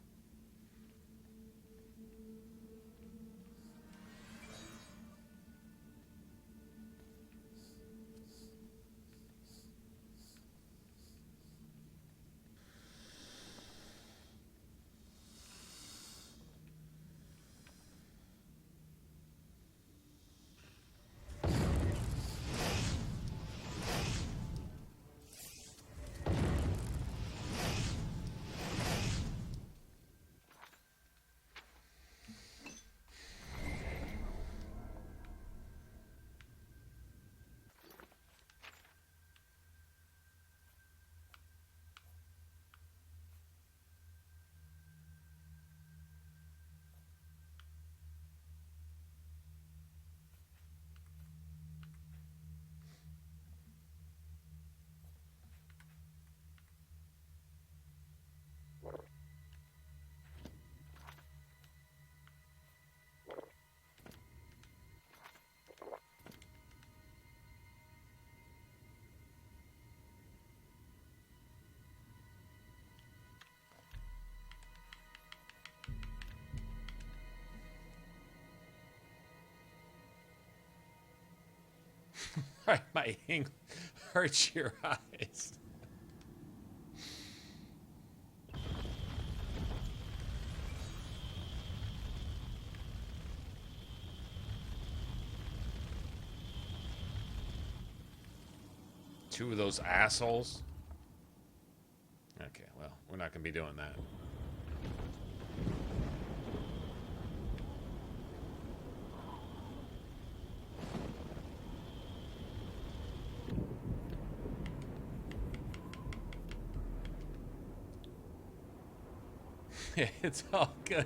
My ink hurts your eyes. Two of those assholes. Okay, well, we're not going to be doing that. It's all good.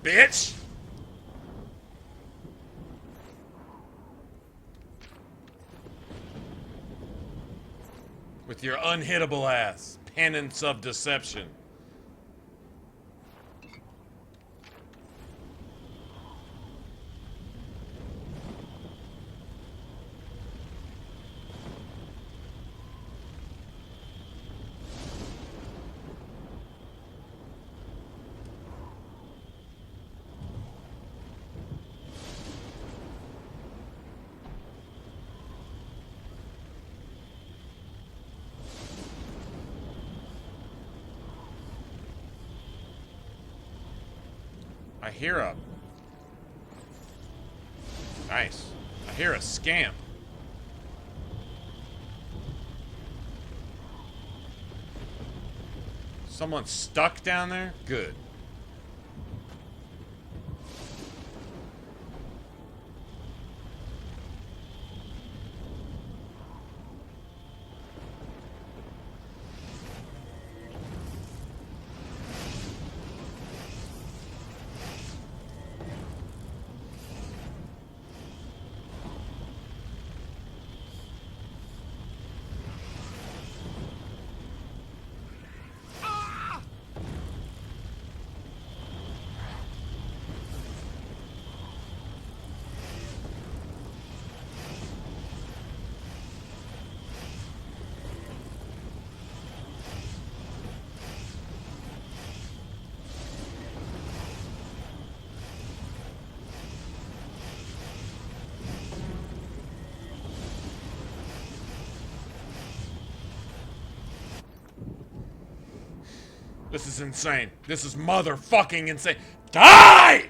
Bitch! With your unhittable ass. Penance of deception. I hear a... Nice. I hear a scamp. Someone's stuck down there? Good. This is insane. This is motherfucking insane. Die!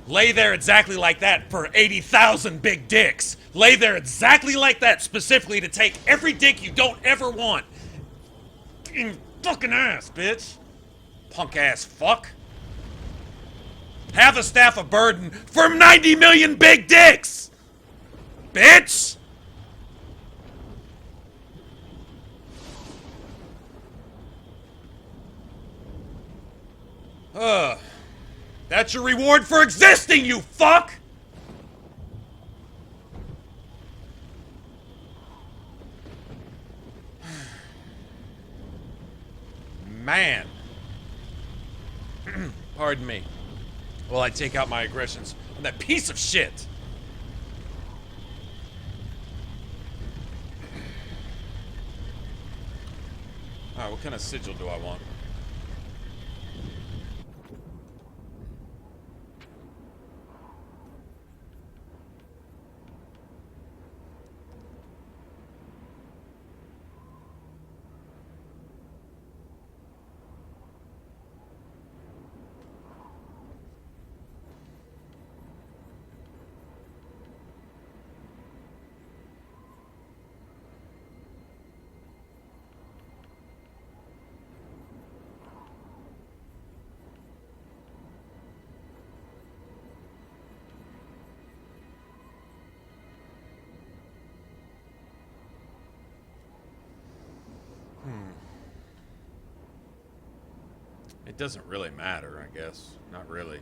Lay there exactly like that for 80,000 big dicks. Lay there exactly like that specifically to take every dick you don't ever want. In fucking ass, bitch. Punk ass fuck. Have a staff of burden for 90 million big dicks. Bitch. That's your reward for existing, you fuck! Man. Pardon me. While I take out my aggressions on that piece of shit. Alright, what kind of sigil do I want? It doesn't really matter, I guess. Not really.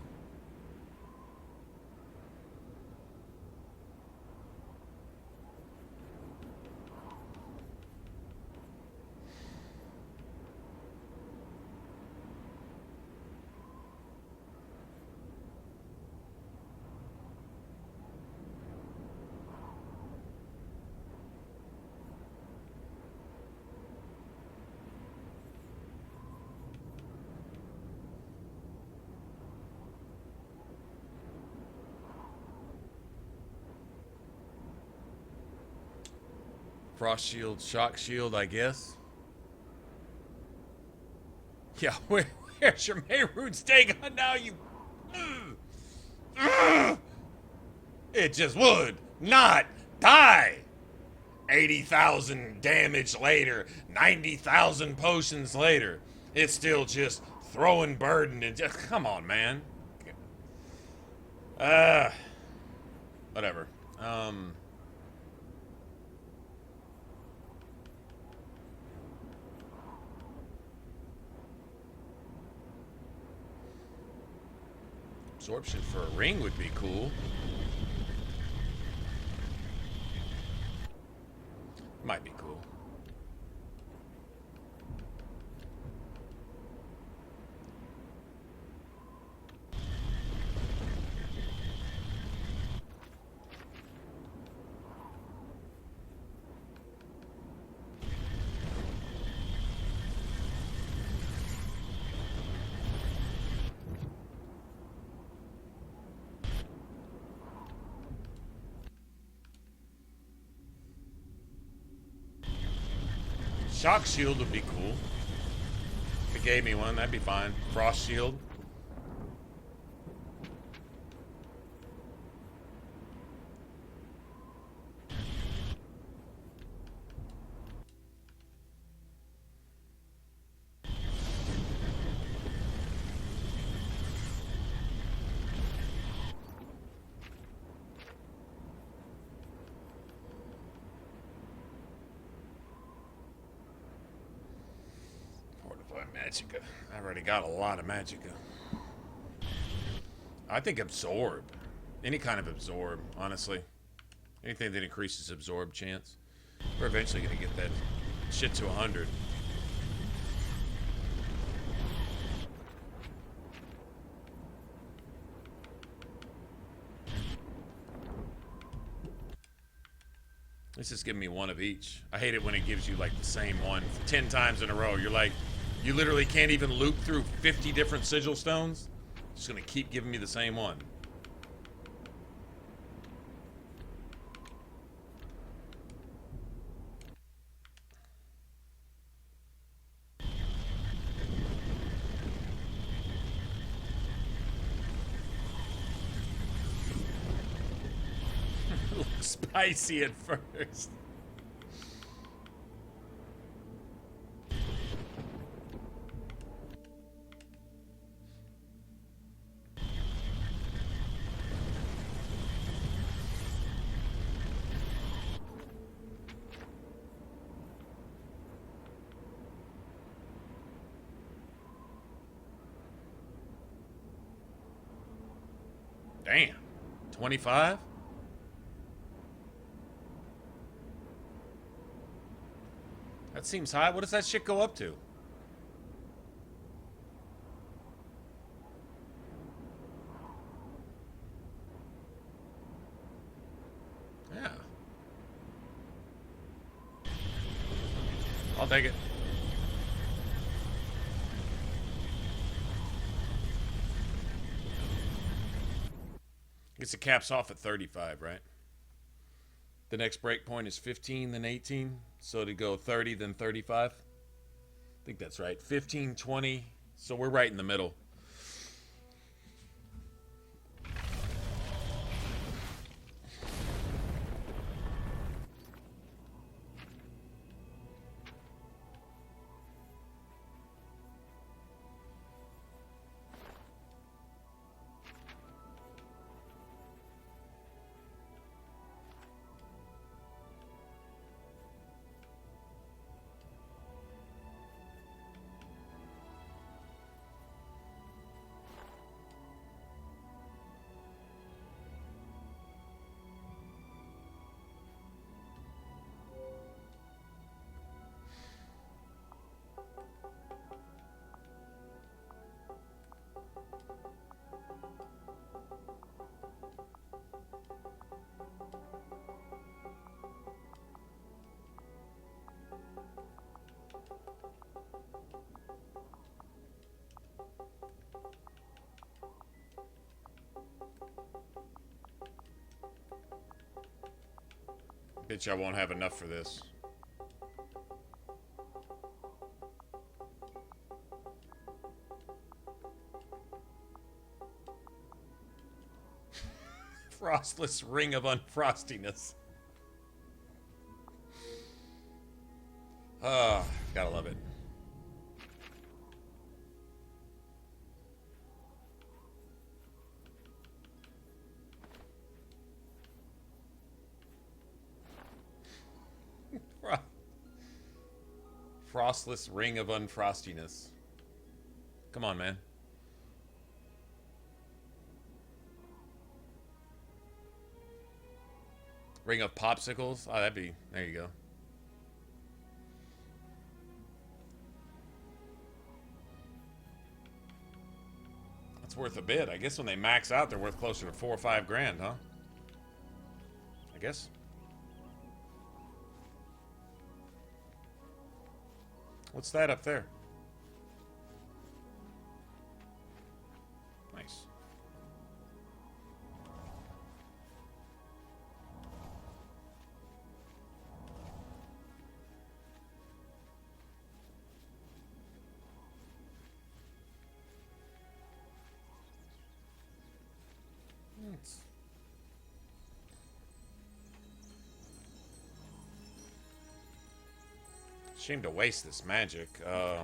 Frost shield, shock shield, I guess. Yeah, where's your Mehrunes Dagon now, you... It just would not die. 80,000 damage later, 90,000 potions later. It's still just throwing burden and just... Come on, man. Whatever. Absorption for a ring would be cool. Might be cool. Shock shield would be cool. If it gave me one, that'd be fine. Frost shield. Magicka. I already got a lot of Magicka. I think absorb. Any kind of absorb, honestly. Anything that increases absorb chance. We're eventually going to get that shit to 100. This is giving me one of each. I hate it when it gives you like the same one 10 times in a row. You're like, you literally can't even loop through 50 different sigil stones. Just gonna keep giving me the same one. Looks spicy at first. Damn. 25? That seems high. What does that shit go up to? Yeah. I'll take it. I guess it caps off at 35, right? The next break point is 15, then 18. So to go 30, then 35. I think that's right. 15, 20. So we're right in the middle. Bitch, I won't have enough for this. Frostless ring of unfrostiness. Ah, gotta love it. Frostless ring of unfrostiness. Come on, man. Ring of popsicles. Oh, that'd be... There you go. That's worth a bit. I guess when they max out, they're worth closer to 4 or 5 grand, huh? I guess. What's that up there? Nice. Shame to waste this magic. I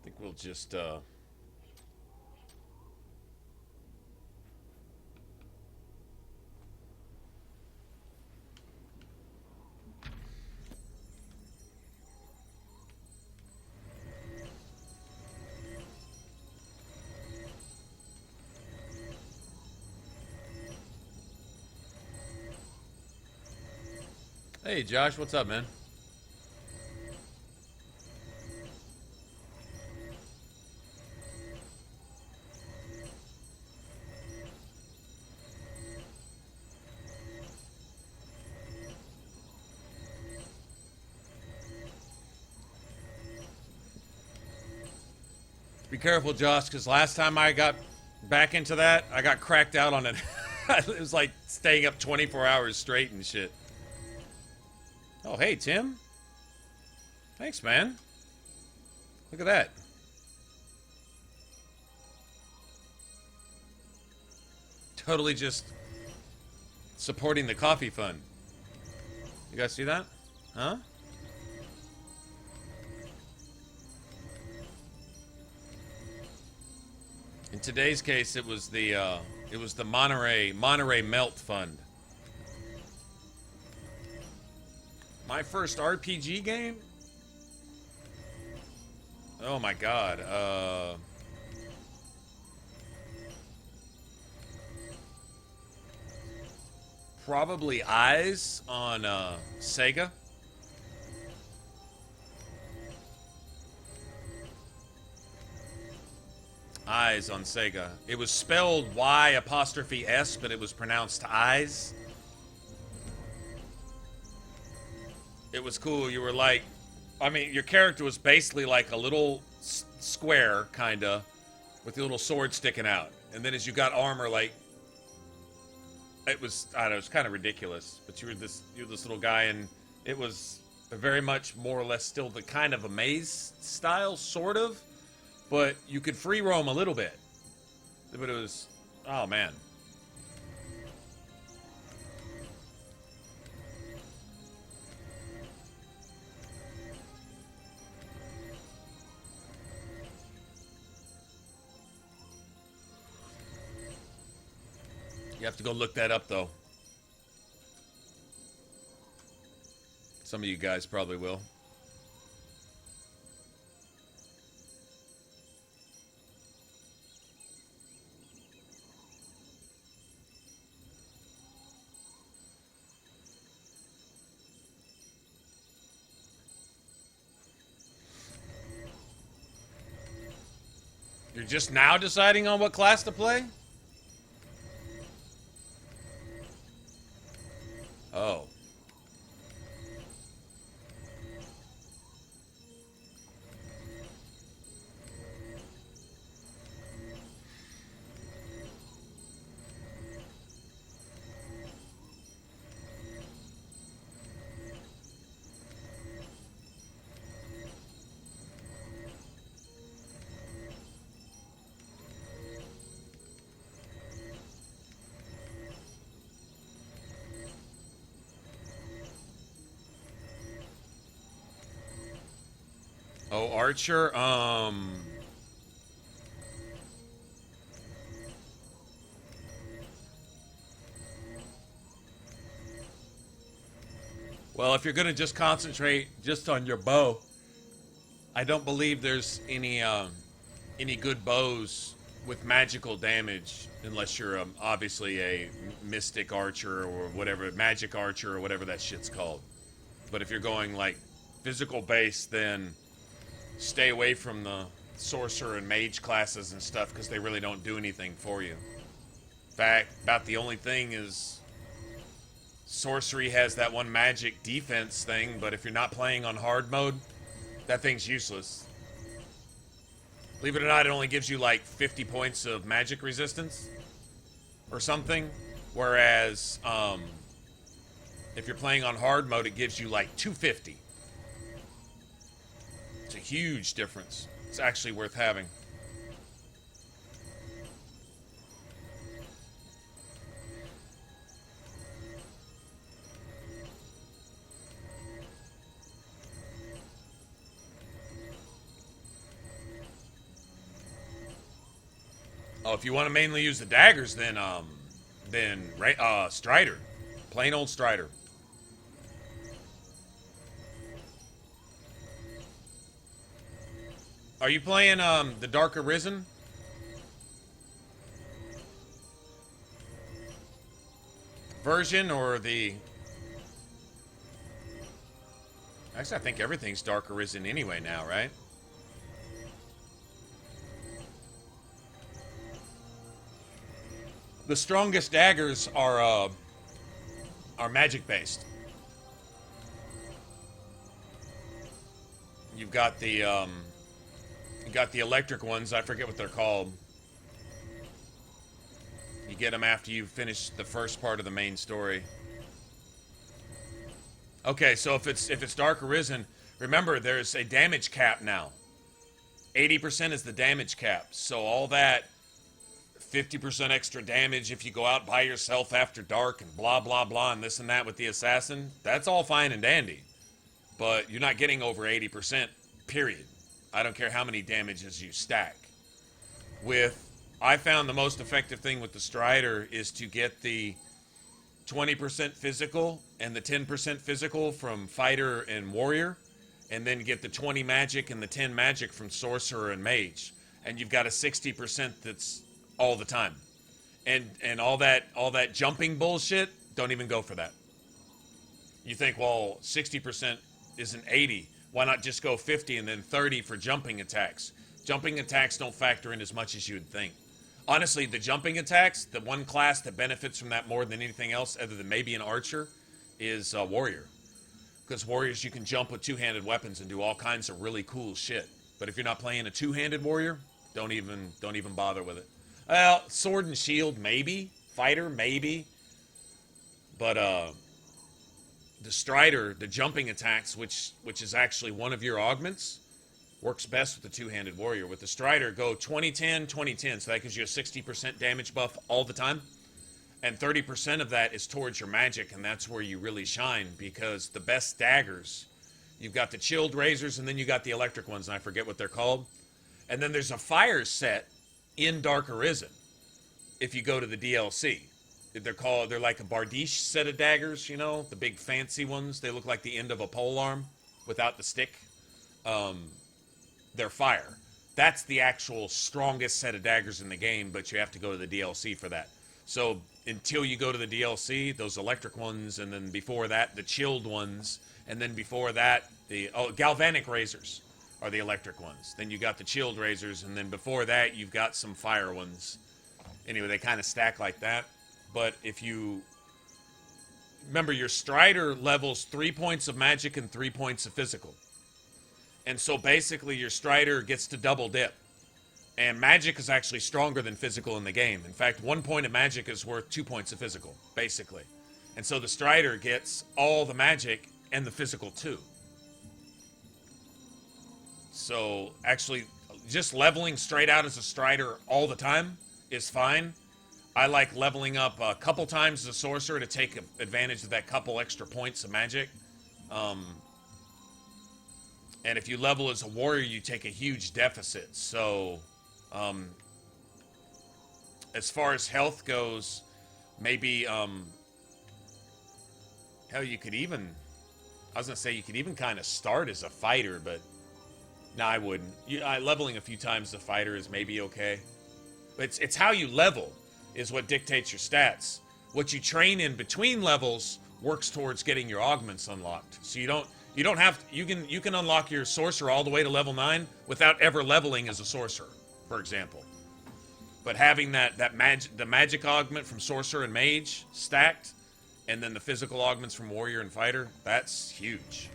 think we'll just, Hey, Josh, what's up, man? Be careful, Josh, because last time I got back into that, I got cracked out on it. It was like staying up 24 hours straight and shit. Oh, hey, Tim. Thanks, man. Look at that. Totally just supporting the coffee fund. You guys see that? Huh? In today's case, it was the Monterey Melt Fund. My first RPG game? Oh my god. Probably Eyes on Sega. Eyes on Sega. It was spelled Y''S, but it was pronounced Eyes. It was cool. You were like, I mean, your character was basically like a little square, kinda, with a little sword sticking out. And then as you got armor, like, it was, I don't know, it was kind of ridiculous. But you were this little guy, and it was very much more or less still the kind of a maze style, sort of. But you could free roam a little bit. But it was, oh man. You have to go look that up, though. Some of you guys probably will. You're just now deciding on what class to play? Oh. Oh, Archer, well, if you're gonna just concentrate just on your bow, I don't believe there's any good bows with magical damage unless you're obviously a mystic archer or whatever, magic archer or whatever that shit's called. But if you're going like physical base, then stay away from the sorcerer and mage classes and stuff because they really don't do anything for you. In fact, about the only thing is sorcery has that one magic defense thing, but if you're not playing on hard mode, that thing's useless. Believe it or not, it only gives you like 50 points of magic resistance or something, whereas if you're playing on hard mode, it gives you like 250. It's a huge difference. It's actually worth having. Oh, if you want to mainly use the daggers, then Strider, plain old Strider. Are you playing the Dark Arisen? Version or the? Actually, I think everything's Dark Arisen anyway now, right? The strongest daggers are magic based. You've got the electric ones. I forget what they're called. You get them after you finish the first part of the main story. Okay, so if it's Dark Arisen, remember there's a damage cap now. 80% is the damage cap. So all that 50% extra damage if you go out by yourself after dark and blah, blah, blah, and this and that with the assassin, that's all fine and dandy. But you're not getting over 80%, period. I don't care how many damages you stack. I found the most effective thing with the Strider is to get the 20% physical and the 10% physical from Fighter and Warrior, and then get the 20 magic and the 10 magic from Sorcerer and Mage. And you've got a 60% that's all the time. And all that jumping bullshit, don't even go for that. You think, well, 60% isn't 80. Why not just go 50 and then 30 for jumping attacks? Jumping attacks don't factor in as much as you would think. Honestly, the jumping attacks, the one class that benefits from that more than anything else, other than maybe an archer, is Warrior. Because Warriors, you can jump with two-handed weapons and do all kinds of really cool shit. But if you're not playing a two-handed Warrior, don't even bother with it. Well, Sword and Shield, maybe. Fighter, maybe. But the Strider, the jumping attacks, which is actually one of your augments, works best with the two-handed Warrior. With the Strider, go 20-10, 20-10. So that gives you a 60% damage buff all the time. And 30% of that is towards your magic, and that's where you really shine, because the best daggers, you've got the Chilled Razors, and then you got the electric ones, and I forget what they're called. And then there's a fire set in Dark Arisen if you go to the DLC. They're like a Bardiche set of daggers, you know, the big fancy ones. They look like the end of a pole arm without the stick. They're fire. That's the actual strongest set of daggers in the game, but you have to go to the DLC for that. So until you go to the DLC, those electric ones, and then before that, the chilled ones, and then before that, the galvanic razors are the electric ones. Then you got the chilled razors, and then before that, you've got some fire ones. Anyway, they kind of stack like that. But if you remember, your Strider levels 3 points of magic and 3 points of physical. And so basically your Strider gets to double dip. And magic is actually stronger than physical in the game. In fact, 1 point of magic is worth 2 points of physical, basically. And so the Strider gets all the magic and the physical too. So actually, just leveling straight out as a Strider all the time is fine. I like leveling up a couple times as a Sorcerer to take advantage of that couple extra points of magic. And if you level as a Warrior, you take a huge deficit. So, as far as health goes, maybe, hell, you could even, I was going to say you could even kind of start as a Fighter, but no, I wouldn't. Leveling a few times as a Fighter is maybe okay. But it's how you level is what dictates your stats. What you train in between levels works towards getting your augments unlocked. So you don't have to, you can unlock your Sorcerer all the way to level 9 without ever leveling as a Sorcerer, for example. But having the magic augment from Sorcerer and Mage stacked, and then the physical augments from warrior and fighter, that's huge.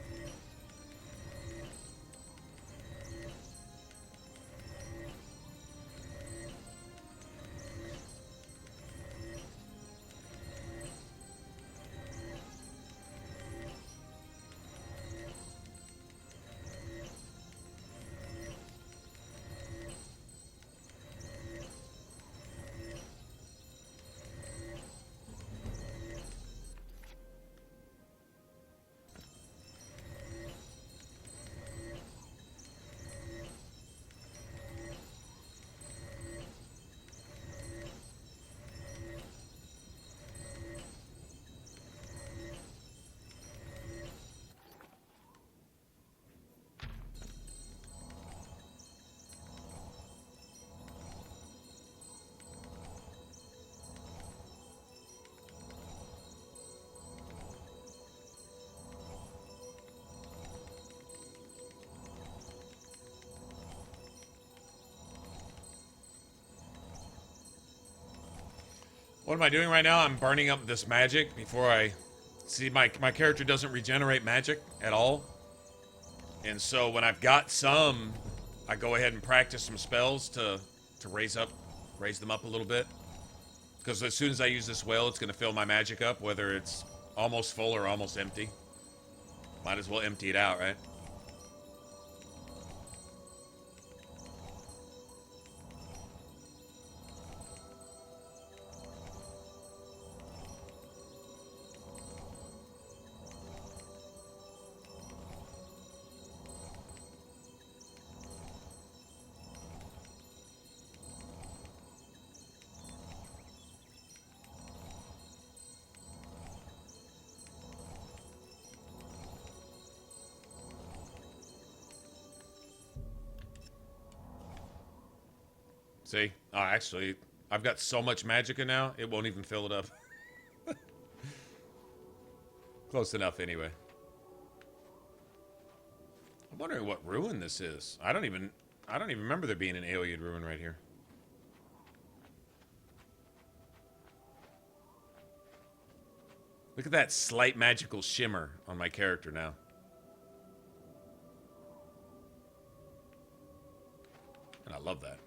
What am I doing right now? I'm burning up this magic before I... See, my character doesn't regenerate magic at all. And so when I've got some, I go ahead and practice some spells to raise them up a little bit. Because as soon as I use this well, it's going to fill my magic up, whether it's almost full or almost empty. Might as well empty it out, right? See? Oh, actually, I've got so much magicka now, it won't even fill it up. Close enough, anyway. I'm wondering what ruin this is. I don't even remember there being an Ayleid ruin right here. Look at that slight magical shimmer on my character now. And I love that.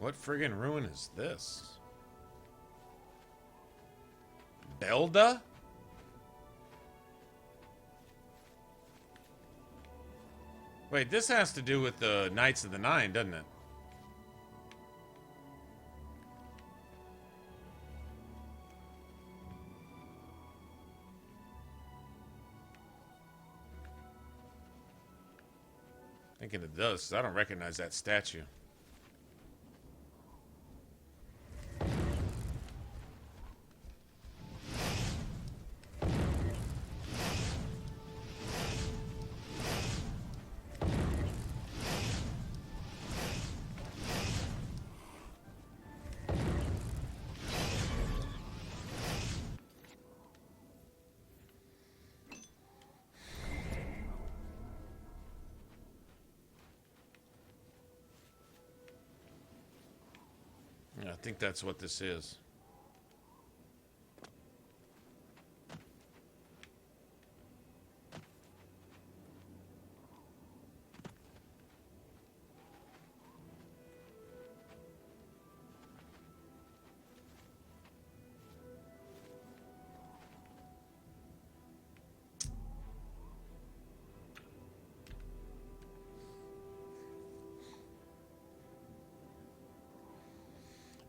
What friggin' ruin is this? Belda? Wait, this has to do with the Knights of the Nine, doesn't it? Thinking it does, 'cause I don't recognize that statue. I think that's what this is.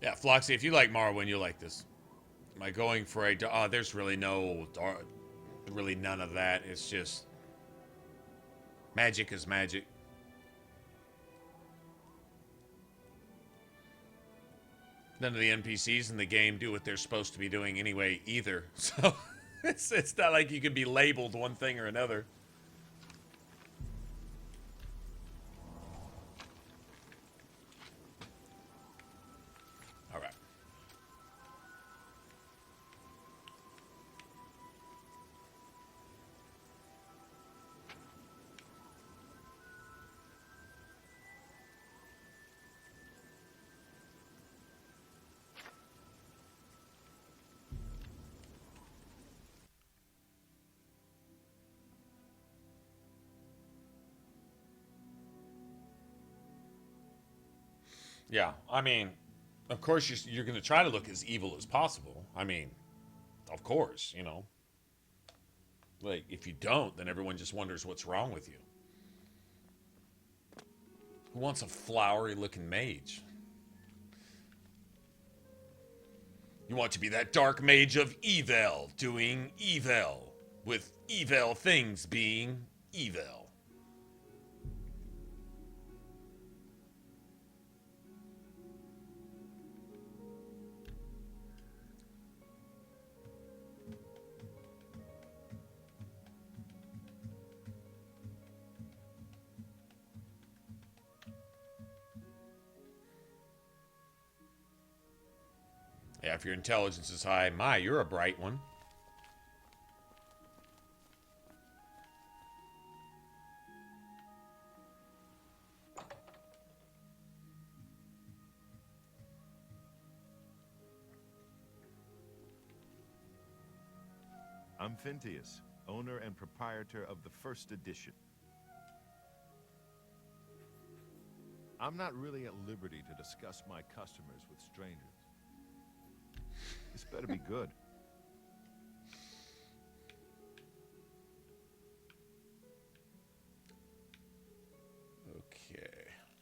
Yeah, Floxy, if you like Morrowind, you'll like this. Am I going for a... there's really really none of that. It's just... Magic is magic. None of the NPCs in the game do what they're supposed to be doing anyway, either. So, it's not like you can be labeled one thing or another. Alright. Yeah, I mean, of course you're going to try to look as evil as possible. I mean, of course, you know. Like, if you don't, then everyone just wonders what's wrong with you. Who wants a flowery-looking mage? You want to be that dark mage of evil, doing evil, with evil things being evil. Yeah, if your intelligence is high, my, you're a bright one. I'm Phintius, owner and proprietor of the first edition. I'm not really at liberty to discuss my customers with strangers. This better be good. Okay.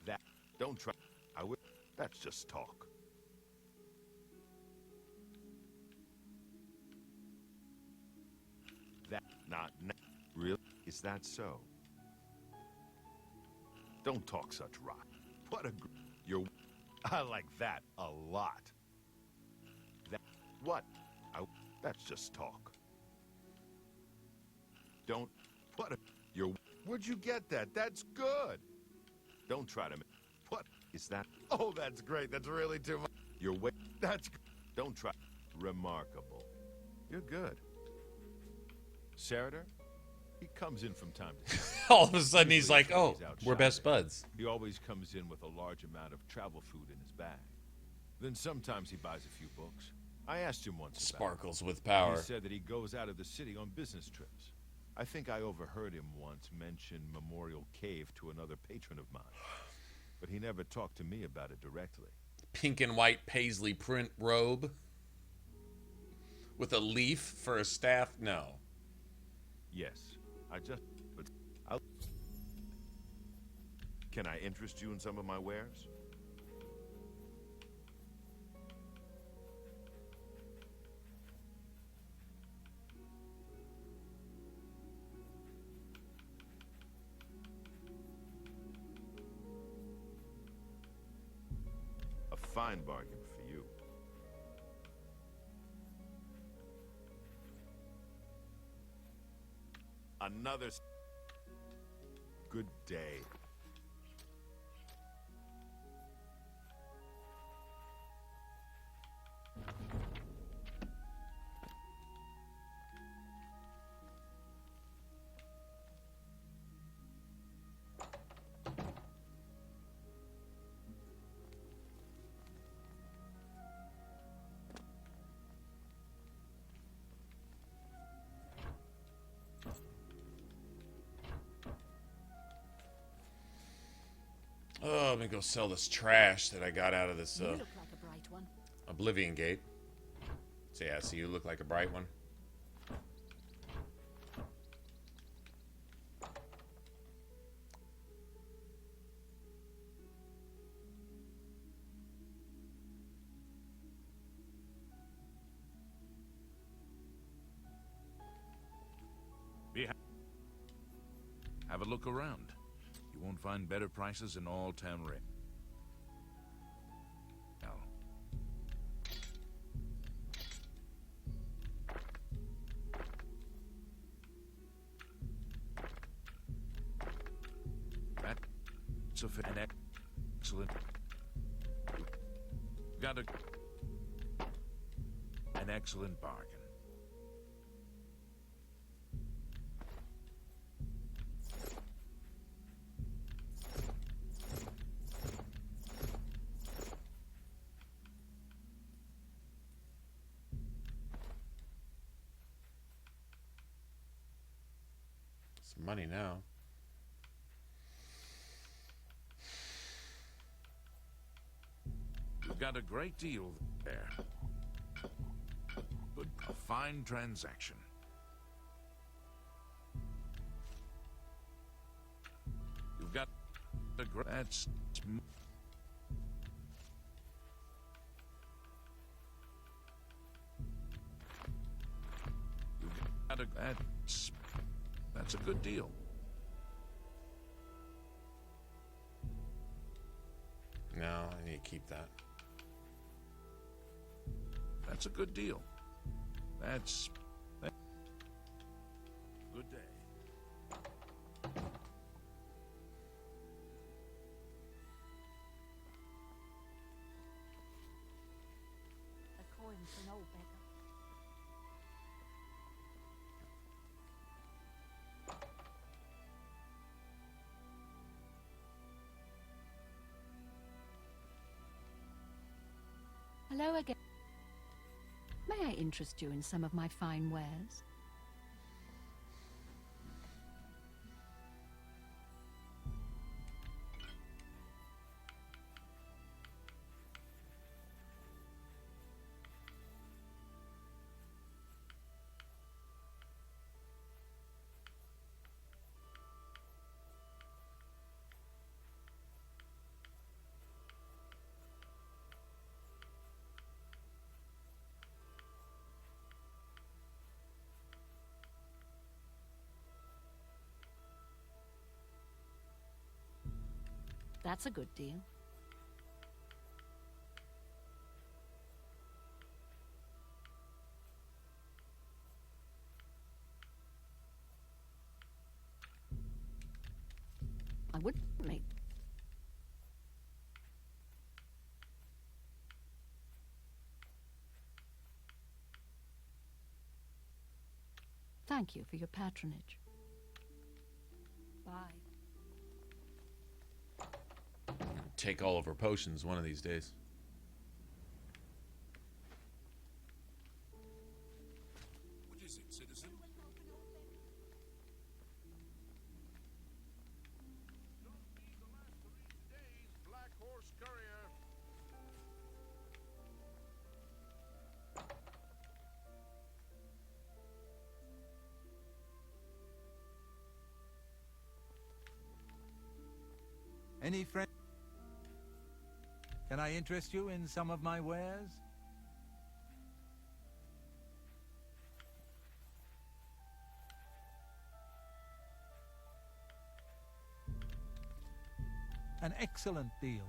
That, don't try. I would. That's just talk. That, not, really? Is that so? Don't talk such rot. What a, I like that a lot. That, what? That's just talk. Don't, what a, where'd you get that? That's good. Don't try to, what is that? Oh, that's great. That's really too much. You're way, that's, don't try. Remarkable. You're good. Senator, he comes in from time to time. All of a sudden he's like, oh, we're best buds. He always comes in with a large amount of travel food in his bag. Then sometimes he buys a few books. I asked him once about Sparkles with power. He said that he goes out of the city on business trips. I think I overheard him once mention Memorial Cave to another patron of mine. But he never talked to me about it directly. Pink and white paisley print robe. With a leaf for a staff? No. Yes. Can I interest you in some of my wares? A fine bargain for you. Another good day. Oh, let me go sell this trash that I got out of this You look like a bright one. Oblivion gate. So yeah, so you look like a bright one. Have a look around. You won't find better prices in all Tamriel. That's an excellent. Got an excellent bargain. Some money now. You've got a great deal there. Good, a fine transaction. You've got a great. That's. You've got a. That's a good deal. No, I need to keep that. That's a good deal. That's good day. A coin for an old beggar. Hello again. May I interest you in some of my fine wares? That's a good deal. I would make. Thank you for your patronage. Bye. Take all of her potions one of these days. What is it, citizen? Black Horse Courier. Any friend? Can I interest you in some of my wares? An excellent deal.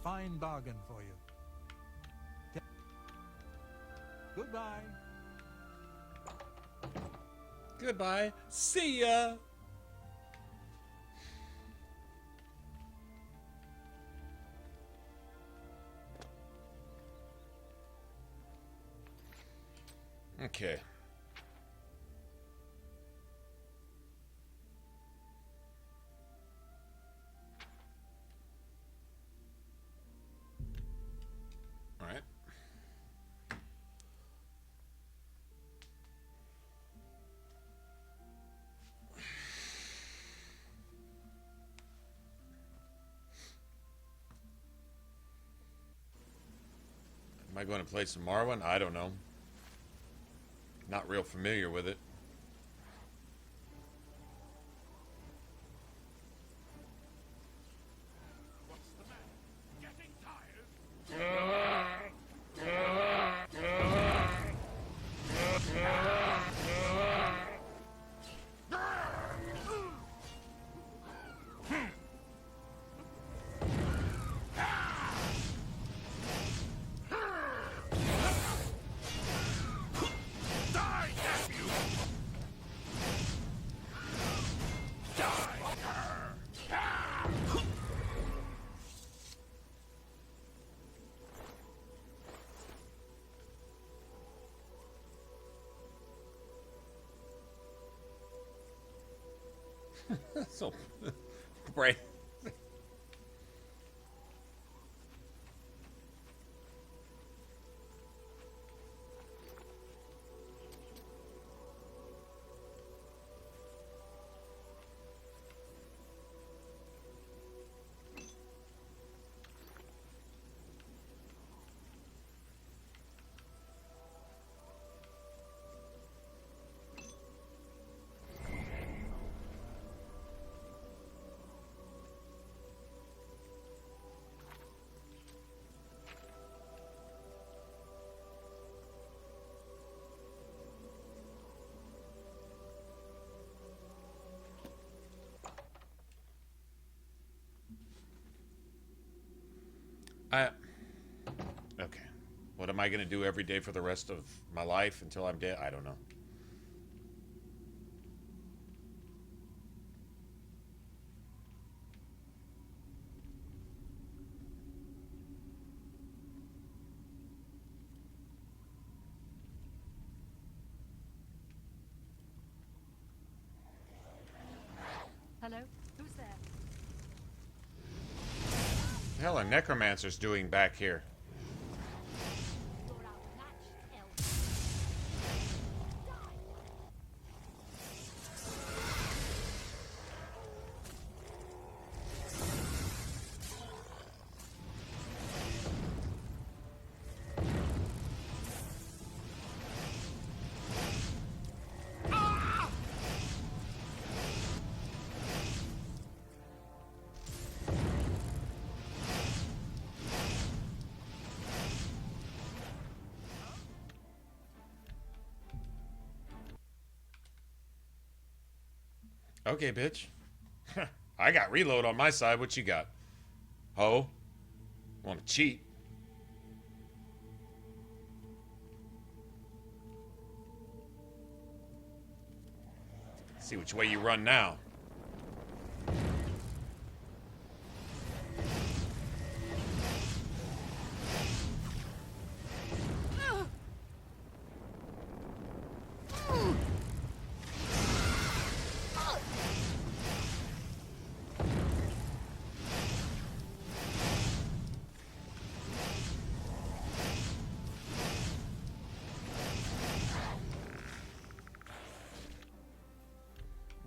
Fine bargain for you. Goodbye. Goodbye. See ya. Okay. Am I going to play some Morrowind? I don't know. Not real familiar with it. So, right. Okay. What am I going to do every day for the rest of my life until I'm dead? I don't know. Hello? Who's there? The hell are necromancers doing back here? You're outmatched, elf. Okay, bitch. I got reload on my side. What you got? Ho? Want to cheat? See which way you run now.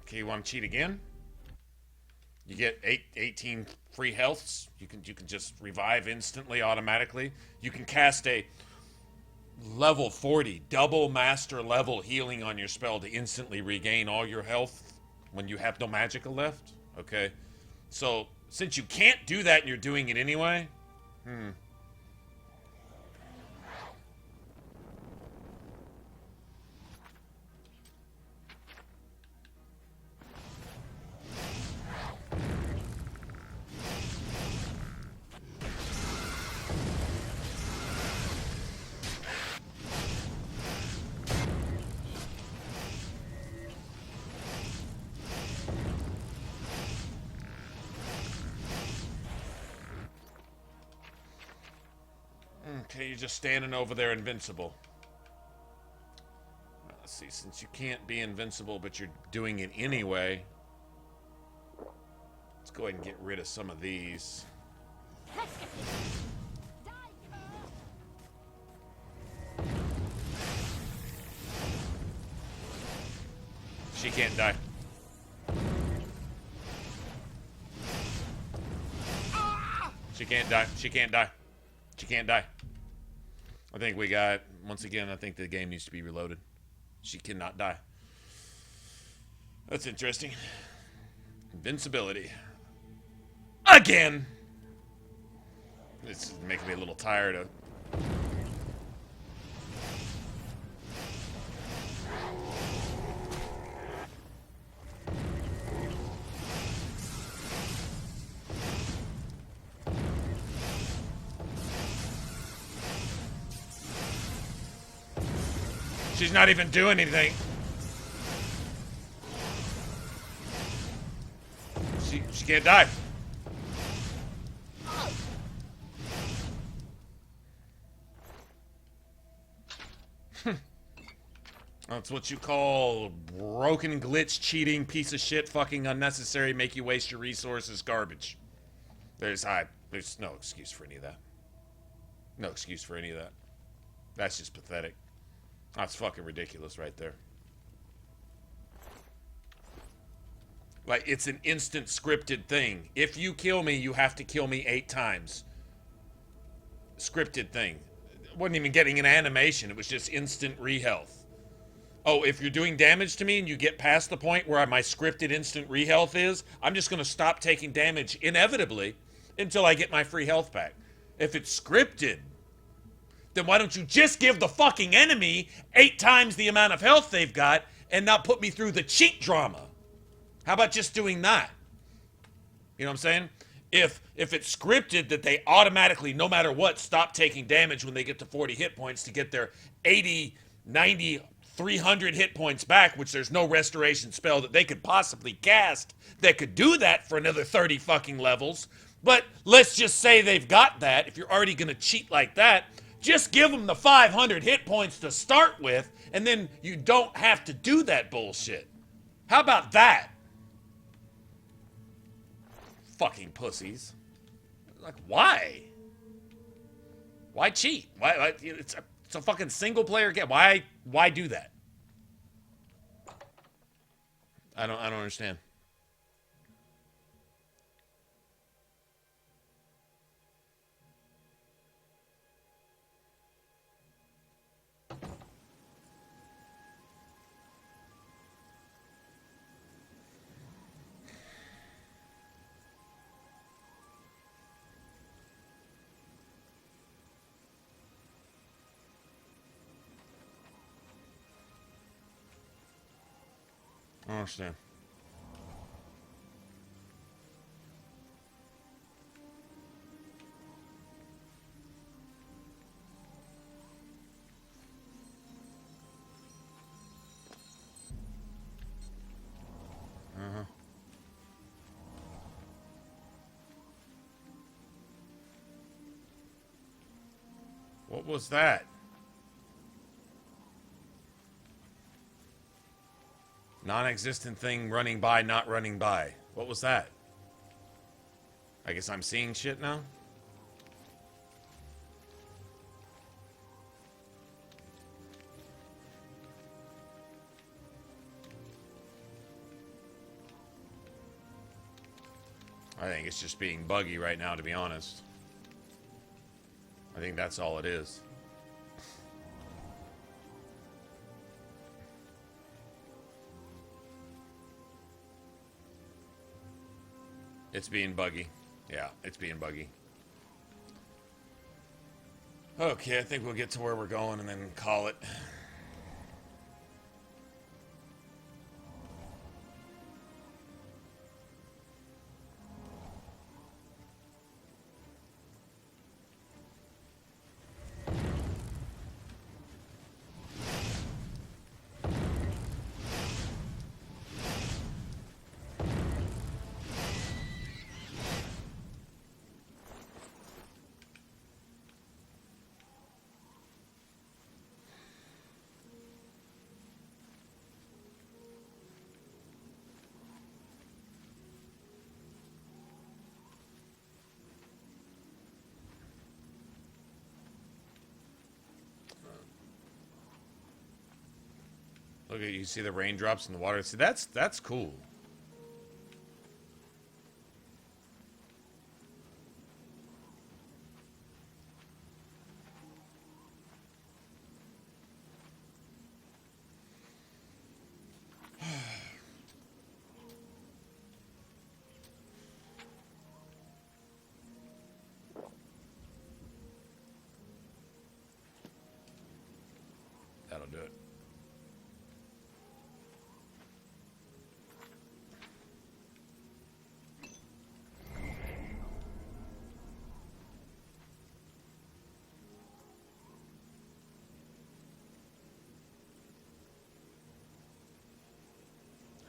Okay, you want to cheat again? You get 18 free healths. You can just revive instantly, automatically. You can cast a level 40 double master level healing on your spell to instantly regain all your health when you have no magical left. Okay, so since you can't do that and you're doing it anyway, okay, you're just standing over there invincible. Let's see, since you can't be invincible, but you're doing it anyway, let's go ahead and get rid of some of these. She can't die. She can't die. She can't die. She can't die. I think we got, once again, I think the game needs to be reloaded. She cannot die. That's interesting. Invincibility. Again! This is making me a little tired of... She's not even doing anything. She can't die. That's what you call broken, glitch, cheating, piece of shit, fucking unnecessary, make you waste your resources, garbage. There's no excuse for any of that. No excuse for any of that. That's just pathetic. That's fucking ridiculous right there. Like, it's an instant scripted thing. If you kill me, you have to kill me 8 times. Scripted thing. It wasn't even getting an animation. It was just instant re-health. Oh, if you're doing damage to me and you get past the point where my scripted instant re-health is, I'm just going to stop taking damage inevitably until I get my free health back. If it's scripted, then why don't you just give the fucking enemy 8 times the amount of health they've got and not put me through the cheat drama? How about just doing that? You know what I'm saying? If it's scripted that they automatically, no matter what, stop taking damage when they get to 40 hit points to get their 80, 90, 300 hit points back, which there's no restoration spell that they could possibly cast that could do that for another 30 fucking levels. But let's just say they've got that. If you're already going to cheat like that, just give them the 500 hit points to start with, and then you don't have to do that bullshit. How about that? Fucking pussies. Like, why? Why cheat? Why it's a fucking single player game. Why do that? I don't understand. I don't understand. What was that? Non-existent thing running by, not running by. What was that? I guess I'm seeing shit now? I think it's just being buggy right now, to be honest. I think that's all it is. It's being buggy. Yeah, it's being buggy. Okay, I think we'll get to where we're going and then call it. Look at you, see the raindrops in the water. See, that's cool. do it.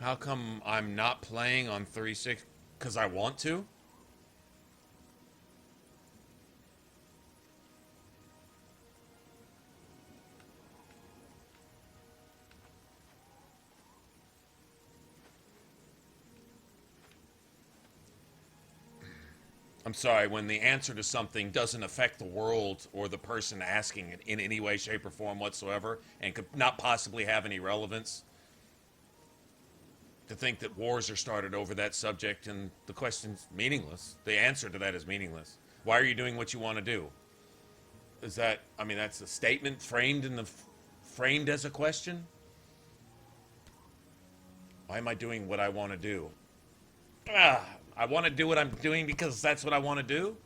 How come I'm not playing on 360? Because I want to? I'm sorry, when the answer to something doesn't affect the world or the person asking it in any way, shape, or form whatsoever, and could not possibly have any relevance, to think that wars are started over that subject and the question's meaningless. The answer to that is meaningless. Why are you doing what you want to do? Is that, I mean, that's a statement framed in the framed as a question? Why am I doing what I want to do? I want to do what I'm doing because that's what I want to do?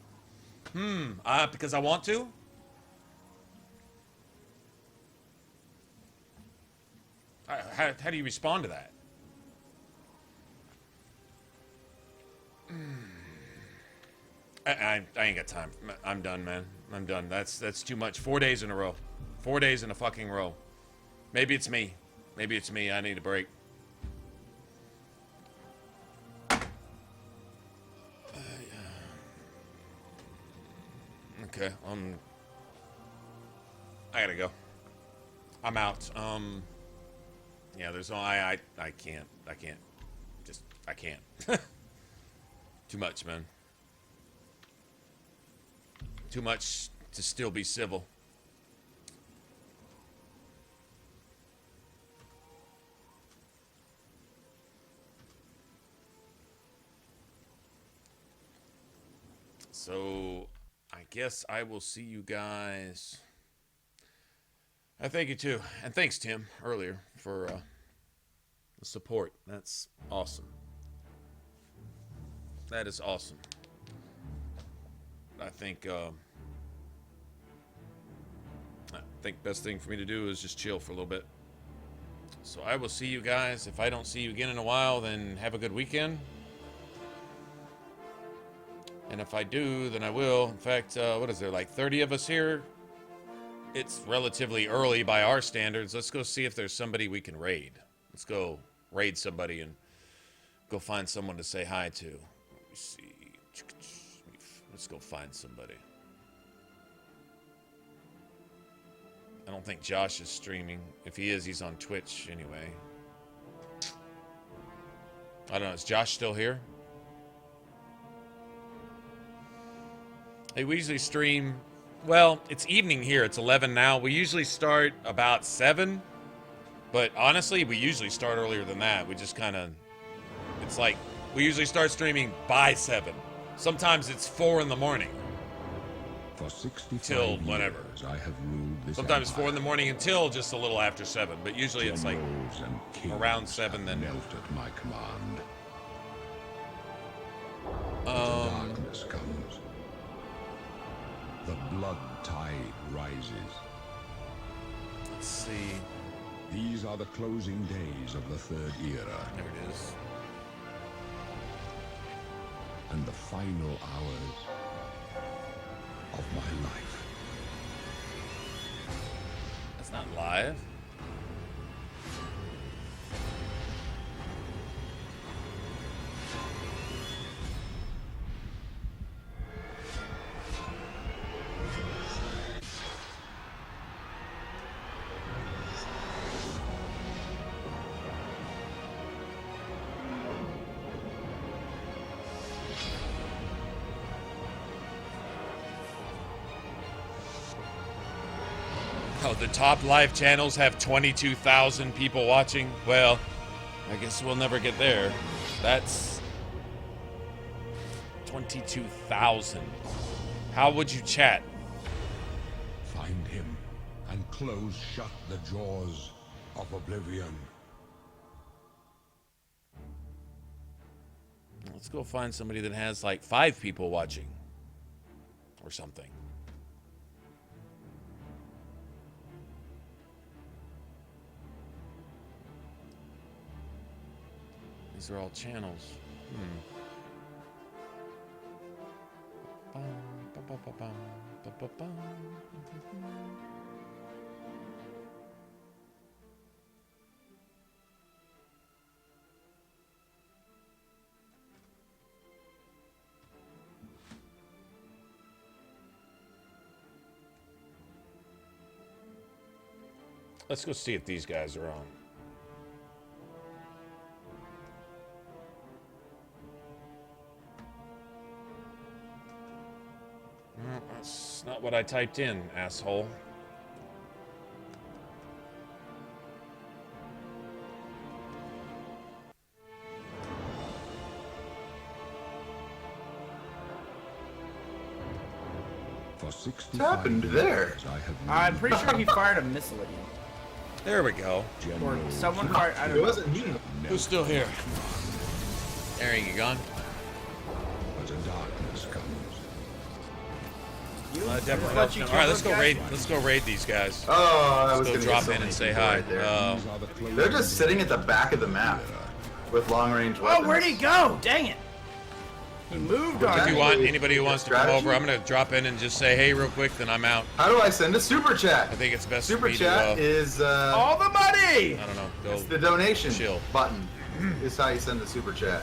Because I want to? How do you respond to that? I ain't got time. I'm done, man. I'm done. That's too much. 4 days in a row. 4 days in a fucking row. Maybe it's me. Maybe it's me. I need a break. Okay. I gotta go. I'm out. Yeah. There's no. I can't. I can't. Just. I can't. Too much, man. Too much to still be civil. So, I guess I will see you guys. I thank you too. And thanks, Tim, earlier for the support. That's awesome. That is awesome. I think best thing for me to do is just chill for a little bit. So I will see you guys. If I don't see you again in a while, then have a good weekend. And if I do, then I will. In fact, what is there, like 30 of us here? It's relatively early by our standards. Let's go see if there's somebody we can raid. Let's go raid somebody and go find someone to say hi to. Let me see. Let's go find somebody. I don't think Josh is streaming. If he is, he's on Twitch anyway. I don't know. Is Josh still here? Hey, we usually stream... Well, it's evening here. It's 11 now. We usually start about 7. But honestly, we usually start earlier than that. We just kind of... It's like, we usually start streaming by 7. Sometimes it's 4 in the morning. For 65 till whenever. Years, I have ruled this Sometimes empire. 4 in the morning until just a little after 7. But usually it's like Generals and kings around 7 then. knelt at my command. But the darkness comes. The blood tide rises. Let's see. These are the closing days of the third era. There it is. And the final hours of my life. That's not live. Oh, the top live channels have 22,000 people watching. Well, I guess we'll never get there. That's 22,000. How would you chat? Find him and close shut the jaws of Oblivion. Let's go find somebody that has like 5 people watching or something. These are all channels. Let's go see if these guys are on. No, that's not what I typed in, asshole. For 65 What happened there? years, I have I'm pretty sure he fired a missile at you. There we go. Or someone fired. I don't know. It wasn't me. Who's still here? Aaron, you gone? But a darkness comes. Definitely helps. All right, let's go raid. Let's go raid these guys. Oh, I was Let's gonna go get drop so in many and say people hi. right there. They're just sitting at the back of the map with long-range weapons. Oh, where'd he go? Dang it! He moved on. If you me. want anybody who wants to come Strategy? over, I'm gonna drop in and just say hey real quick, then I'm out. How do I send a super chat? I think it's best Super for me chat to. is All the money. I don't know. Go it's the donation chill. button. Is how you send a super chat.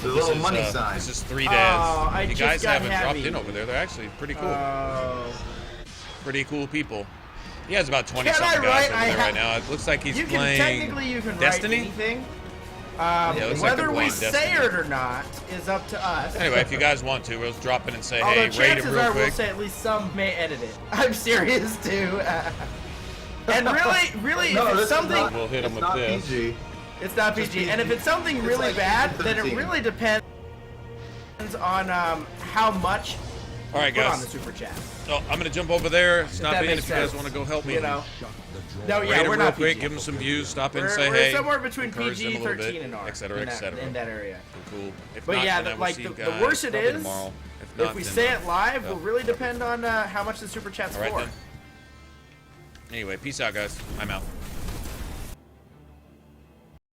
The This little is, money sign. This is 3 dads. Oh, I you just guys got haven't dropped heavy. in over there. They're actually pretty cool. Oh. Pretty cool people. He has about 20 Can I something guys write? over there right now. It looks like he's You can playing technically you can Destiny. write anything. it looks like Whether they're we playing say Destiny. it or not is up to us. Anyway, if you guys want to, we'll just drop in and say Although hey, raid him chances real are quick. we'll say at least some may edit it. I'm serious too. And really, No, if this it's is something, not- We'll hit him it's with not this. PG. it's not just PG. And if PG. it's something It's really like bad, then it PG-13. really depends on how much All right, you put on guys. the super chat. So I'm gonna jump over there. Stop that in makes if you guys sense. want to go help me. You know. Shut the jaws. No, Raid yeah, him we're real not quick. PG. Give him some views. Stop in and We're, say we're hey. somewhere between encourage them PG, a little 13, bit, and R. et cetera, in et that- cetera. in that area. Cool. If But not, yeah, then I will like see the you guys worse it probably is, tomorrow. if we then, say it live, yeah. will really depend on how much the super chat's All right for. then. Anyway, peace out, guys. I'm out.